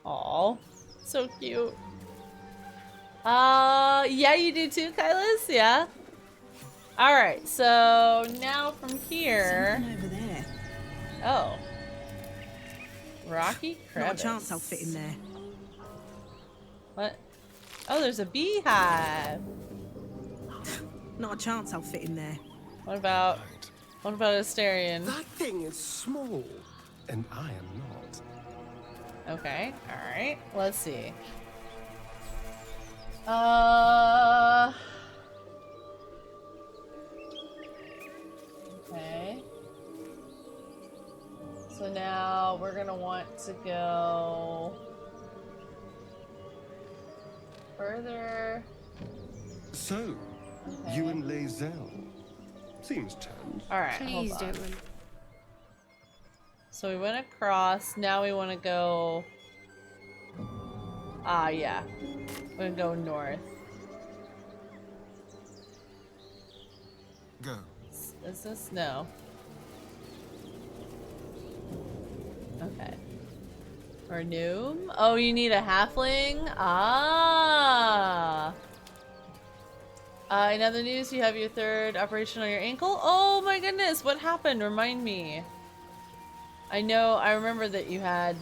Aw, so cute. Yeah, you do too, Kylas? Yeah. Alright, so now from here. Something over there. Oh. Rocky crevice. Not a chance I'll fit in there. What? Oh, there's a beehive. Not a chance I'll fit in there. What about Asterion? That thing is small, and I am not. Okay, alright. Let's see. Okay. So now we're gonna want to go further. So, you and Lae'zel. Seems turned. Alright, hold on. So we went across, now we want to go... Ah, yeah. We're gonna go north. Go. Is this? No. Okay. Or Noom? Oh, you need a halfling? Ah! In other news, you have your third operation on your ankle? Oh my goodness, what happened? Remind me. I remember that you had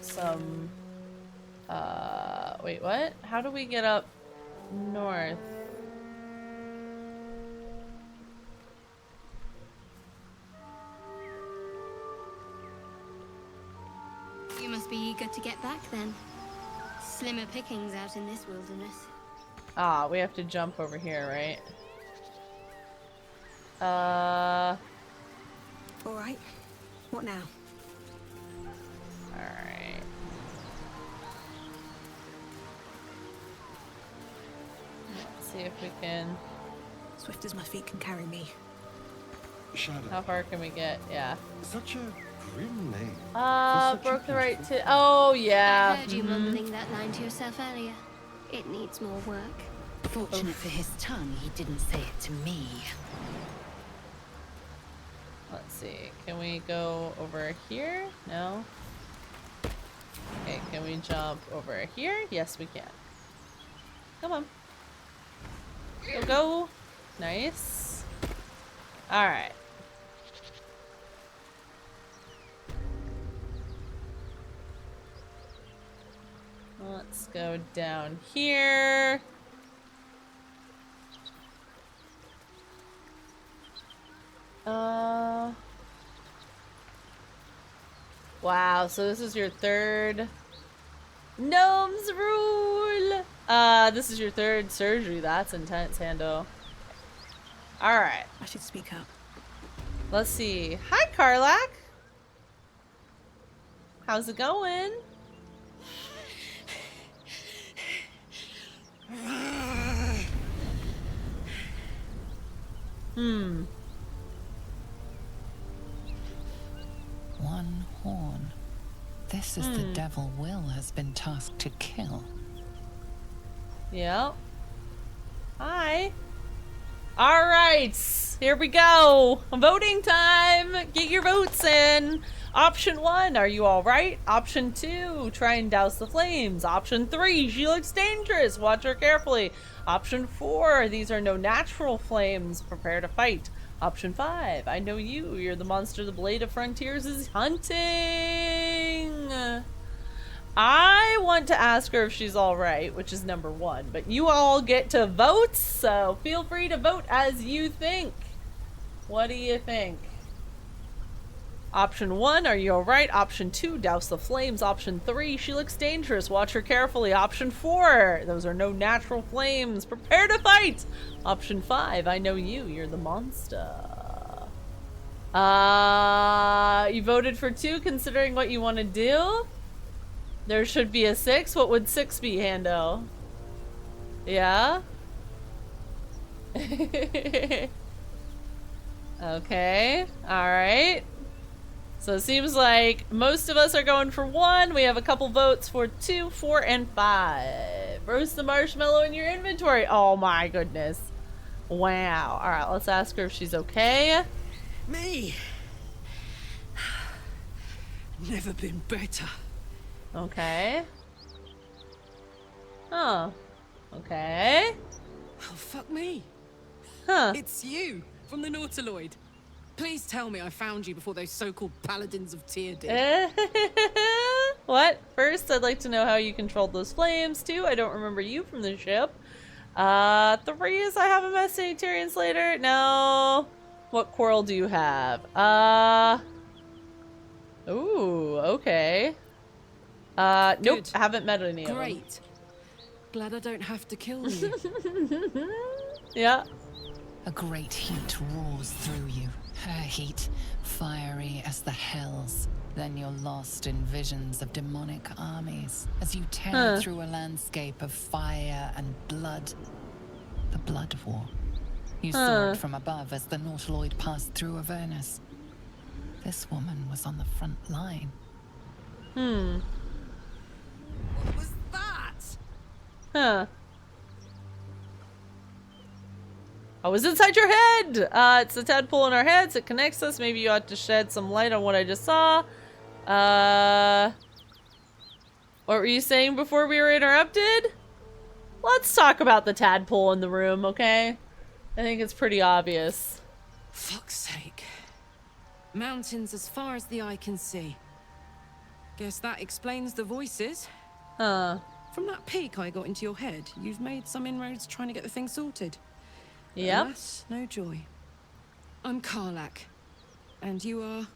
some, wait, what? How do we get up north? You must be eager to get back then. Slimmer pickings out in this wilderness. Ah, we have to jump over here, right? All right. What now? Alright. Let's see if we can... Swift as my feet can carry me. Shadow. How far can we get? Yeah. Such a grim name. Broke the right to... Oh, yeah. I heard you mumbling that line to yourself earlier. It needs more work. Fortunate for his tongue, he didn't say it to me. Let's see. Can we go over here? No. Okay, can we jump over here? Yes, we can. Come on. Go, go. Nice. Alright. Let's go down here. Wow, so this is your third Gnomes rule! This is your third surgery. That's intense, Hando. Alright. I should speak up. Let's see. Hi, Karlak! How's it going? One horn. This is the devil Will has been tasked to kill. Yep. Hi. Alright, here we go. Voting time. Get your votes in. Option 1, are you alright? Option 2, try and douse the flames. Option 3, she looks dangerous. Watch her carefully. Option 4, these are no natural flames. Prepare to fight. Option 5, I know you. You're the monster the Blade of Frontiers is hunting. I want to ask her if she's alright, which is number 1. But you all get to vote, so feel free to vote as you think. What do you think? Option 1, are you alright? Option 2, douse the flames. Option 3, she looks dangerous. Watch her carefully. Option 4, those are no natural flames. Prepare to fight. Option 5, I know you. You're the monster. You voted for 2 considering what you want to do? There should be a 6? What would 6 be, Hando? Yeah? Okay, alright. So it seems like most of us are going for 1. We have a couple votes for 2, 4, and 5. Roast the marshmallow in your inventory. Oh my goodness. Wow. Alright, let's ask her if she's okay. Me? Never been better. Okay. Oh. Okay. Oh, fuck me. Huh. It's you, from the Nautiloid. Please tell me I found you before those so-called paladins of Tyr did. What? First, I'd like to know how you controlled those flames. 2, I don't remember you from the ship. 3 is I have a Sanitarian Slater. No. What quarrel do you have? Ooh, okay. Nope, Good. I haven't met any of them. Great. Glad I don't have to kill you. Yeah. A great heat roars through you. Her heat, fiery as the hells. Then you're lost in visions of demonic armies as you tear through a landscape of fire and blood. The Blood War. You saw it from above as the Nautiloid passed through Avernus. This woman was on the front line. What was that? Huh. I was inside your head! It's the tadpole in our heads. It connects us. Maybe you ought to shed some light on what I just saw. What were you saying before we were interrupted? Let's talk about the tadpole in the room, okay? I think it's pretty obvious. Fuck's sake. Mountains as far as the eye can see. Guess that explains the voices. Huh. From that peek I got into your head, you've made some inroads trying to get the thing sorted. Yep. Alas, no joy. I'm Karlak. And you are?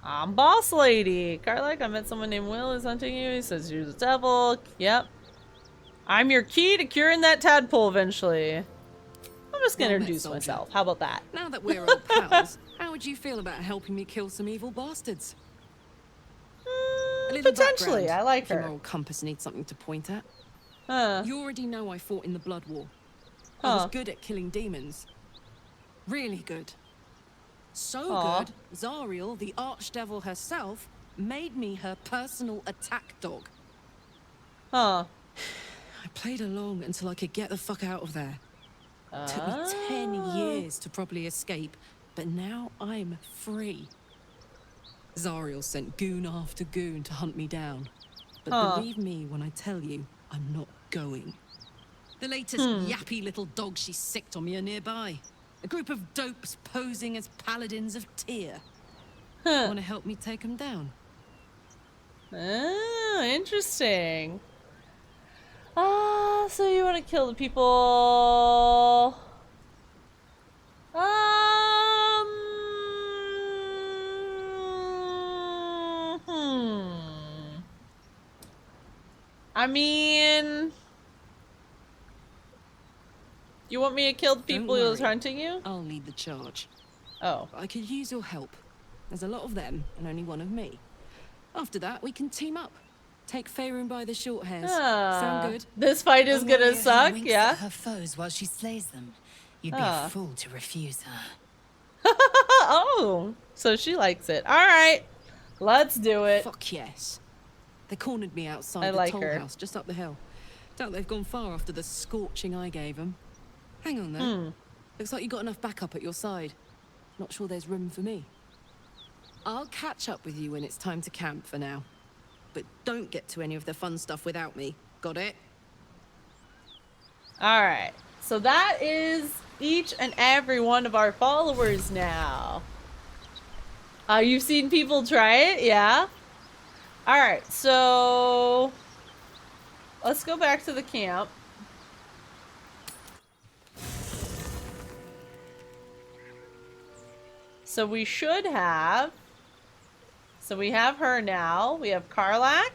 I'm Boss Lady. Karlak, I met someone named Will who's hunting you. He says you're the devil. Yep. I'm your key to curing that tadpole eventually. I'm just gonna introduce myself. How about that? Now that we're old pals, how would you feel about helping me kill some evil bastards? A little potentially, background, I like if your her. moral compass needs something to point at. Huh. You already know I fought in the Blood War. I was good at killing demons. Really good. So good, Zariel, the archdevil herself, made me her personal attack dog. Huh. I played along until I could get the fuck out of there. Took me 10 years to properly escape, but now I'm free. Zariel sent goon after goon to hunt me down. But believe me when I tell you, I'm not going. The latest yappy little dogs she sicked on me are nearby. A group of dopes posing as paladins of Tyr. Want to help me take them down? Oh, interesting. So you want to kill the people? I mean, you want me to kill the people who was hunting you? I'll lead the charge. Oh. I could use your help. There's a lot of them, and only one of me. After that, we can team up. Take Faerun by the short hairs. Sound good? This fight is gonna suck, yeah? Her foes while she slays them. You'd be a fool to refuse her. Oh, so she likes it. All right, let's do it. Fuck yes. They cornered me outside I like the toll her. house just up the hill. Doubt they've gone far after the scorching I gave them. Hang on there. Looks like you got enough backup at your side. Not sure there's room for me. I'll catch up with you when it's time to camp for now. But don't get to any of the fun stuff without me. Got it? All right, so that is each and every one of our followers now. You've seen people try it, yeah? All right, so let's go back to the camp. So we should have, so we have her now. We have Karlak.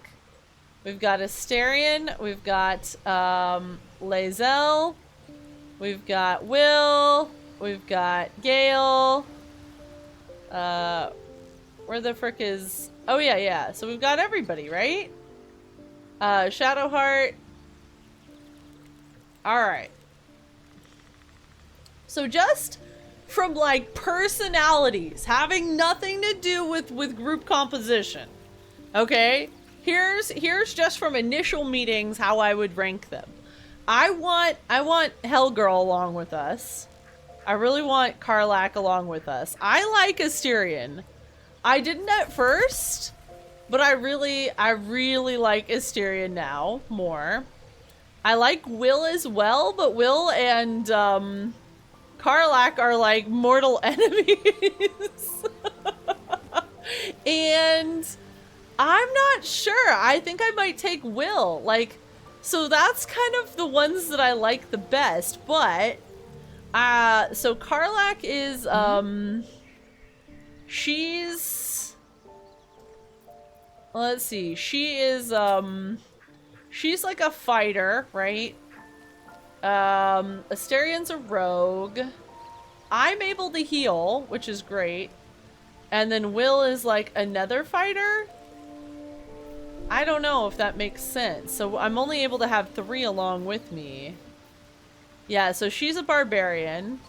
We've got Asterion. We've got Lae'zel. We've got Will. We've got Gale. Where the frick is... Oh, yeah. So we've got everybody, right? Shadowheart. Alright. So just from, like, personalities, having nothing to do with group composition, okay? Here's just from initial meetings how I would rank them. I want Hellgirl along with us. I really want Karlach along with us. I like Asterion. I didn't at first, but I really like Asterion now more. I like Will as well, but Will and Karlach are like mortal enemies. And I'm not sure. I think I might take Will. Like, so that's kind of the ones that I like the best, but so Karlach is she's, let's see, she is she's like a fighter, right? Asterion's a rogue. I'm able to heal, which is great. And then Will is like a nether fighter. I don't know if that makes sense. So I'm only able to have 3 along with me. Yeah, so she's a barbarian.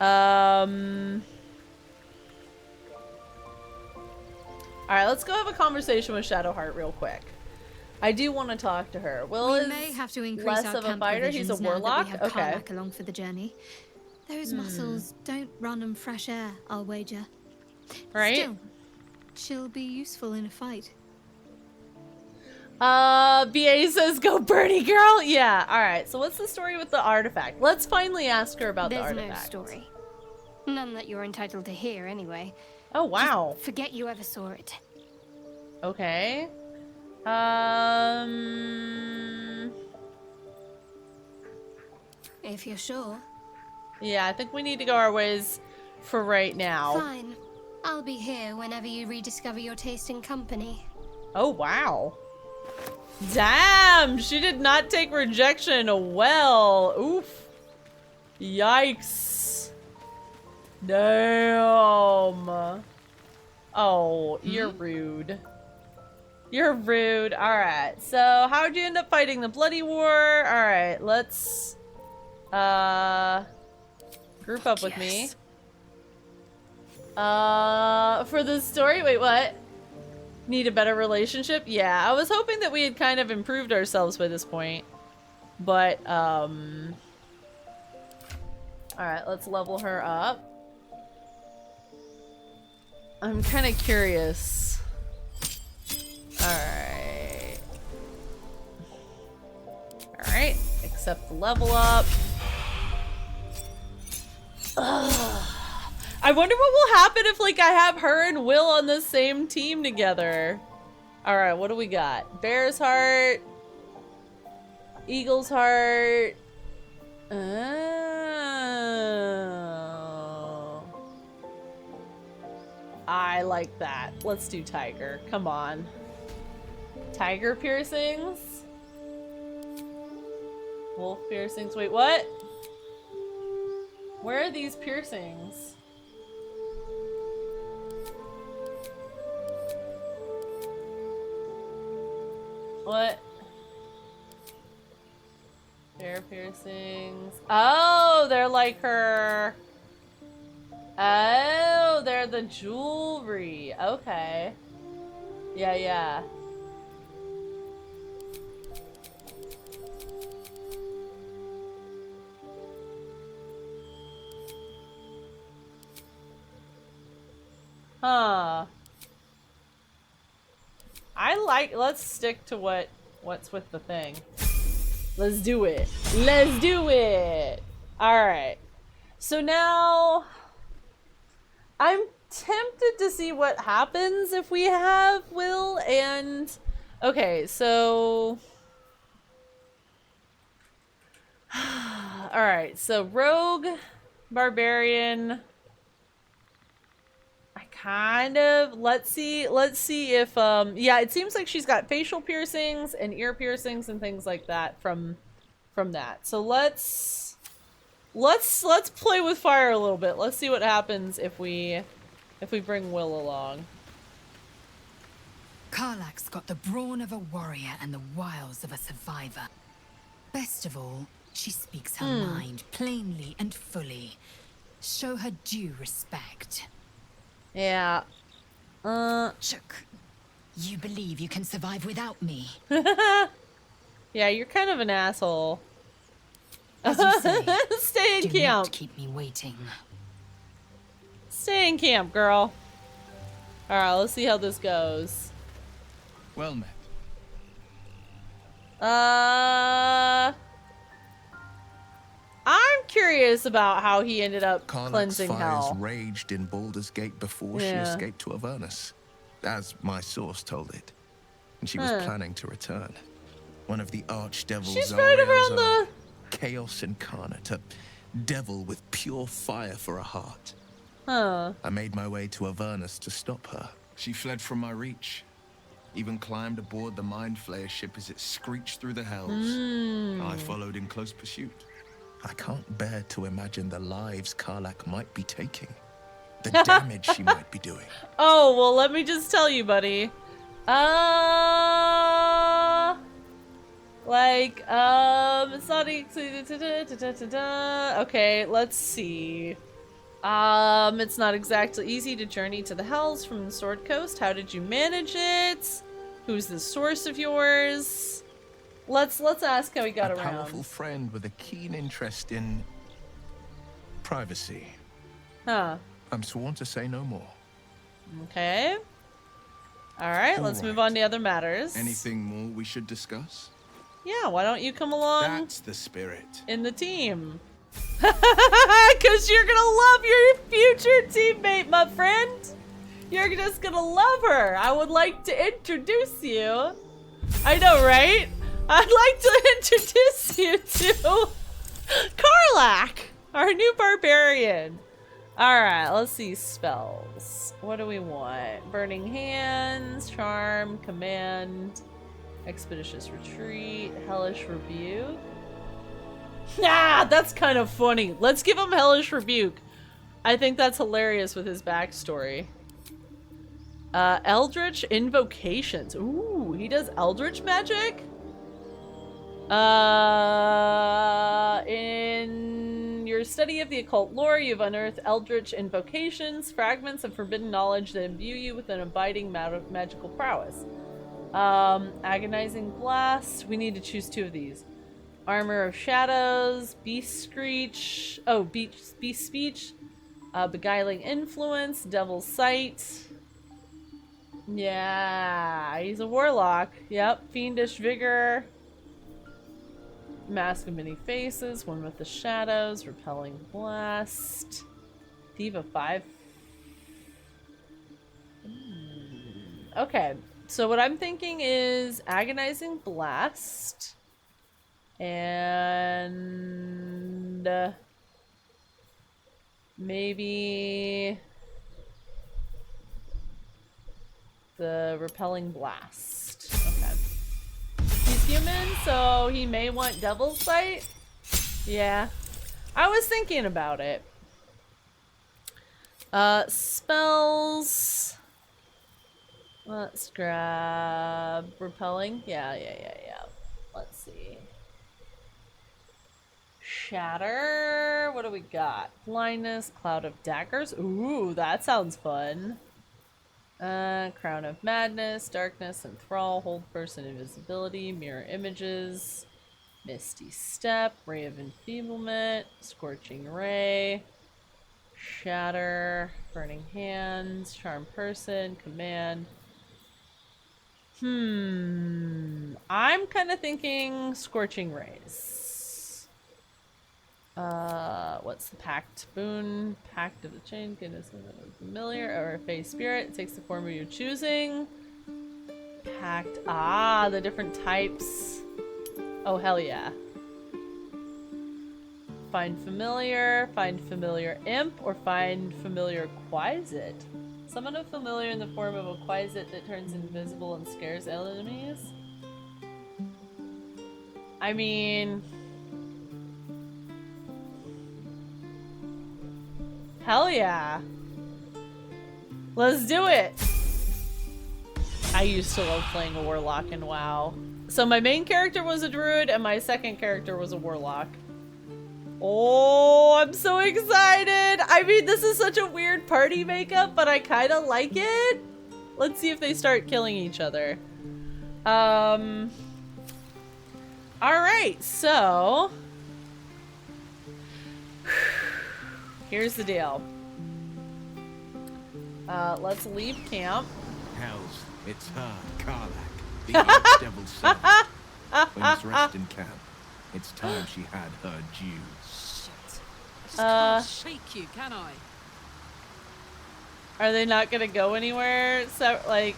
Alright, let's go have a conversation with Shadowheart real quick. I do want to talk to her. Will is may have to increase less our of a camp fighter. He's a provisions now that warlock. we have Okay. Karlach along for the journey. Those muscles don't run on fresh air, I'll wager. Right? Still, she'll be useful in a fight. BA says go Birdie girl. Yeah. All right. So what's the story with the artifact? Let's finally ask her about There's the artifact. no story. None that you're entitled to hear, anyway. Oh wow. Just forget you ever saw it. Okay. If you're sure. Yeah, I think we need to go our ways for right now. Fine. I'll be here whenever you rediscover your taste in company. Oh wow. Damn, she did not take rejection well. Oof. Yikes. Damn. Oh, you're rude. You're rude. Alright, so how'd you end up fighting the bloody war? Alright, let's group up with me. For the story, wait, what? Need a better relationship? Yeah, I was hoping that we had kind of improved ourselves by this point. But, alright, let's level her up. I'm kind of curious. Alright. Alright, accept the level up. Ugh. I wonder what will happen if, like, I have her and Will on the same team together. Alright, what do we got? Bear's heart. Eagle's heart. Oh. I like that. Let's do tiger. Come on. Tiger piercings? Wolf piercings. Wait, what? Where are these piercings? What? Bear piercings. Oh, they're like her. Oh, they're the jewelry. Okay. Yeah, yeah. Huh. Let's stick to what's with the thing. Let's do it. Let's do it. All right. So now I'm tempted to see what happens if we have Will and okay, so all right. So rogue, barbarian, kind of. Let's see if yeah, it seems like she's got facial piercings and ear piercings and things like that from that. So let's Let's play with fire a little bit. Let's see what happens if we bring Will along. Karlach's got the brawn of a warrior and the wiles of a survivor. Best of all, she speaks her mind plainly and fully. Show her due respect. Yeah. Chuck, you believe you can survive without me? Yeah, you're kind of an asshole. As you say, stay in do camp. Not keep me waiting. Stay in camp, girl. Alright, let's see how this goes. Well met. I'm curious about how he ended up Karlach's cleansing fires hell. raged in Baldur's Gate before she escaped to Avernus, as my source told it. And she was planning to return. One of the archdevils, She's right around the chaos incarnate, a devil with pure fire for a heart. Huh. I made my way to Avernus to stop her. She fled from my reach. Even climbed aboard the Mind Flayer ship as it screeched through the hells. I followed in close pursuit. I can't bear to imagine the lives Karlach might be taking. The damage she might be doing. Oh, well, let me just tell you, buddy. It's not okay, let's see. It's not exactly easy to journey to the Hells from the Sword Coast. How did you manage it? Who's the source of yours? Let's ask how he got around. A powerful friend with a keen interest in privacy. Huh. I'm sworn to say no more. Okay. Alright, let's move on to other matters. Anything more we should discuss? Yeah, why don't you come along? That's the spirit. In the team. Because you're gonna love your future teammate, my friend. You're just gonna love her. I would like to introduce you. I know, right? I'd like to introduce you to Karlach, our new barbarian. Alright, let's see spells. What do we want? Burning Hands, Charm, Command, Expeditious Retreat, Hellish Rebuke. Ah, that's kind of funny. Let's give him Hellish Rebuke. I think that's hilarious with his backstory. Eldritch Invocations. Ooh, he does Eldritch magic? In your study of the occult lore, you've unearthed Eldritch Invocations, fragments of forbidden knowledge that imbue you with an abiding magical prowess. Agonizing Blast. We need to choose two of these. Armor of Shadows, Beast Screech. Oh, Beast Speech. Beguiling Influence, Devil's Sight. Yeah, he's a warlock. Yep, Fiendish Vigor. Mask of Many Faces, One with the Shadows, Repelling Blast. Diva 5. Okay, so what I'm thinking is Agonizing Blast. And maybe the Repelling Blast. Okay. He's human, so he may want Devil's Sight. Yeah. I was thinking about it. Spells. Let's grab Repelling. Yeah. Let's see. Shatter. What do we got? Blindness, Cloud of Daggers. Ooh, that sounds fun. Crown of Madness, Darkness, Enthrall, Hold Person, Invisibility, Mirror Images, Misty Step, Ray of Enfeeblement, Scorching Ray, Shatter, Burning Hands, Charm Person, Command. I'm kind of thinking Scorching Rays. What's the Pact Boon? Pact of the Chain, goodness, familiar, or a Fey Spirit. It takes the form of your choosing. Pact, the different types. Oh, hell yeah. Find Familiar Imp, or Find Familiar Quizit. Summon a familiar in the form of a Quizit that turns invisible and scares enemies. I mean... Hell yeah. Let's do it. I used to love playing a warlock in WoW. So my main character was a druid and my second character was a warlock. Oh, I'm so excited. I mean, this is such a weird party makeup, but I kind of like it. Let's see if they start killing each other. All right, so here's the deal. Let's leave camp. Hells, it's her, Karlach, the archdevil son. We must rest in camp. It's time she had her due. Shit. I just can't shake you, can I? Are they not gonna go anywhere? So, like,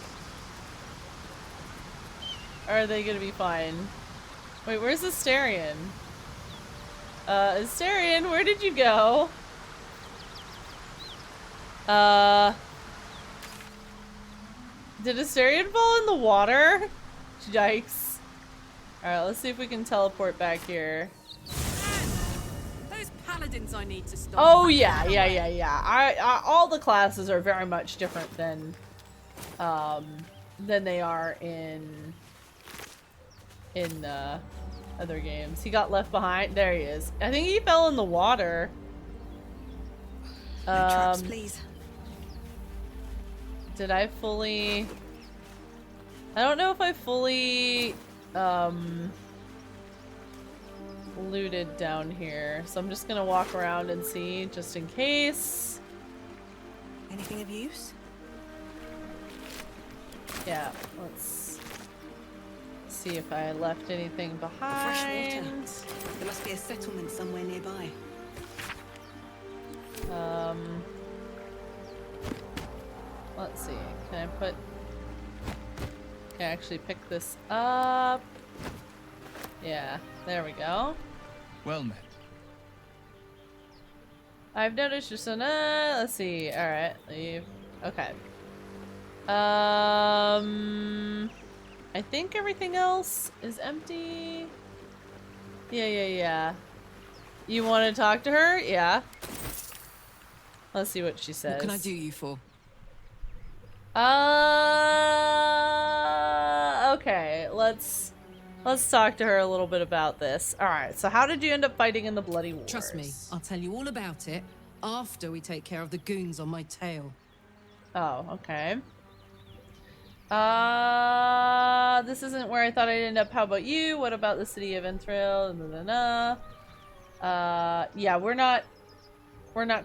or are they gonna be fine? Wait, where's Astarion? Astarion, where did you go? Did Astarion fall in the water? Yikes. Alright, let's see if we can teleport back here. Those paladins I need to stop. Oh yeah. I all the classes are very much different than they are in other games. He got left behind. There he is. I think he fell in the water. No traps, please. Did I fully... I don't know if I fully looted down here, so I'm just gonna walk around and see, just in case. Anything of use? Yeah, let's see if I left anything behind. Fresh water. There must be a settlement somewhere nearby. Let's see. Can I actually pick this up? Yeah, there we go. Well met. I've noticed just let's see. Alright, leave. Okay. I think everything else is empty. Yeah. You want to talk to her? Yeah. Let's see what she says. What can I do you for? Okay, let's talk to her a little bit about this. Alright, so how did you end up fighting in the Bloody Wars? Trust me, I'll tell you all about it after we take care of the goons on my tail. Oh, okay. This isn't where I thought I'd end up. How about you? What about the city of Enthril? Yeah, we're not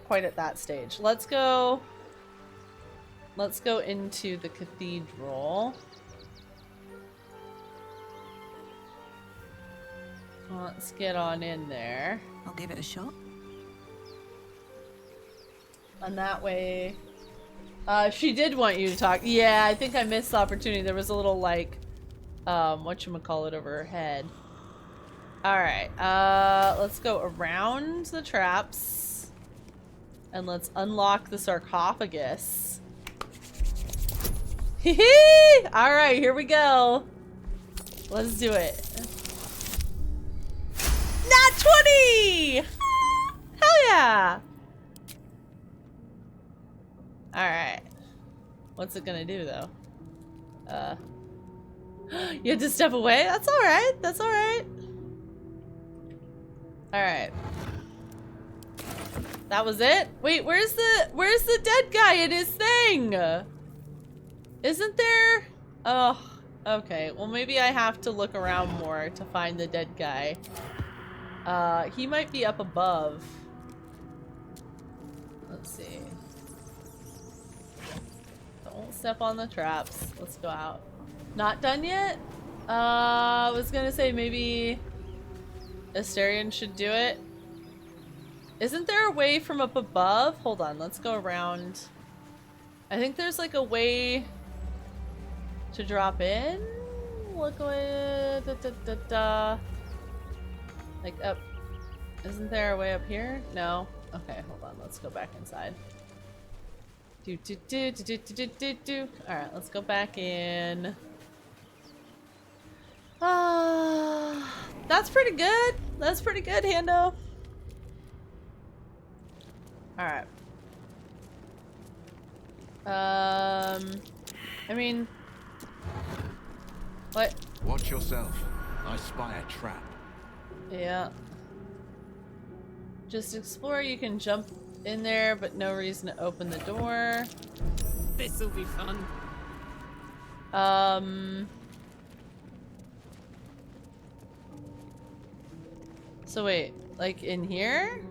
quite at that stage. Let's go into the cathedral. Let's get on in there. I'll give it a shot. And that way... she did want you to talk. Yeah, I think I missed the opportunity. There was a little, like, whatchamacallit over her head. Alright, let's go around the traps. And let's unlock the sarcophagus. Hee-hee! Alright, here we go. Let's do it. Nat 20! Hell yeah! Alright. What's it gonna do, though? You had to step away? That's alright. That's alright. Alright. That was it? Wait, where's the dead guy in his thing? Isn't there? Oh, okay. Well, maybe I have to look around more to find the dead guy. He might be up above. Let's see. Don't step on the traps. Let's go out. Not done yet? I was gonna say maybe Astarion should do it. Isn't there a way from up above? Hold on, let's go around. I think there's like a way to drop in. Look away. Like up. Isn't there a way up here? No. Okay, hold on. Let's go back inside. Alright, let's go back in. That's pretty good. That's pretty good, Hando. Alright. I mean, what? Watch yourself. I spy a trap. Yeah. Just explore. You can jump in there, but no reason to open the door. This'll be fun. So wait, like in here?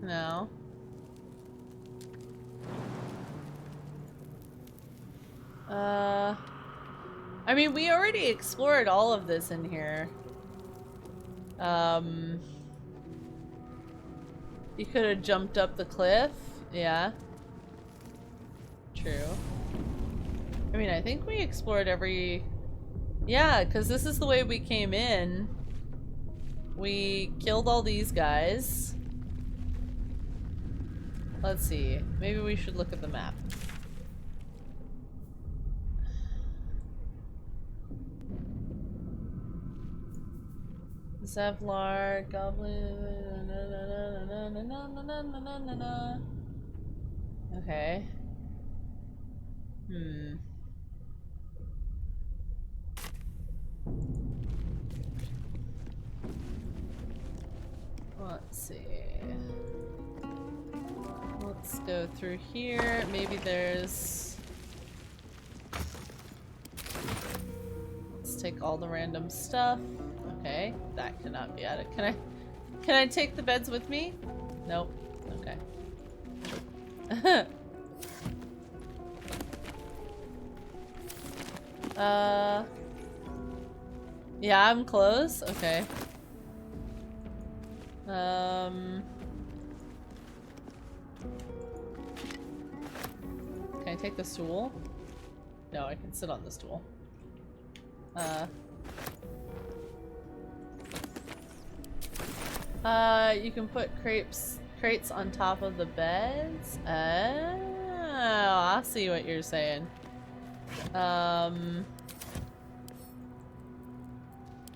No. I mean, we already explored all of this in here. You could have jumped up the cliff. Yeah. True. I mean, I think we explored every... Yeah, because this is the way we came in. We killed all these guys. Let's see. Maybe we should look at the map. Zevlar, Goblin... Okay. Let's see. Let's go through here. Maybe there's... Let's take all the random stuff. Okay, that cannot be added. Can I take the beds with me? Nope. Okay. Yeah, I'm close. Okay. Can I take the stool? No, I can sit on the stool. You can put crates on top of the beds. Oh, I see what you're saying.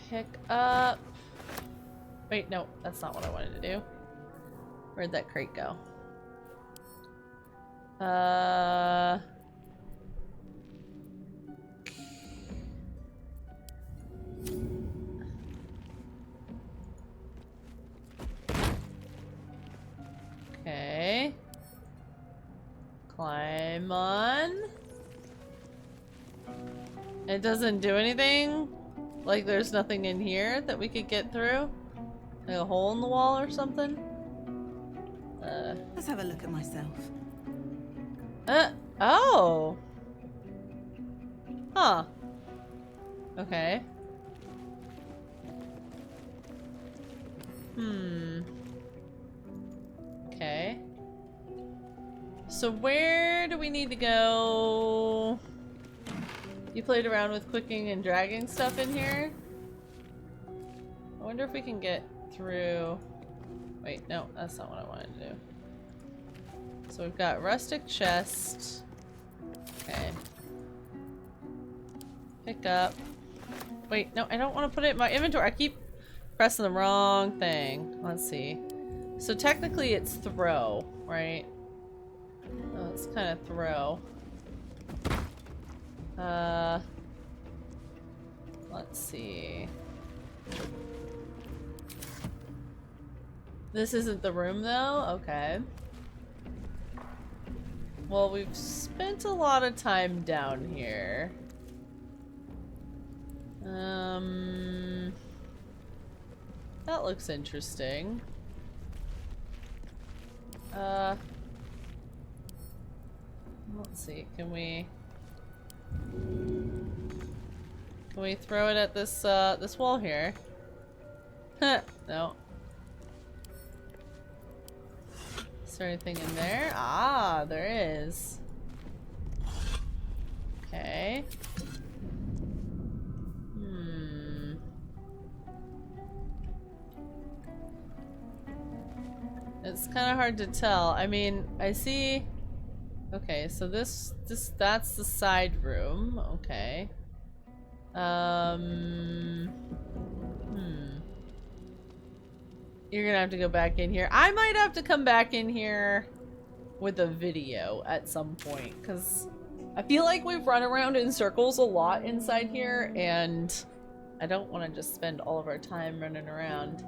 Pick up. Wait, no, that's not what I wanted to do. Where'd that crate go? Okay. Climb on. It doesn't do anything? Like there's nothing in here that we could get through? Like a hole in the wall or something? Let's have a look at myself. Oh! Huh. Okay. Okay. So where do we need to go? You played around with clicking and dragging stuff in here? I wonder if we can get through... Wait, no, that's not what I wanted to do. So we've got rustic chest. Okay. Pick up. Wait, no, I don't want to put it in my inventory. I keep pressing the wrong thing. Let's see. So technically it's throw, right? Oh, it's kind of throw. Let's see. This isn't the room though? Okay. Well, we've spent a lot of time down here. That looks interesting. Let's see, can we throw it at this this wall here? No. Is there anything in there? Ah, there is. Okay. It's kind of hard to tell. I mean, I see. Okay, so that's the side room. Okay. You're gonna have to go back in here. I might have to come back in here with a video at some point, because I feel like we've run around in circles a lot inside here, and I don't want to just spend all of our time running around.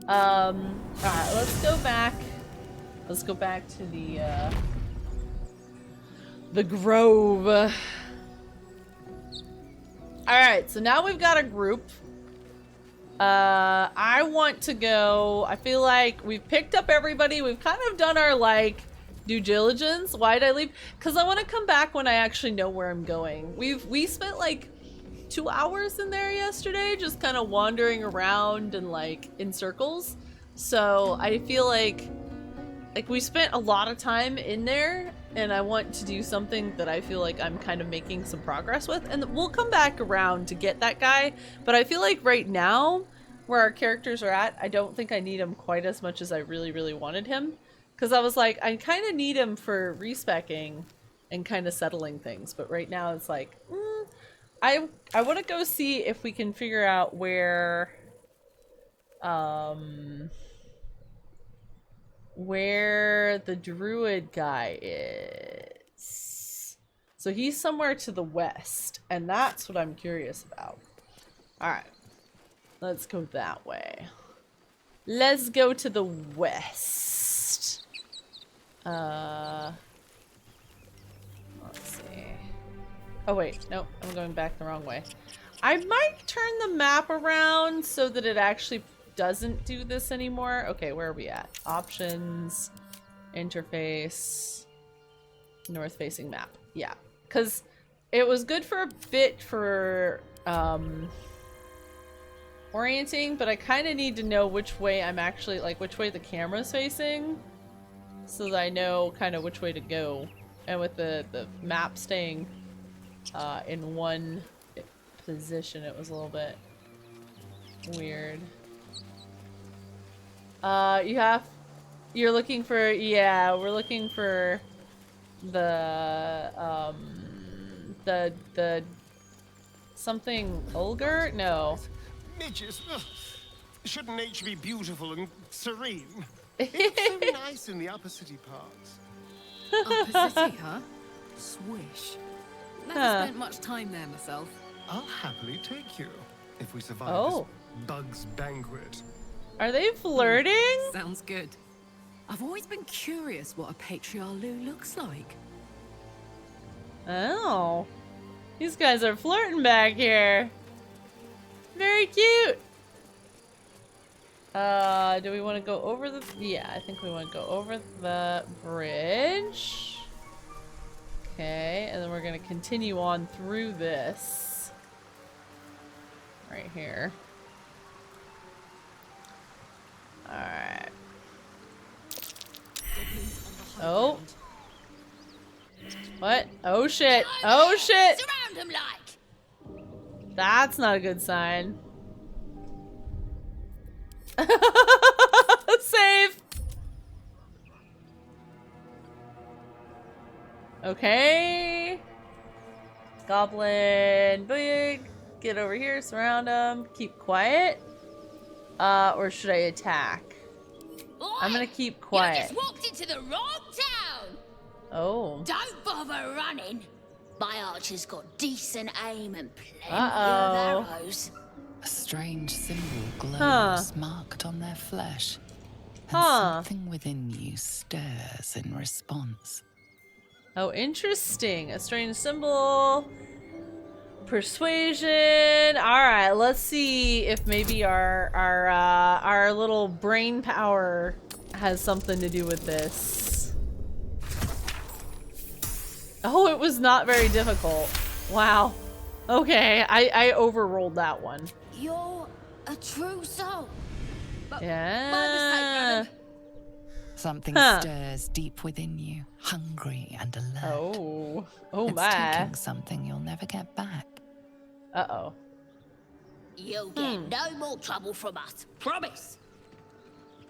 Alright, let's go back. Let's go back to the grove. Alright, so now we've got a group. I want to go. I feel like we've picked up everybody. We've kind of done our, like, due diligence. Why'd I leave? Because I want to come back when I actually know where I'm going. We spent, like, 2 hours in there yesterday, just kind of wandering around and, like, in circles. So I feel like we spent a lot of time in there, and I want to do something that I feel like I'm kind of making some progress with, and we'll come back around to get that guy. But I feel like right now, where our characters are at, I don't think I need him quite as much as I really, really wanted him. Because I was like, I kind of need him for respecking and kind of settling things. But right now it's like, I want to go see if we can figure out where the druid guy is. So he's somewhere to the west, and that's what I'm curious about. Alright, let's go that way. Let's go to the west. Let's see. Oh wait, nope, I'm going back the wrong way. I might turn the map around so that it actually doesn't do this anymore. Okay, where are we at? Options, interface, north facing map. Yeah, because it was good for a bit for orienting, but I kind of need to know which way I'm actually, like, which way the camera's facing, so that I know kind of which way to go. And with the map staying in one position, it was a little bit weird. You're looking for, yeah, we're looking for the something Ulgar? No. Midges, shouldn't nature be beautiful and serene? It's so nice in the upper city parts. Upper city, huh? Swish. Never spent much time there myself. I'll happily take you if we survive this bug's banquet. Are they flirting? Sounds good. I've always been curious what a patriarch looks like. Oh. These guys are flirting back here. Very cute. Do we want to go over the... Yeah, I think we want to go over the bridge. Okay, and then we're going to continue on through this. Right here. Alright. Oh. What? Oh shit. Oh shit! Surround him like. That's not a good sign. Save! Okay. Goblin big. Get over here, surround him. Keep quiet. Or should I attack? Oi, I'm gonna keep quiet. You just walked into the wrong town. Oh. Don't bother running. My archer's got decent aim and plenty of arrows. A strange symbol glows marked on their flesh. And something within you stirs in response. Oh, interesting. A strange symbol. Persuasion. Alright, let's see if maybe our little brain power has something to do with this. Oh, it was not very difficult. Wow. Okay, I overrolled that one. You're a true soul. Yeah. My mistake, madam. Something stirs deep within you, hungry and alert. Oh. Oh it's my. taking something you'll never get back. Uh-oh. You'll get no more trouble from us. Promise.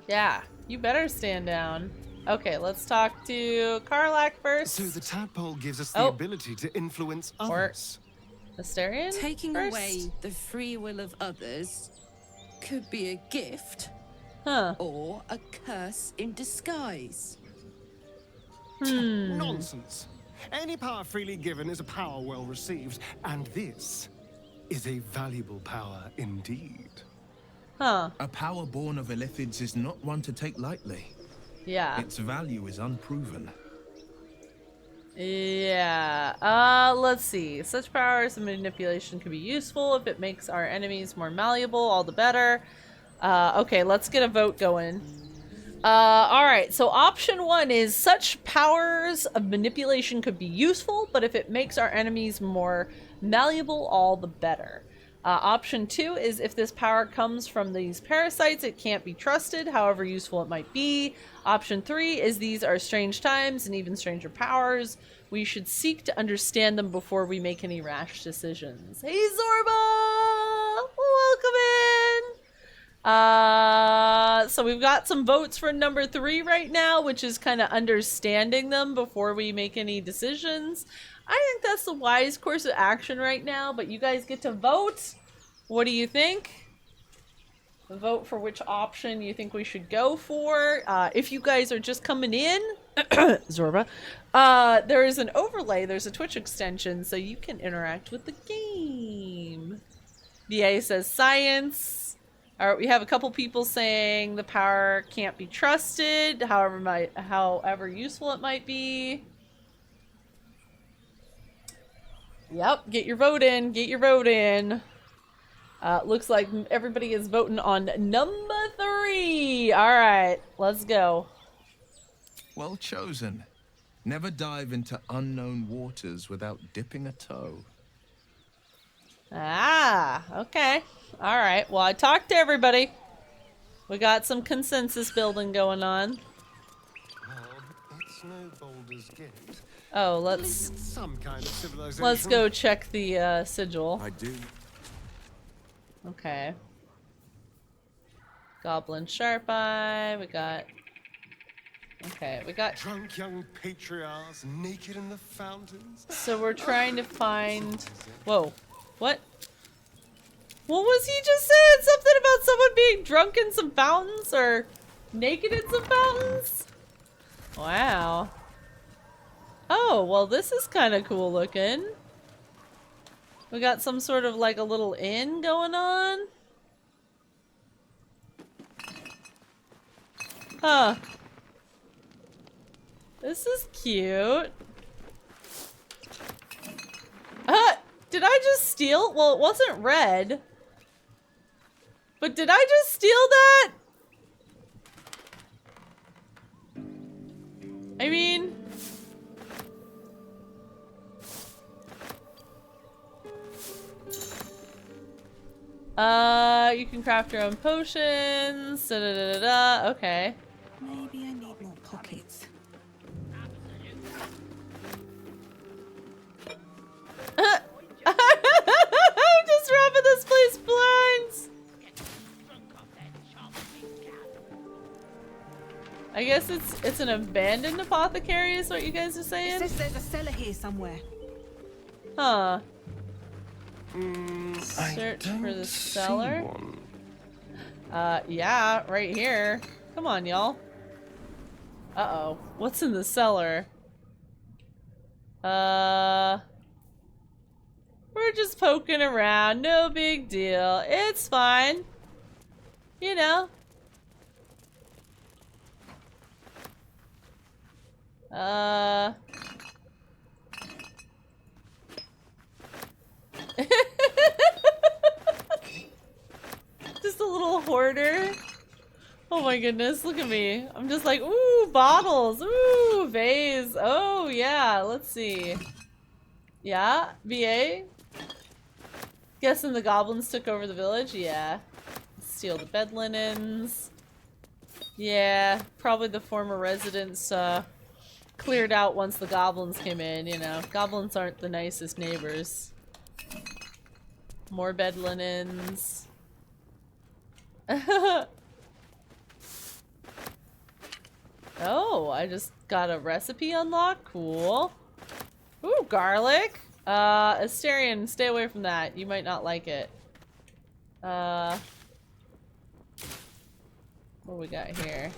Yeah, you better stand down. Okay, let's talk to Karlach first. So the tadpole gives us the ability to influence others. Taking away the free will of others could be a gift, Huh. Or a curse in disguise. Nonsense. Any power freely given is a power well received, and this is a valuable power indeed. Huh. A power born of Illithids is not one to take lightly. Yeah. Its value is unproven. Yeah. Let's see. Such powers and manipulation can be useful if it makes our enemies more malleable, all the better. Okay, let's get a vote going. Alright, so option 1 is such powers of manipulation could be useful, but if it makes our enemies more malleable, all the better. Option 2 is if this power comes from these parasites, it can't be trusted, however useful it might be. Option 3 is these are strange times and even stranger powers. We should seek to understand them before we make any rash decisions. Hey Zorba! Welcome in! So we've got some votes for number 3 right now, which is kind of understanding them before we make any decisions. I think that's the wise course of action right now, but you guys get to vote. What do you think? Vote for which option you think we should go for. If you guys are just coming in, Zorba, there is an overlay, there's a Twitch extension, so you can interact with the game. BA says science. Alright, we have a couple people saying the power can't be trusted, however useful it might be. Yep, get your vote in, get your vote in. Looks like everybody is voting on number 3. Alright, let's go. Well chosen. Never dive into unknown waters without dipping a toe. Ah, okay. Alright, well I talked to everybody. We got some consensus building going on. It's no Baldur's Gate. Oh, let's some kind of civilization. Let's go check the sigil. I do. Okay. Goblin Sharp Eye, we got... Okay, we got... Drunk young patriarchs naked in the fountains. So we're trying to find... Whoa. What? What was he just saying? Something about someone being drunk in some fountains? Or naked in some fountains? Wow. Oh, well this is kind of cool looking. We got some sort of like a little inn going on. Huh. This is cute. Did I just steal? Well, it wasn't red. But did I just steal that? I mean... you can craft your own potions. Da da da da da. Okay. Maybe I need more pockets. I'm just robbing this place blind. I guess it's an abandoned apothecary is what you guys are saying? It says there's a cellar here somewhere. Huh. Search for the cellar. Yeah, right here. Come on, y'all. Uh-oh. What's in the cellar? We're just poking around. No big deal. It's fine. You know. Just a little hoarder. Oh my goodness, look at me. I'm just like, ooh, bottles, ooh, vase. Oh yeah, let's see. Yeah, BA? Guessing the goblins took over the village? Yeah. Steal the bed linens. Yeah, probably the former residents cleared out once the goblins came in, you know. Goblins aren't the nicest neighbors. More bed linens. Oh, I just got a recipe unlocked. Cool. Ooh, garlic. Asterion, stay away from that. You might not like it. What we got here?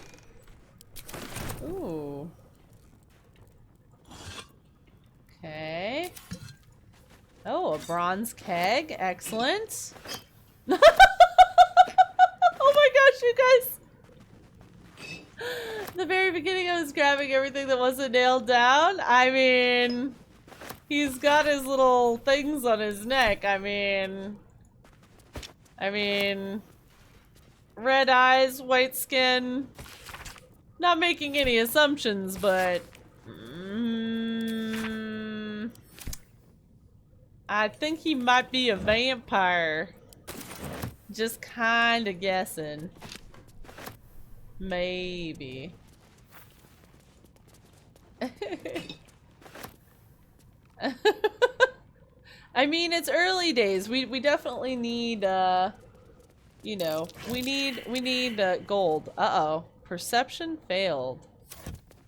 Ooh. Okay. Oh, a bronze keg. Excellent. Oh my gosh, you guys! The very beginning I was grabbing everything that wasn't nailed down. I mean, he's got his little things on his neck. I mean, red eyes, white skin. Not making any assumptions, but I think he might be a vampire. Just kinda guessing. Maybe. I mean, it's early days. We definitely need you know, we need gold. Uh-oh. Perception failed.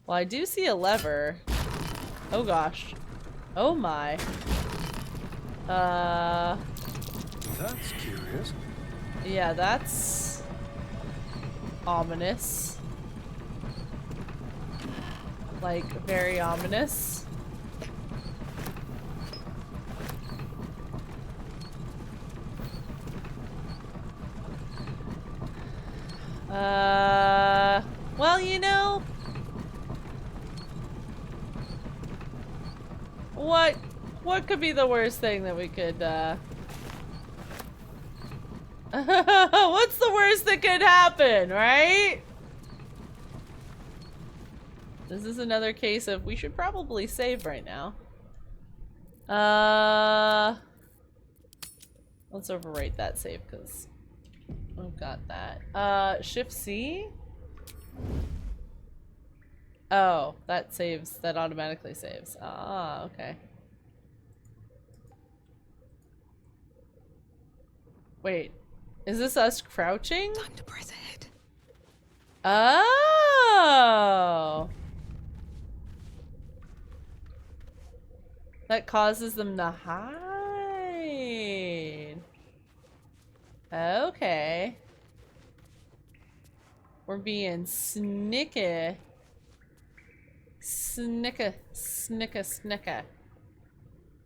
Well, I do see a lever. Oh gosh. Oh my. That's curious. Yeah, that's ominous. Like, very ominous. Well, you know, what could be the worst thing that we could, what's the worst that could happen, right? This is another case of we should probably save right now. Let's overwrite that save because we've got that. Shift C? Oh, that saves, that automatically saves. Ah, okay. Wait, is this us crouching? Time to press ahead. Oh! That causes them to hide. Okay. We're being snicky. Snicka, snicka, snicka.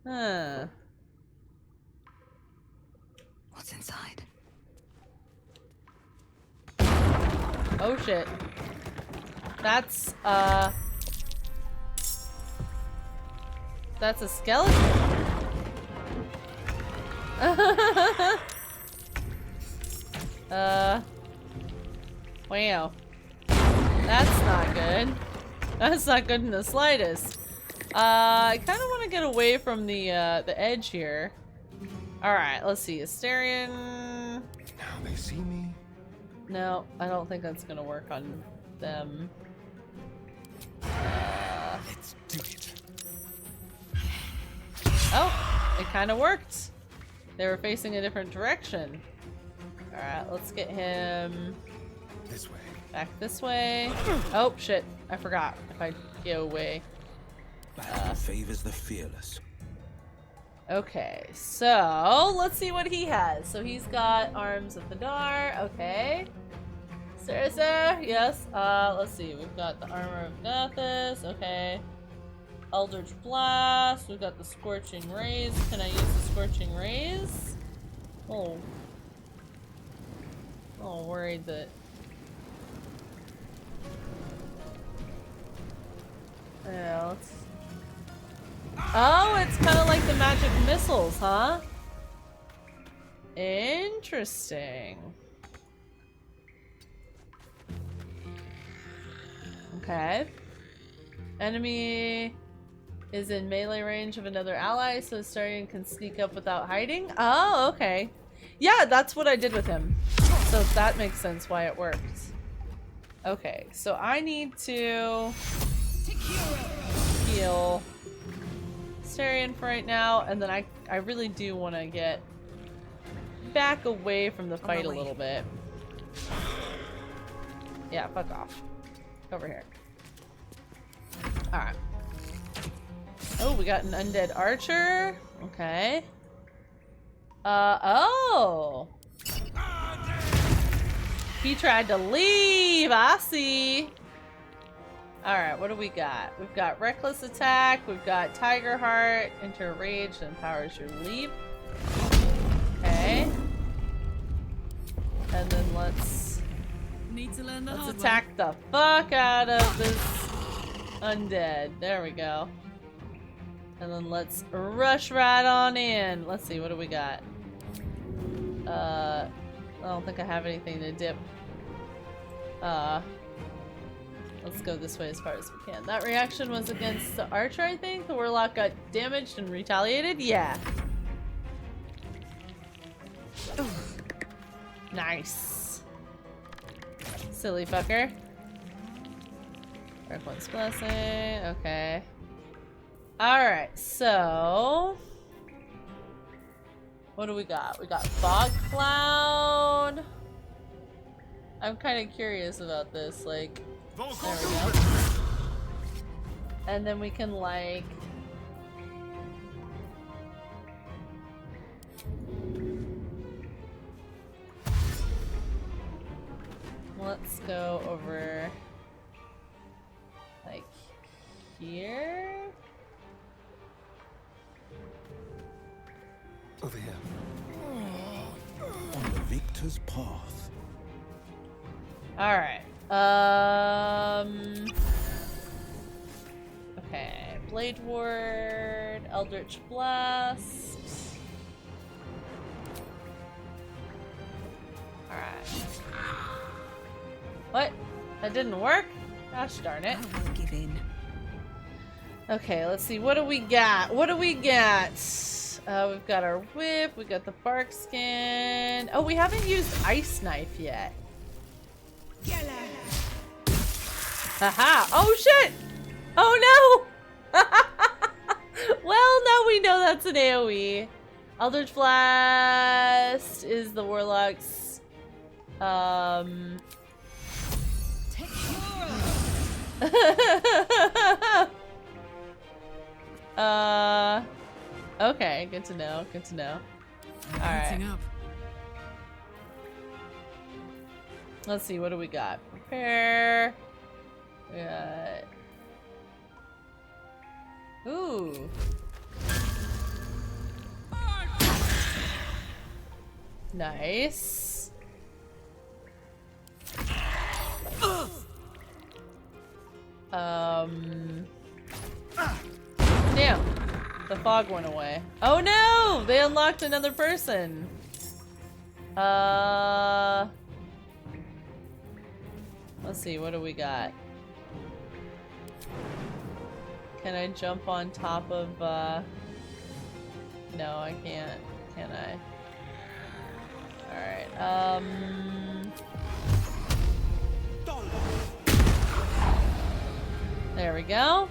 Huh. What's inside? Oh shit. That's a skeleton. Wow. That's not good. That's not good in the slightest. I kind of want to get away from the edge here. All right, let's see. Asterion. Now they see me. No, I don't think that's gonna work on them. Let's do it. Oh, it kind of worked. They were facing a different direction. All right, let's get him this way. Back this way. Oh shit! I forgot. If I go away. Battle favors the fearless. Okay, so let's see what he has. So he's got Arms of Hadar. Okay. Sarasa, yes. Let's see. We've got the Armor of Nethys. Okay. Eldritch Blast. We've got the Scorching Rays. Can I use the Scorching Rays? Oh. Oh, worried that. Yeah, let's. Oh, it's kind of like the magic missiles, huh? Interesting. Okay. Enemy is in melee range of another ally, so Astarion can sneak up without hiding. Oh, okay. Yeah, that's what I did with him. So that makes sense why it worked. Okay, so I need to heal Astarion for right now, and then I really do want to get back away from the fight a little bit. Yeah, fuck off. Over here. Alright. Oh, we got an undead archer. Okay. Oh! He tried to leave. I see. Alright, what do we got? We've got Reckless Attack. We've got Tiger Heart. Enter Rage and empowers your leap. Okay. And then let's attack the fuck out of this undead. There we go. And then let's rush right on in. Let's see, what do we got? I don't think I have anything to dip. Let's go this way as far as we can. That reaction was against the archer, I think? The warlock got damaged and retaliated? Yeah. Ooh. Nice. Silly fucker. Dark One's Blessing. Okay. Alright, so... what do we got? We got Fog Cloud. I'm kind of curious about this, like... there we go. And then we can, like... let's go over... like... here? Over here. On the victor's path. Alright. Okay. Blade Ward, Eldritch Blast. Alright. What? That didn't work? Gosh darn it. I won't give in. Okay, let's see. What do we got? What do we got? We've got our whip. We got the bark skin. Oh, we haven't used Ice Knife yet. Haha! Oh shit! Oh no! Well, now we know that's an AoE. Eldritch Blast is the warlock's. Okay, good to know. Good to know. All right. Let's see, what do we got? Prepare. We got... ooh. Nice. Damn. The fog went away. Oh no! They unlocked another person. Let's see, what do we got? Can I jump on top of, no, I can't. Can I? Alright, there we go.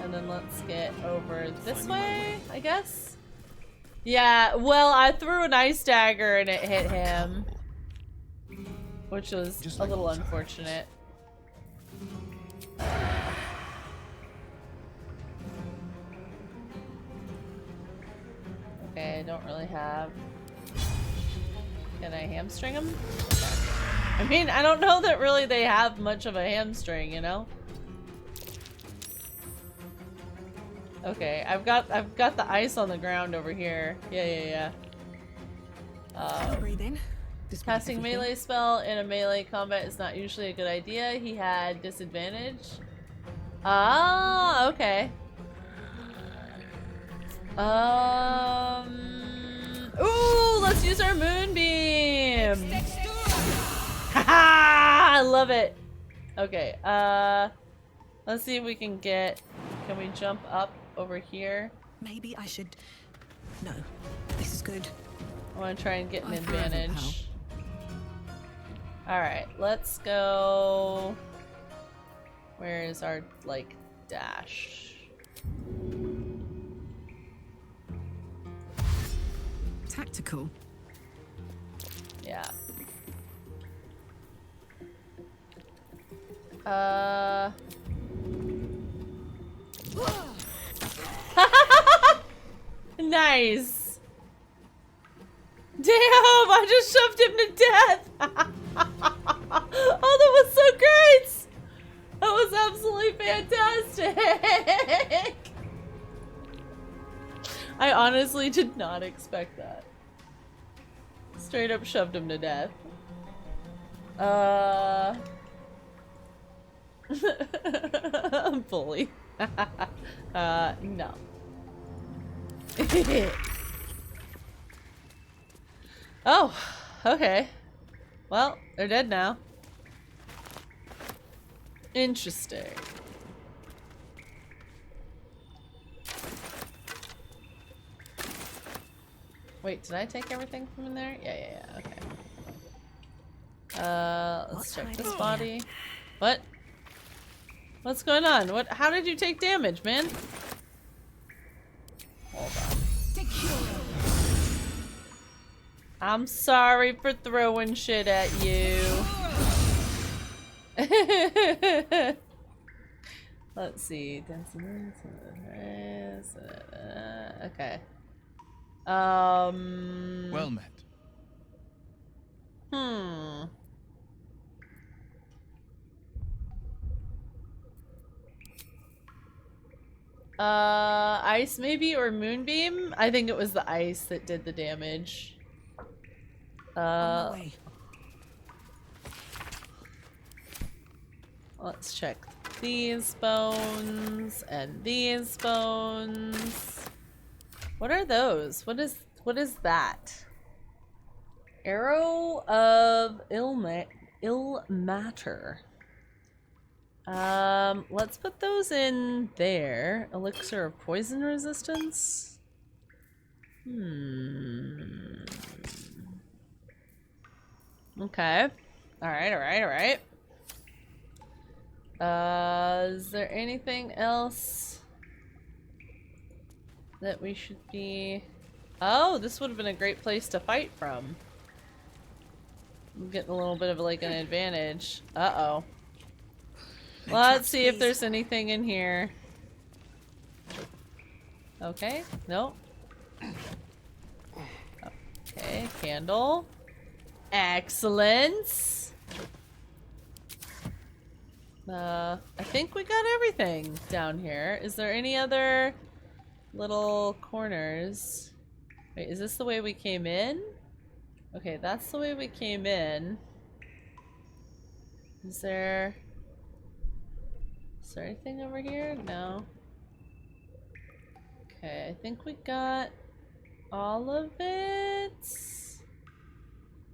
And then let's get over this way, I guess? Yeah, well, I threw an ice dagger and it hit him. Which was a little unfortunate. Okay, I don't really have... can I hamstring him? Okay. I mean, I don't know that really they have much of a hamstring, you know? Okay, I've got the ice on the ground over here. Yeah. Breathe in. Casting melee spell in a melee combat is not usually a good idea. He had disadvantage. Ah, okay. Ooh, let's use our moonbeam. Haha, I love it. Okay, let's see if we can get. Can we jump up over here? Maybe I should. No, this is good. I want to try and get an advantage. Alright, let's go... where is our, like, dash? Tactical. Yeah. Nice! Damn I just shoved him to death. Oh, that was so great. That was absolutely fantastic. I honestly did not expect that. Straight up shoved him to death. Bully. No. Oh, okay. Well, they're dead now. Interesting. Wait, did I take everything from in there? Yeah, okay. Let's check this body. What? What's going on? What? How did you take damage, man? Hold on. I'm sorry for throwing shit at you. Let's see. Okay. Well met. Ice maybe, or moonbeam? I think it was the ice that did the damage. Let's check these bones and these bones. What are those? What is that? Arrow of ill matter. Let's put those in there. Elixir of poison resistance. Okay. Alright. Is there anything else that we should be... Oh, this would have been a great place to fight from. I'm getting a little bit of like an advantage. Uh-oh. Let's see if there's anything in here. Okay, nope. Okay, candle. Excellent. I think we got everything down here. Is there any other little corners? Wait, is this the way we came in? Okay, that's the way we came in. Is there anything over here? No. Okay, I think we got all of it.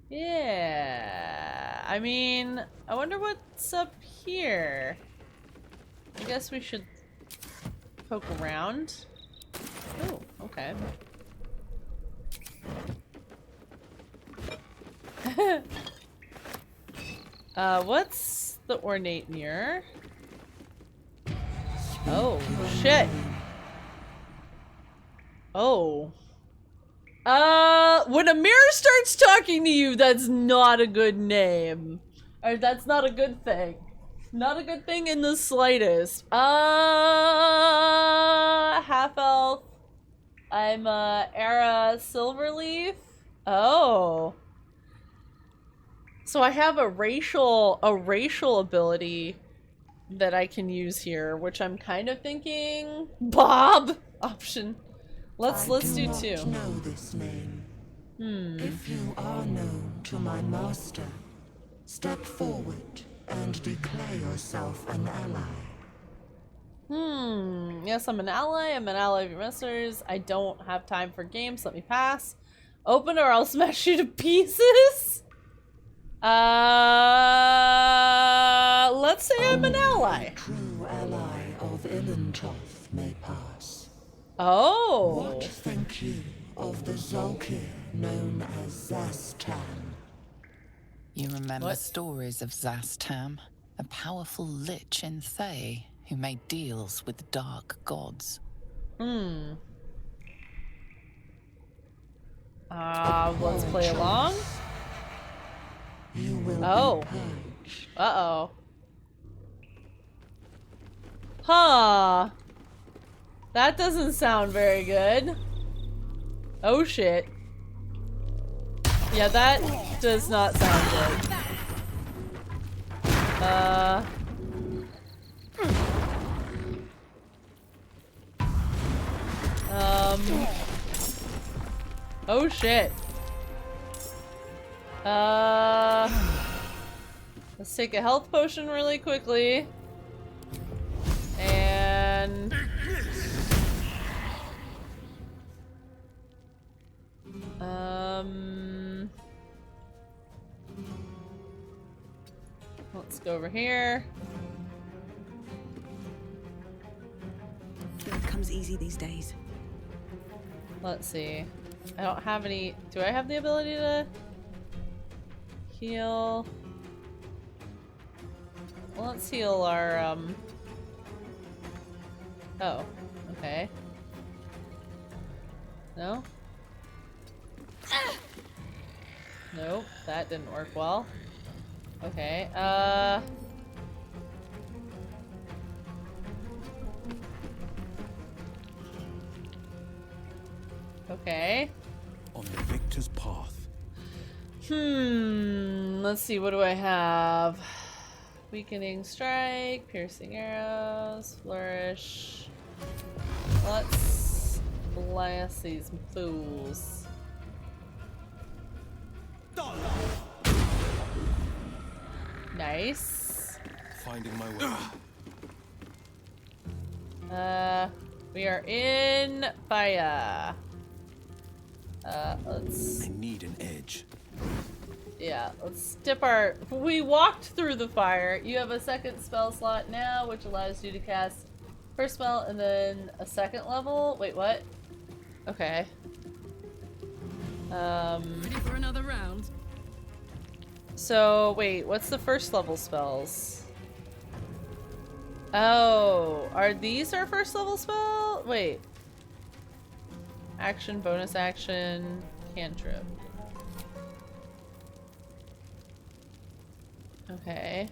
Yeah. I mean, I wonder what's up here. I guess we should poke around. Oh, okay. What's the ornate mirror? Oh, shit. Oh. When a mirror starts talking to you, that's not a good name. Or that's not a good thing. Not a good thing in the slightest. Half elf. I'm Era Silverleaf. Oh. So I have a racial ability that I can use here, which I'm kind of thinking Bob option. Let's do two. I know this name. If you are known to my master, step forward and declare yourself an ally. Yes, I'm an ally. I'm an ally of your masters. I don't have time for games. Let me pass. Open or I'll smash you to pieces. Let's say I'm an ally. True ally of Ilintoth may pass. Oh. What think you of the Zolkir known as Zastam? You remember stories of Zastam, a powerful lich in Thay who made deals with dark gods. Let's play along. You will Uh-oh. Huh. That doesn't sound very good. Oh shit. Yeah, that does not sound good. Oh shit. Let's take a health potion really quickly. And let's go over here. Food comes easy these days. Let's see. I don't have any. Do I have the ability to heal? Well, let's heal our, Oh, okay. No? Nope, that didn't work well. Okay, okay. On the victor's path. Let's see, what do I have? Weakening strike, piercing arrows, flourish. Let's blast these fools. Nice. Finding my way. We are in fire. Let's... I need an edge. Yeah, let's dip our... We walked through the fire. You have a second spell slot now, which allows you to cast first spell and then a second level. Wait, what? Okay. Ready for another round? So, wait, what's the first level spells? Oh, are these our first level spell? Wait. Action, bonus action, cantrip. Okay.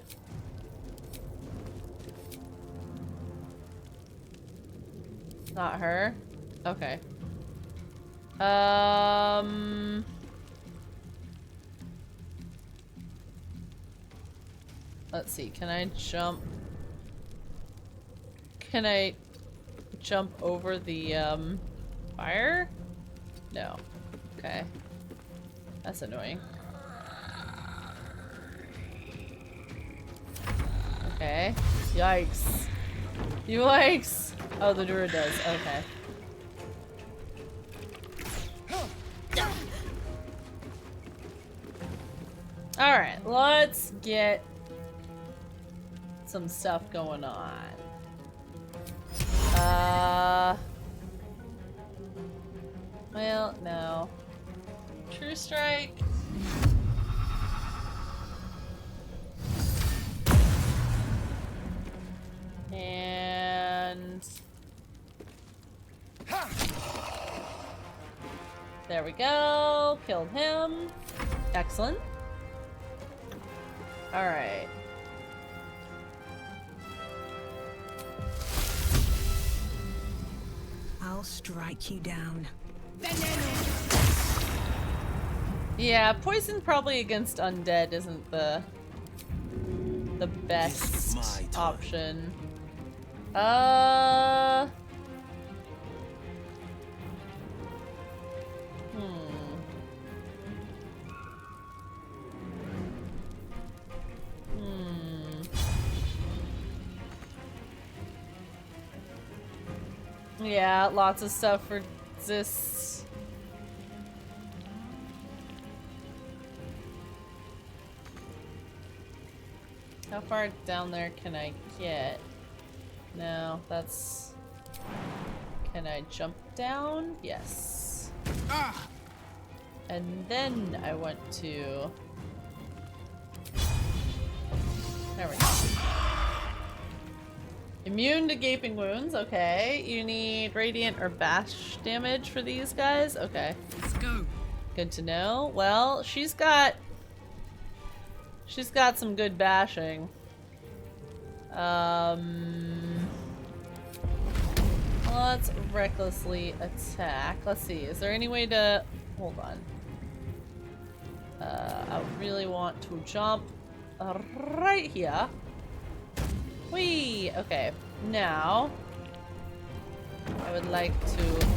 Not her. Okay. Let's see, can I jump? Can I jump over the, fire? No. Okay. That's annoying. Okay. Yikes. Yikes! Oh, the druid does. Okay. Alright, let's get some stuff going on. Well, no. True strike. And there we go. Killed him. Excellent. All right. I'll strike you down. Yeah, poison probably against undead isn't the best option. Yeah, lots of stuff exists. How far down there can I get? No, that's... Can I jump down? Yes. And then I want to... There we go. Immune to gaping wounds, okay. You need radiant or bash damage for these guys? Okay. Let's go. Good to know. Well, she's got some good bashing. Let's recklessly attack. Let's see, is there any way to... Hold on. I really want to jump right here. Whee! Okay, now I would like to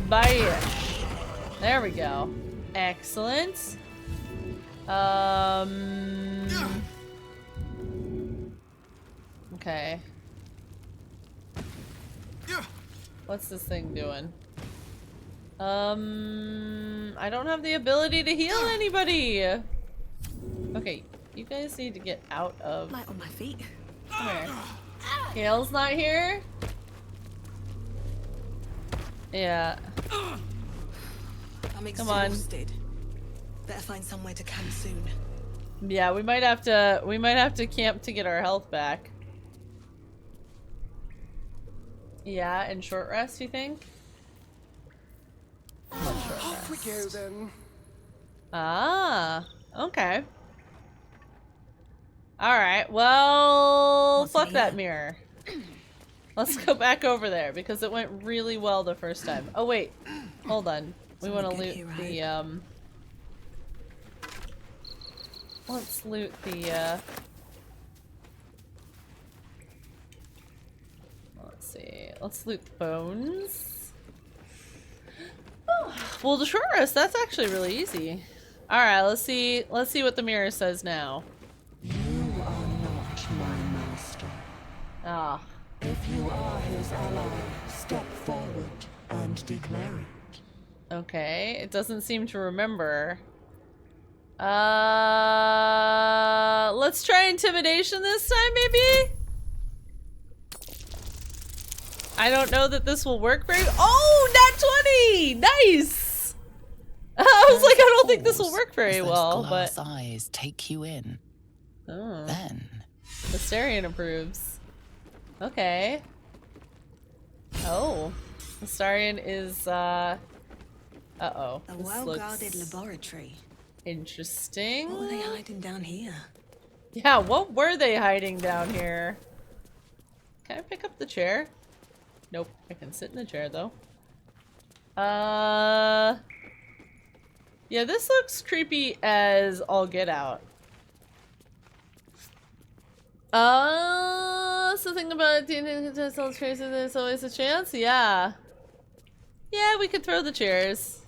bash. There we go. Excellent. Okay. What's this thing doing? I don't have the ability to heal anybody. Okay, you guys need to get out of. Light on my feet. Come here. Gail's not here. Yeah. I'm Come on. exhausted. Better find somewhere to camp soon. Yeah, we might have to camp to get our health back. Yeah, and short rest, you think? Off we go then. Ah, okay. Alright, well, fuck that mirror. Let's go back over there because it went really well the first time. Oh wait, hold on. We want to loot the, let's loot the, let's see. Let's loot the bones. Oh, well, the short rest, that's actually really easy. Alright, let's see what the mirror says now. You are not my master. Ah. If you are his ally, step forward and declare it. Okay, it doesn't seem to remember. Let's try intimidation this time, maybe? I don't know that this will work very— oh, nat 20! Nice! I was like, I don't think this will work very well, but— eyes take you in. Oh. Then Astarion approves. Okay. Oh. Astarion is, uh-oh. A This well-guarded looks laboratory. interesting. What were they hiding down here? Yeah, what were they hiding down here? Can I pick up the chair? Nope. I can sit in the chair, though. Yeah, this looks creepy as all get out. Something about it, there's always a chance? Yeah. Yeah, we could throw the chairs.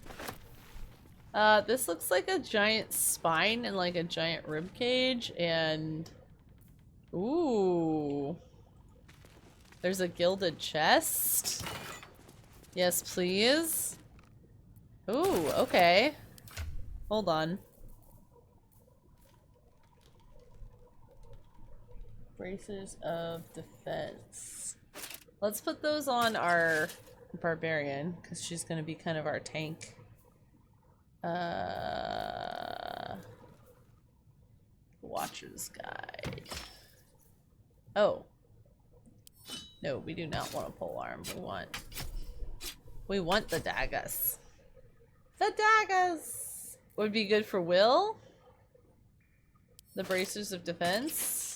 This looks like a giant spine and like a giant rib cage and... ooh. There's a gilded chest. Yes, please. Ooh, okay. Hold on. Bracers of defense. Let's put those on our barbarian, because she's going to be kind of our tank. Watcher's Guide. Oh. No, we do not want a polearm. We want the daggers. The daggers would be good for Will. The bracers of defense.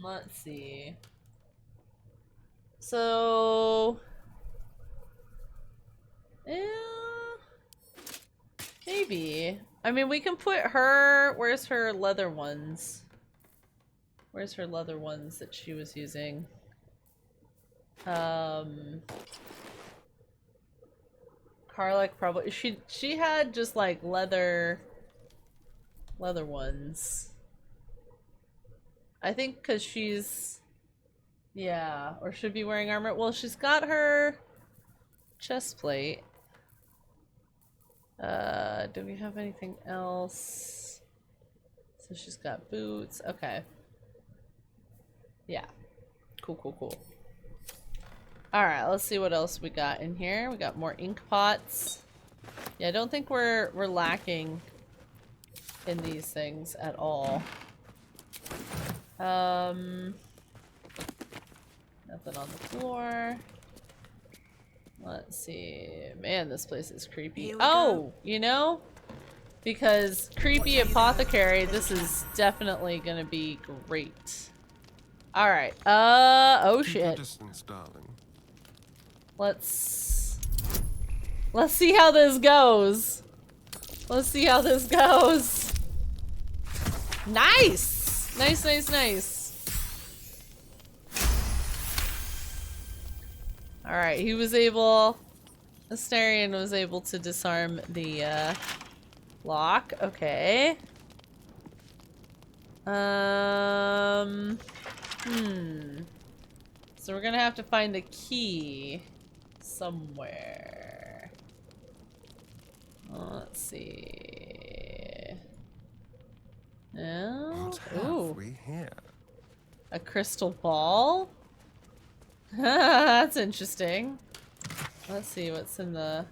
Let's see. So, yeah, maybe. I mean, we can put her. Where's her leather ones? Where's her leather ones that she was using? Karlach probably. She had just like leather ones. I think because she's, yeah, or should be wearing armor. Well, she's got her chest plate. Do we have anything else? So she's got boots. Okay. Yeah. Cool. Alright, let's see what else we got in here. We got more ink pots. Yeah, I don't think we're lacking in these things at all. Nothing on the floor. Let's see. Man, this place is creepy. Oh, you know? Because creepy apothecary, this is definitely gonna be great. All right. Oh Keep your shit. distance, darling. Let's see how this goes. Let's see how this goes. Nice! Nice, nice, nice. Alright, he was able... Astarion was able to disarm the, lock. Okay. So we're gonna have to find a key somewhere. Let's see. No? What have Ooh. we here? A crystal ball? That's interesting. Let's see what's in the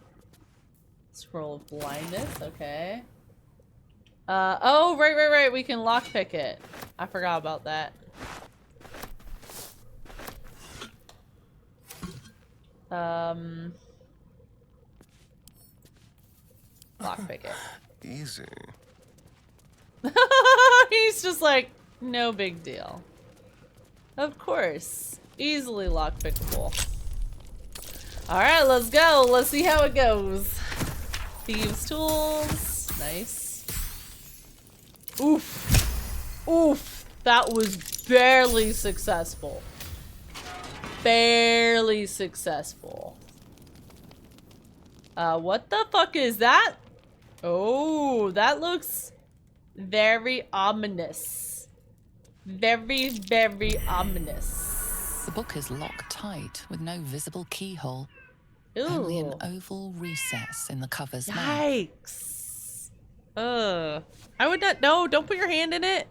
scroll of blindness. Okay. Oh, right. We can lockpick it. I forgot about that. Lockpick it. Easy. He's just like, no big deal. Of course. Easily lockpickable. Alright, let's go. Let's see how it goes. Thieves' tools. Nice. Oof. Oof. That was barely successful. Barely successful. What the fuck is that? Oh, that looks very ominous. Very, very ominous. The book is locked tight with no visible keyhole. Ooh. Only an oval recess in the cover's mouth. Yikes. I would not. No, don't put your hand in it.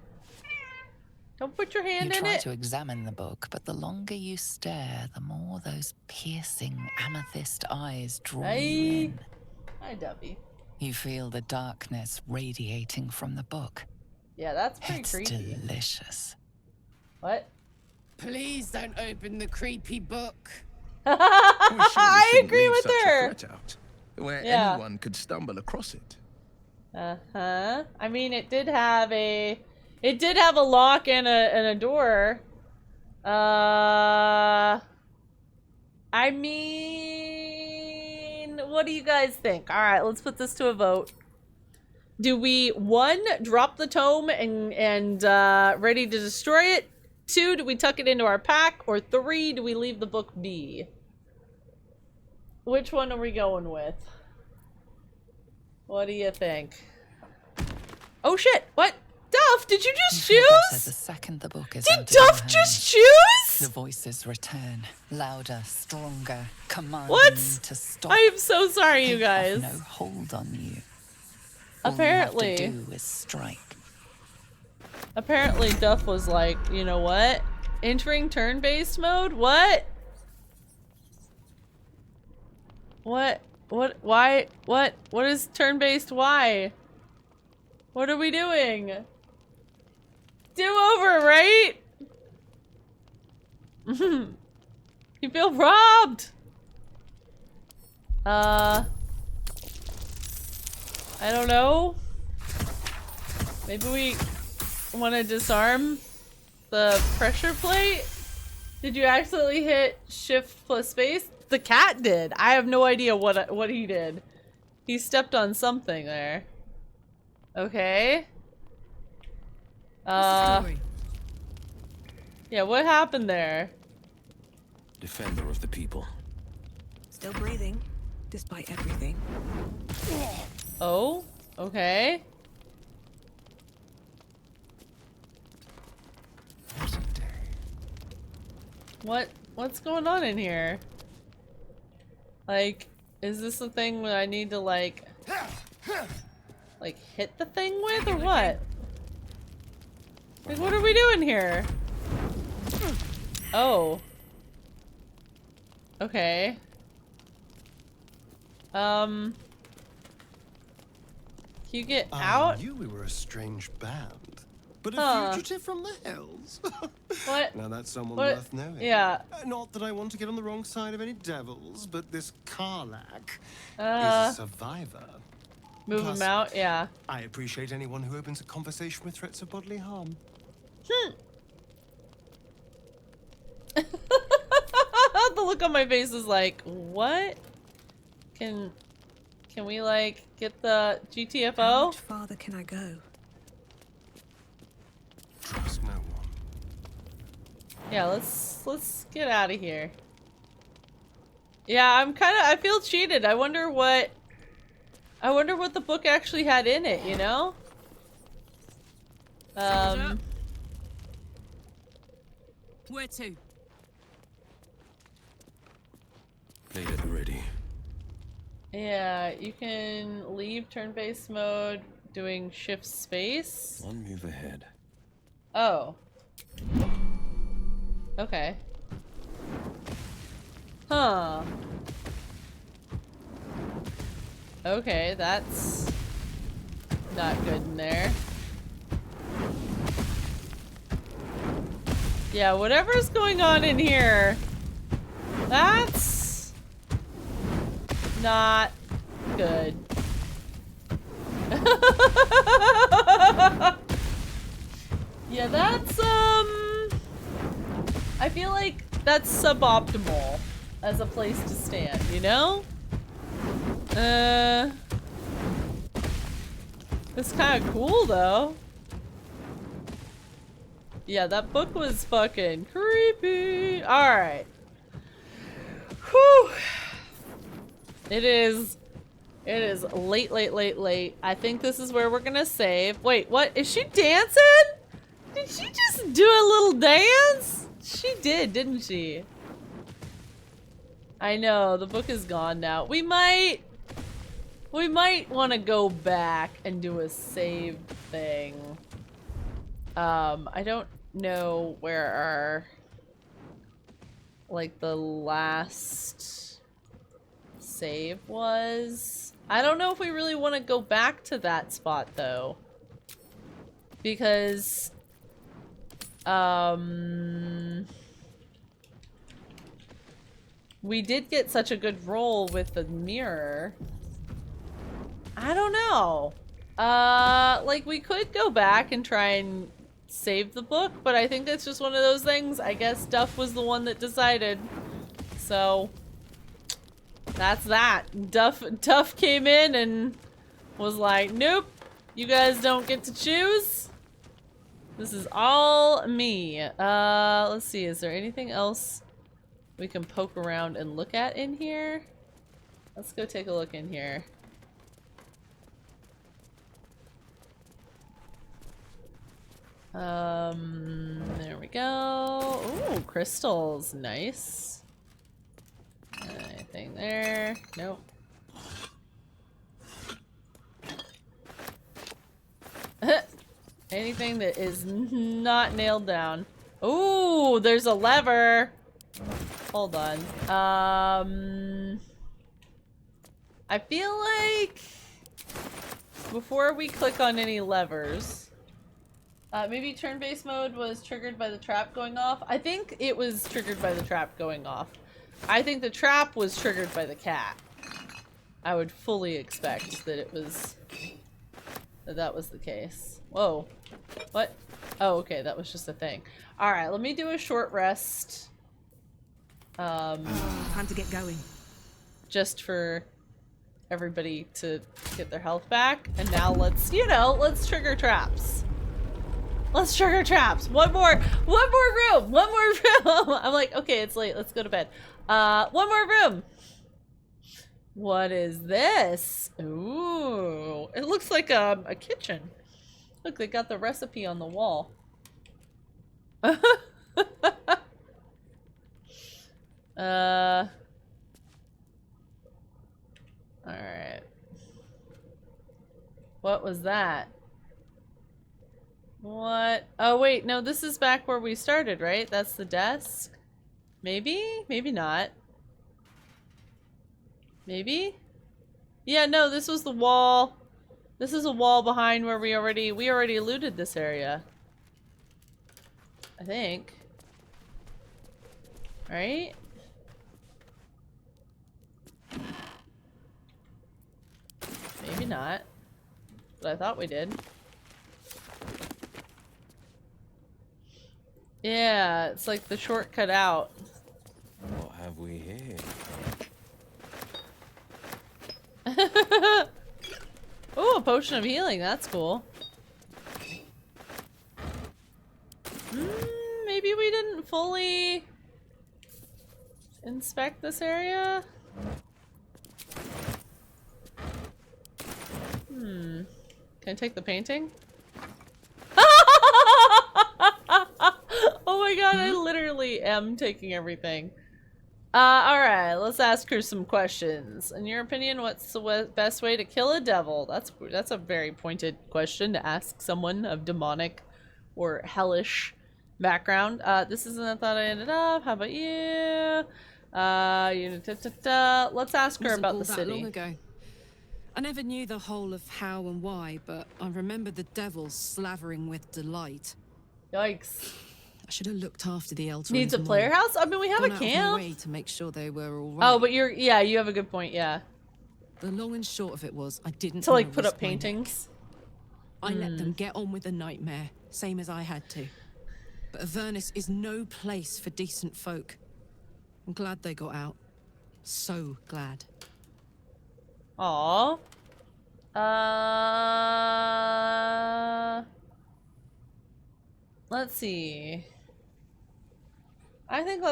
Don't put your hand You in try it. to examine the book, but the longer you stare, the more those piercing amethyst eyes draw you in. Hi, Dubby. You feel the darkness radiating from the book. Yeah, that's pretty It's creepy. delicious. What? Please don't open the creepy book. I agree with such her. a threat out, where Yeah. anyone could stumble across it. Uh-huh. I mean, it did have a lock and a door. I mean, what do you guys think? All right, let's put this to a vote. Do we, 1, drop the tome and ready to destroy it? 2, do we tuck it into our pack? Or 3, do we leave the book be? Which one are we going with? What do you think? Oh shit! What? Duff, did you just You feel better choose? the second the book is Did out of your Duff hand. just choose? The voices return, louder, stronger, commanding What? you to stop. I am so sorry, you They guys. have no hold on you. Apparently. All you have to do is strike. Apparently Duff was like, you know what? Entering turn-based mode? What? What? Why? What is turn-based? Why? What are we doing? Do over, right? You feel robbed. I don't know. Maybe we want to disarm the pressure plate? Did you accidentally hit shift plus space? The cat did. I have no idea what he did. He stepped on something there. Okay. Yeah, what happened there? Defender of the people. Still breathing, despite everything. Oh, okay. What's going on in here? Like, is this a thing that I need to like hit the thing with or what? Like, what are we doing here? Oh. Okay. Can you get out? I knew we were a strange band. But a Huh. fugitive from the hills? What? Now that's someone What? worth knowing. Yeah. Not that I want to get on the wrong side of any devils, but this Karlak is Uh, a survivor. Move Plus, him out? Yeah. I appreciate anyone who opens a conversation with threats of bodily harm. The look on my face is like, what? Can we like get the GTFO? How much farther can I go? Trust no one. Yeah, let's get out of here. Yeah, I feel cheated. I wonder what the book actually had in it, you know? Where to? Plate at the ready. Yeah, you can leave turn-based mode doing shift space. One move ahead. Oh. Okay. Huh. Okay, that's not good in there. Yeah, whatever's going on in here, that's not good. Yeah, that's, I feel like that's suboptimal as a place to stand, you know? It's kind of cool, though. Yeah, that book was fucking creepy. Alright. Whew. It is late. I think this is where we're gonna save. Wait, what? Is she dancing? Did she just do a little dance? She did, didn't she? I know, the book is gone now. We might want to go back and do a save thing. I don't know where our, like, the last save was. I don't know if we really want to go back to that spot, though. Because, we did get such a good roll with the mirror. I don't know. Like, we could go back and try and save the book, but I think it's just one of those things. I guess Duff was the one that decided. So, that's that. Duff came in and was like, nope, you guys don't get to choose. This is all me. Let's see, is there anything else we can poke around and look at in here? Let's go take a look in here. There we go. Ooh, crystals. Nice. Anything there? Nope. Anything that is not nailed down. Ooh, there's a lever. Hold on. I feel like before we click on any levers, maybe turn-based mode was triggered by the trap going off. I think it was triggered by the trap going off. I think the trap was triggered by the cat. I would fully expect that it was... that was the case. Whoa. What? Oh, okay, that was just a thing. Alright, let me do a short rest. Time to get going. Just for everybody to get their health back. And now let's, you know, let's trigger traps. Let's trigger traps. One more room. I'm like, okay, it's late. Let's go to bed. One more room. What is this? Ooh, it looks like a kitchen. Look, they got the recipe on the wall. Alright. What was that? What? Oh, wait, no, this is back where we started, right? That's the desk? Maybe? Maybe not. Maybe? Yeah, no, this was the wall. This is a wall behind where we already looted this area. I think. Right? Maybe not. But I thought we did. Yeah, it's like the shortcut out. What have we here? Oh, a potion of healing. That's cool. Maybe we didn't fully inspect this area? Can I take the painting? Oh my god, I literally am taking everything. Alright, let's ask her some questions. In your opinion, what's the best way to kill a devil? That's a very pointed question to ask someone of demonic or hellish background. This isn't the thought I ended up. How about you? Let's ask her about the city. Long ago. I never knew the whole of how and why, but I remember the devils slavering with delight. Yikes. I should have looked after the elder. Needs a player house? I mean, we have a camp. Out of my way to make sure they were all right. Oh, but yeah, you have a good point, yeah. The long and short of it was, I didn't to like put up paintings. I let them get on with the nightmare, same as I had to. But Avernus is no place for decent folk. I'm glad they got out. So glad. Aww. Let's see. I think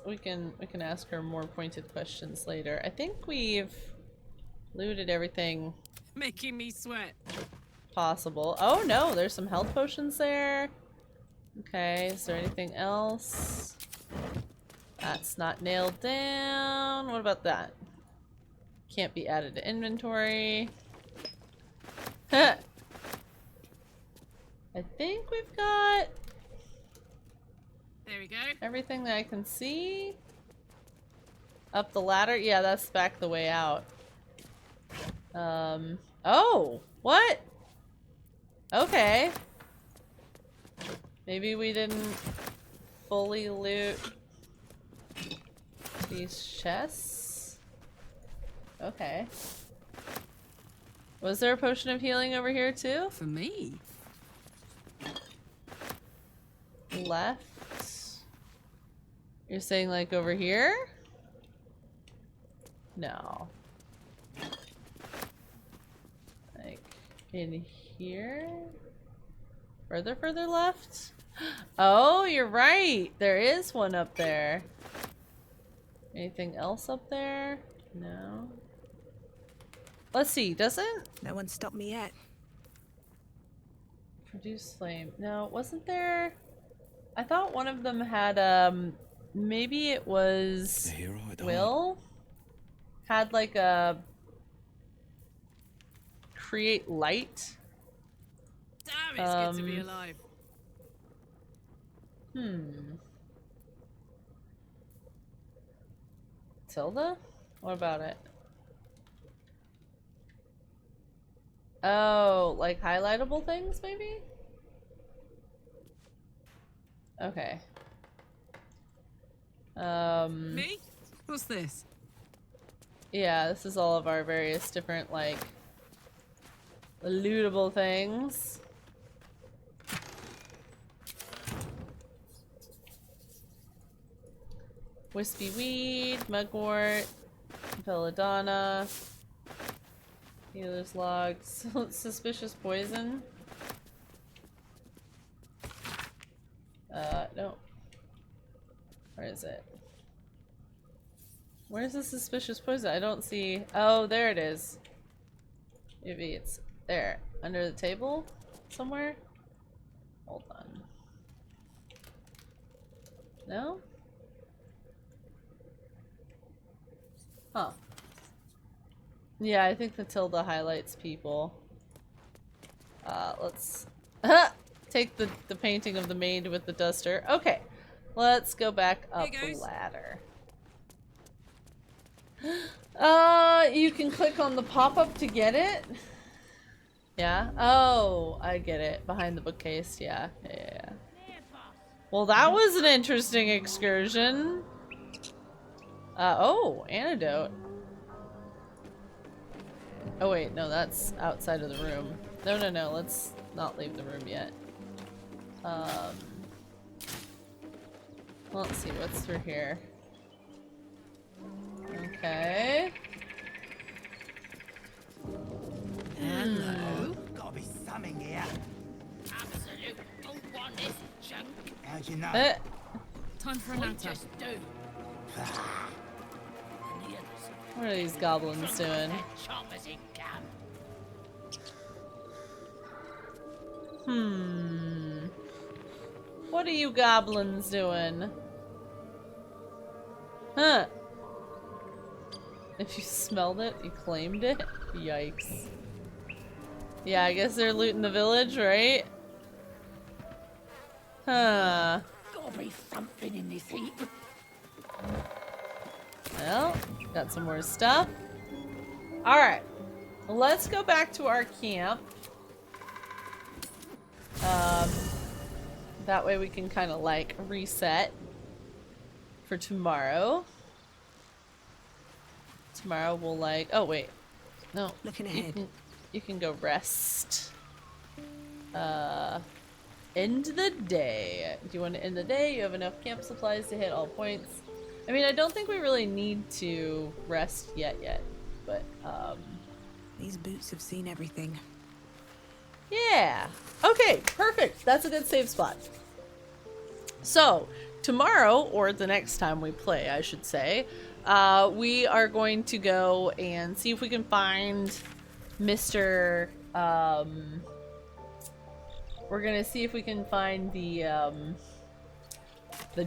we can ask her more pointed questions later. I think we've looted everything making me sweat possible. Oh no, there's some health potions there. Okay, is there anything else? That's not nailed down. What about that? Can't be added to inventory. I think we've got there we go. Everything that I can see. Up the ladder? Yeah, that's back the way out. Oh! What? Okay. Maybe we didn't fully loot these chests? Okay. Was there a potion of healing over here too? For me? Left? You're saying like over here? No. Like in here? Further left? Oh, you're right. There is one up there. Anything else up there? No. Let's see, doesn't? No one stopped me yet. Produce flame. No, wasn't there? I thought one of them had, maybe it was Will? Had like a create light. Damn, it's good to be alive. Tilda? What about it? Oh, like highlightable things, maybe? Okay. Me? What's this? Yeah, this is all of our various different, like, lootable things. Wispy weed, mugwort, belladonna, healer's logs, suspicious poison. No. Where is it? Where's the suspicious poison? I don't see. Oh, there it is. Maybe it's there, under the table somewhere. Hold on. No? Huh. Yeah, I think Matilda highlights people. Let's take the painting of the maid with the duster. Okay, let's go back up the ladder. You can click on the pop-up to get it? Yeah? Oh, I get it. Behind the bookcase, yeah. Yeah. Well, that was an interesting excursion. Oh, antidote. Oh wait, no, that's outside of the room. No, let's not leave the room yet. Let's see what's through here. Okay. Hello. Gotta be something here. Absolute don't want this junk. How'd you know? Time for an answer. Just do. What are these goblins doing? What are you goblins doing? Huh. If you smelled it, you claimed it? Yikes. Yeah, I guess they're looting the village, right? Huh. Gotta be something in this heap. Well, got some more stuff. Alright. Let's go back to our camp. That way we can kind of like reset for tomorrow. Tomorrow we'll like, oh wait, no. Looking ahead. You can go rest. End the day. Do you want to end the day? You have enough camp supplies to hit all points. I mean, I don't think we really need to rest yet, but these boots have seen everything. Yeah. Okay, perfect. That's a good save spot. So, tomorrow, or the next time we play, I should say, we are going to go and see if we can find Mr. We're gonna see if we can find the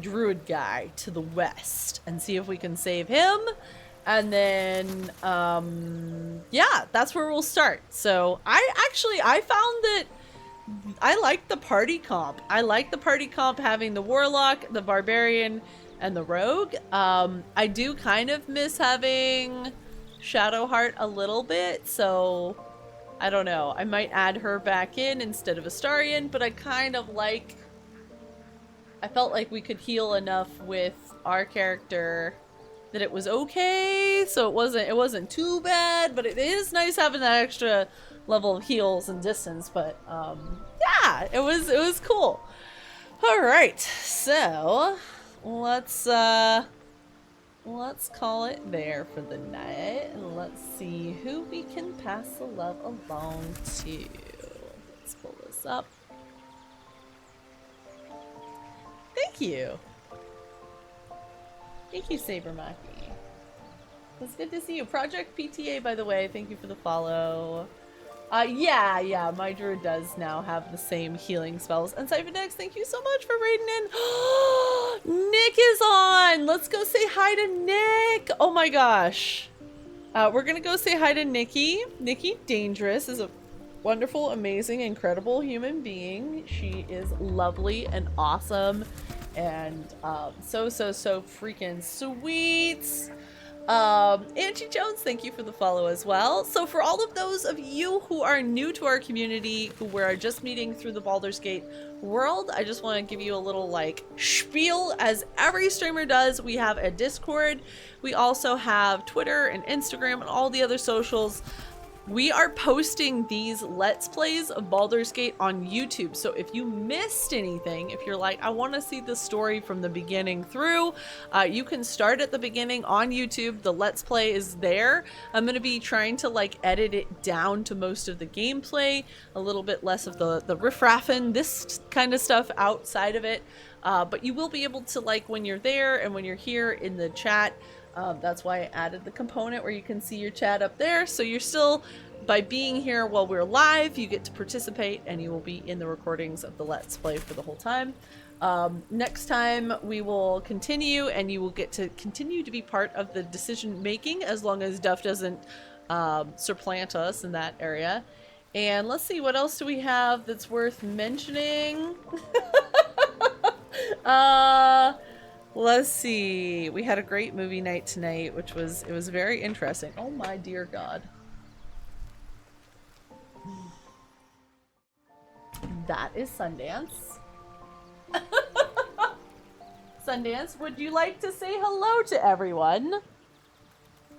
druid guy to the west and see if we can save him. And then, yeah, that's where we'll start. So I found that I like the party comp. I like the party comp having the warlock, the barbarian, and the rogue. I do kind of miss having Shadowheart a little bit, so I don't know. I might add her back in instead of Astarion, but I kind of like... I felt like we could heal enough with our character that it was okay, so it wasn't too bad, but it is nice having that extra level of heals and distance. But yeah, it was cool. All right, so let's call it there for the night, and let's see who we can pass the love along to. Let's pull this up. Thank you. Thank you, Sabermaki. It's good to see you. Project PTA, by the way, thank you for the follow. Yeah, my druid does now have the same healing spells. And Cypherdex, thank you so much for raiding in. Nick is on! Let's go say hi to Nick! Oh my gosh. We're gonna go say hi to Nikki. Nikki Dangerous is a wonderful, amazing, incredible human being. She is lovely and awesome and so freaking sweet. Angie Jones, thank you for the follow as well. So for all of those of you who are new to our community, who we're just meeting through the Baldur's Gate world, I just want to give you a little like spiel, as every streamer does. We have a Discord, we also have Twitter and Instagram and all the other socials. We are posting these Let's Plays of Baldur's Gate on YouTube, so if you missed anything, if you're like, I want to see the story from the beginning through, you can start at the beginning on YouTube. The Let's Play is there. I'm going to be trying to like edit it down to most of the gameplay, a little bit less of the riffraffing, this kind of stuff outside of it, but you will be able to, like, when you're there and when you're here in the chat, that's why I added the component where you can see your chat up there. So you're still, by being here while we're live, you get to participate and you will be in the recordings of the Let's Play for the whole time. Next time we will continue and you will get to continue to be part of the decision making as long as Duff doesn't supplant us in that area. And let's see, what else do we have that's worth mentioning? Let's see. We had a great movie night tonight, which was, it was very interesting. Oh my dear God. That is Sundance. Sundance, would you like to say hello to everyone?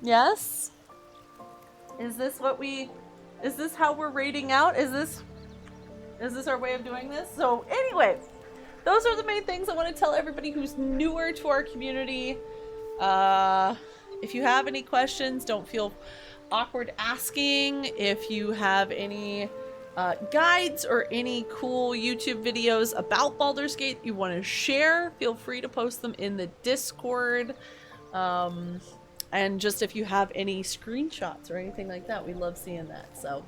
Yes? Is this what we, is this how we're rating out? Is this our way of doing this? So anyway, those are the main things I want to tell everybody who's newer to our community. If you have any questions, don't feel awkward asking. If you have any guides or any cool YouTube videos about Baldur's Gate you want to share, feel free to post them in the Discord. And just if you have any screenshots or anything like that, we love seeing that. So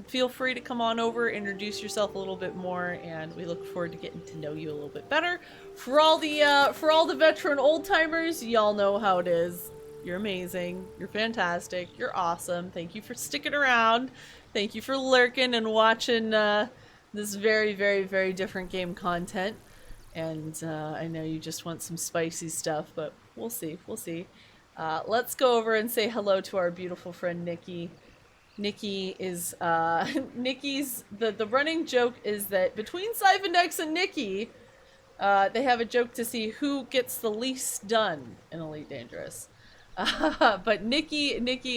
feel free to come on over, introduce yourself a little bit more, and we look forward to getting to know you a little bit better. For all the veteran old timers, y'all know how it is. You're amazing. You're fantastic. You're awesome. Thank you for sticking around. Thank you for lurking and watching this very, very, very different game content. And I know you just want some spicy stuff, but we'll see. We'll see. Let's go over and say hello to our beautiful friend Nikki. Nikki is Nikki's the running joke is that between Siphondex and Nikki, they have a joke to see who gets the least done in Elite Dangerous. But Nikki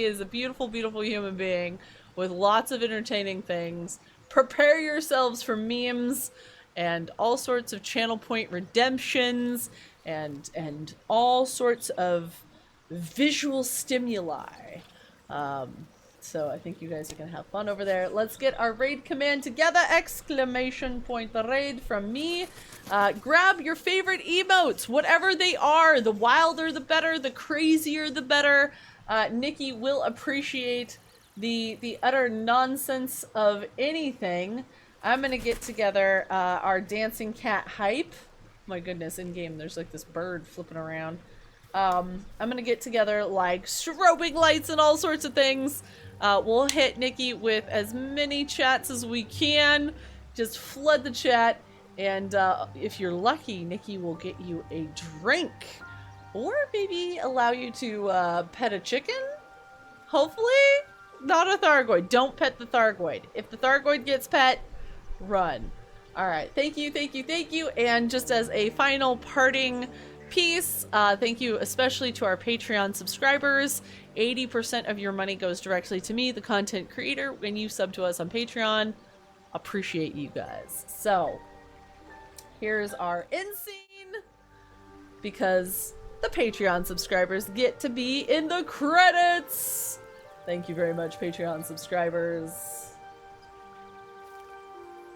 is a beautiful, beautiful human being with lots of entertaining things. Prepare yourselves for memes and all sorts of channel point redemptions and all sorts of visual stimuli. So I think you guys are gonna have fun over there. Let's get our raid command together! Exclamation point the raid from me. Grab your favorite emotes, whatever they are. The wilder the better, the crazier the better. Nikki will appreciate the utter nonsense of anything. I'm gonna get together our dancing cat hype. My goodness, in game there's like this bird flipping around. I'm gonna get together like strobing lights and all sorts of things. We'll hit Nikki with as many chats as we can. Just flood the chat, and if you're lucky, Nikki will get you a drink, or maybe allow you to pet a chicken. Hopefully, not a Thargoid. Don't pet the Thargoid. If the Thargoid gets pet, run. All right, thank you, thank you, thank you. And just as a final parting piece, thank you especially to our Patreon subscribers. 80% of your money goes directly to me, the content creator, when you sub to us on Patreon. Appreciate you guys. So here's our end scene, because the Patreon subscribers get to be in the credits. Thank you very much, Patreon subscribers.